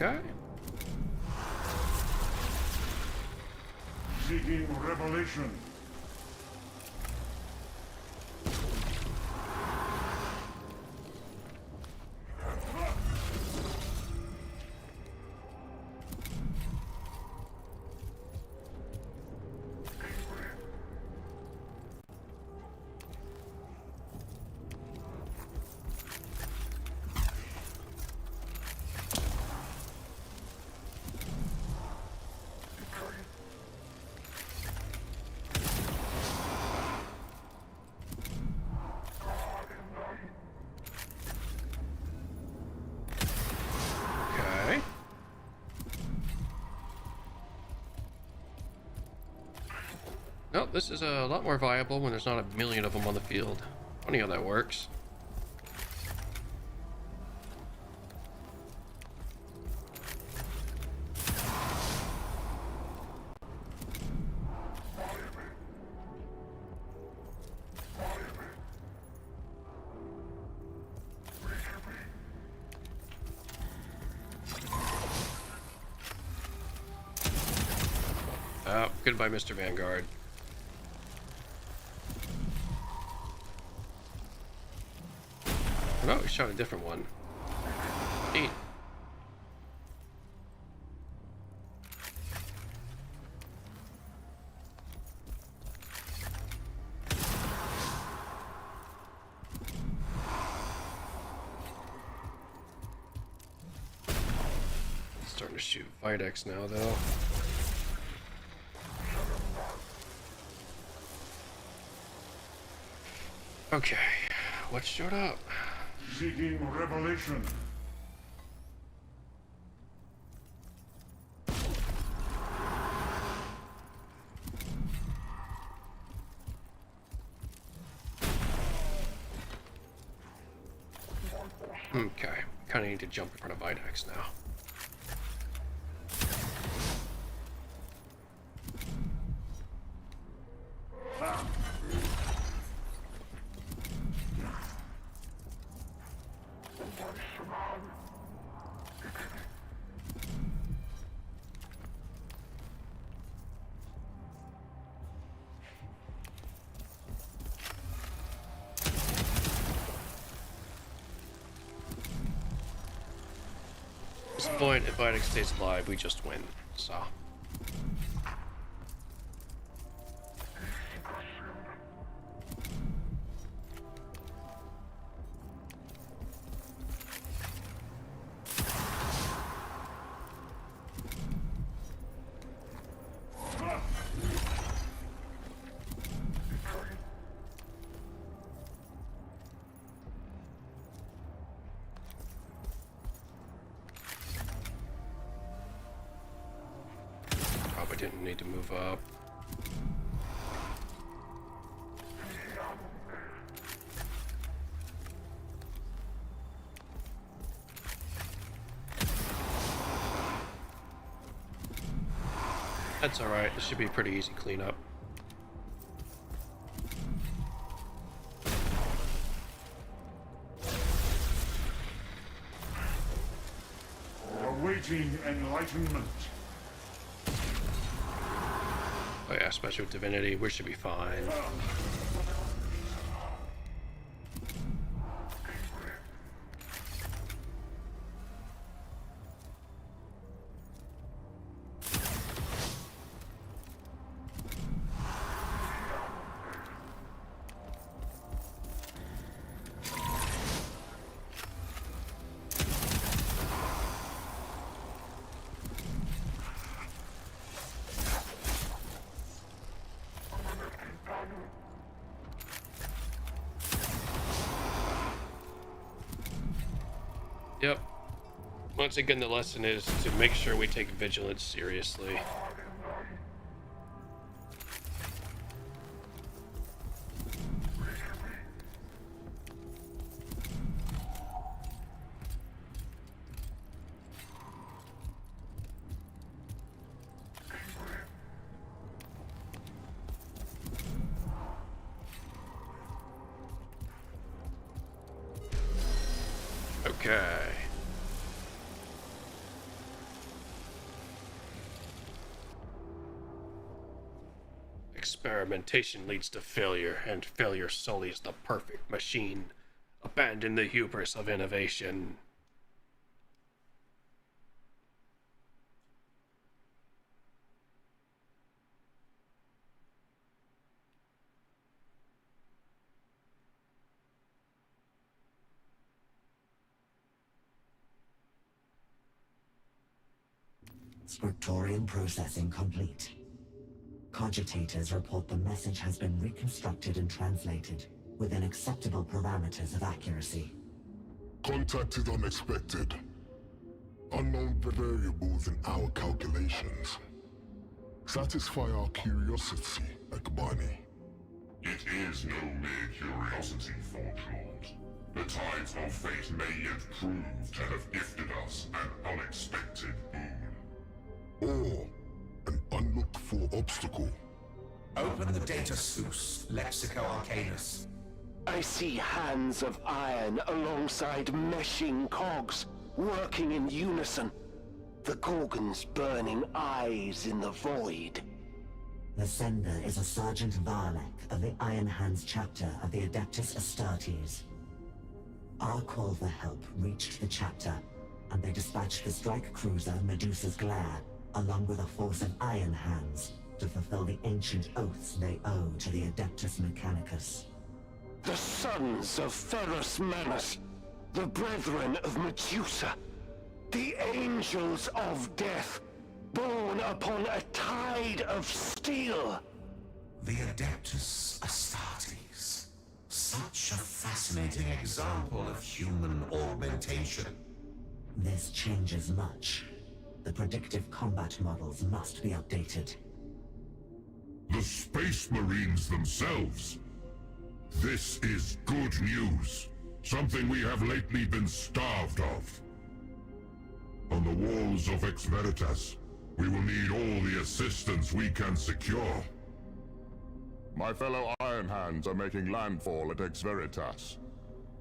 A: Okay.
D: Seeking revelation.
A: Okay. No, this is a lot more viable when there's not a million of them on the field. Funny how that works. Goodbye, Mr. Vanguard. Oh, no, he shot a different one. Neat. Starting to shoot Videx now, though. Okay, what showed up?
D: Seeking revelation.
A: Okay, kind of need to jump in front of Videx now. At this point, if Videx stays alive, we just win, so. Didn't need to move up. That's alright, this should be a pretty easy cleanup.
D: Awaiting enlightenment.
A: Oh yeah, special divinity, we should be fine. Yep. Once again, the lesson is to make sure we take vigilance seriously. Okay. Experimentation leads to failure, and failure sullies the perfect machine. Abandon the hubris of innovation.
I: Scriptorium processing complete. Cogitators report the message has been reconstructed and translated within acceptable parameters of accuracy.
C: Contact is unexpected. Unknown variables in our calculations. Satisfy our curiosity, Akbani.
D: It is no mere curiosity, Forgelord. The tides of fate may yet prove to have gifted us an unexpected boon.
C: Or an unlooked-for obstacle.
G: Open the data source, Lexico Arcanus.
K: I see hands of iron alongside meshing cogs, working in unison. The Gorgon's burning eyes in the void.
I: The sender is a Sergeant Varlek of the Iron Hands chapter of the Adeptes Astartes. Our call for help reached the chapter, and they dispatched the strike cruiser Medusa's Glare, along with a force of Iron Hands, to fulfill the ancient oaths they owe to the Adeptes Mechanicus.
K: The sons of Ferrus Manus, the brethren of Medusa, the angels of death, born upon a tide of steel.
G: The Adeptes Astartes. Such a fascinating example of human augmentation.
I: This changes much. The predictive combat models must be updated.
D: The Space Marines themselves. This is good news. Something we have lately been starved of. On the walls of Ex Veritas, we will need all the assistance we can secure.
L: My fellow Iron Hands are making landfall at Ex Veritas.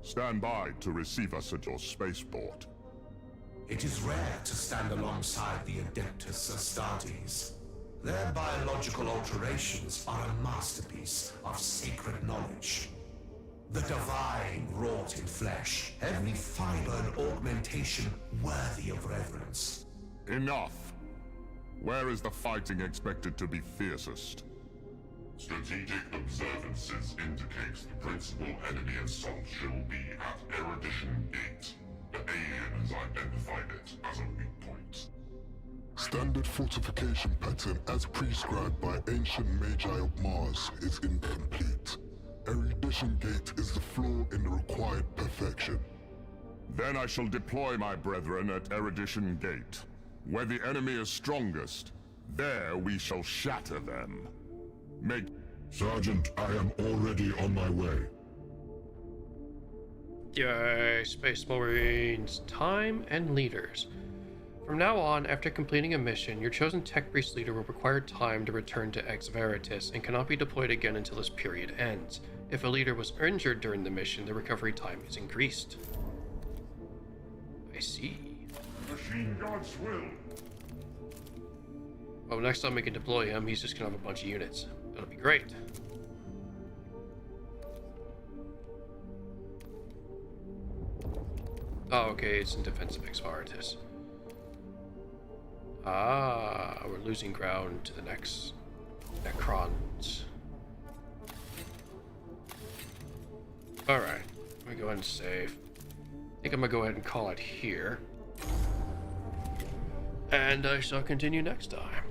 L: Stand by to receive us at your spaceport.
G: It is rare to stand alongside the Adeptes Astartes. Their biological alterations are a masterpiece of sacred knowledge. The divine wrought in flesh, every fiber and augmentation worthy of reverence.
L: Enough! Where is the fighting expected to be fiercest?
D: Strategic observances indicate the principal enemy assault shall be at Erudition Gate. The alien has identified it as a weak point.
C: Standard fortification pattern as prescribed by ancient Magi of Mars is incomplete. Erudition Gate is the flaw in the required perfection.
L: Then I shall deploy my brethren at Erudition Gate. Where the enemy is strongest, there we shall shatter them.
D: Sergeant, I am already on my way.
A: Yay, Space Marines. Time and leaders. From now on, after completing a mission, your chosen Tech Priest leader will require time to return to Ex Veritas and cannot be deployed again until this period ends. If a leader was injured during the mission, the recovery time is increased. I see.
D: Machine God's will.
A: Well, next time we can deploy him, he's just gonna have a bunch of units. That'll be great. Oh, okay, it's in defense of Ex Veritas. Ah, we're losing ground to the next Necrons. Alright, let me go ahead and save. I think I'm gonna go ahead and call it here. And I shall continue next time.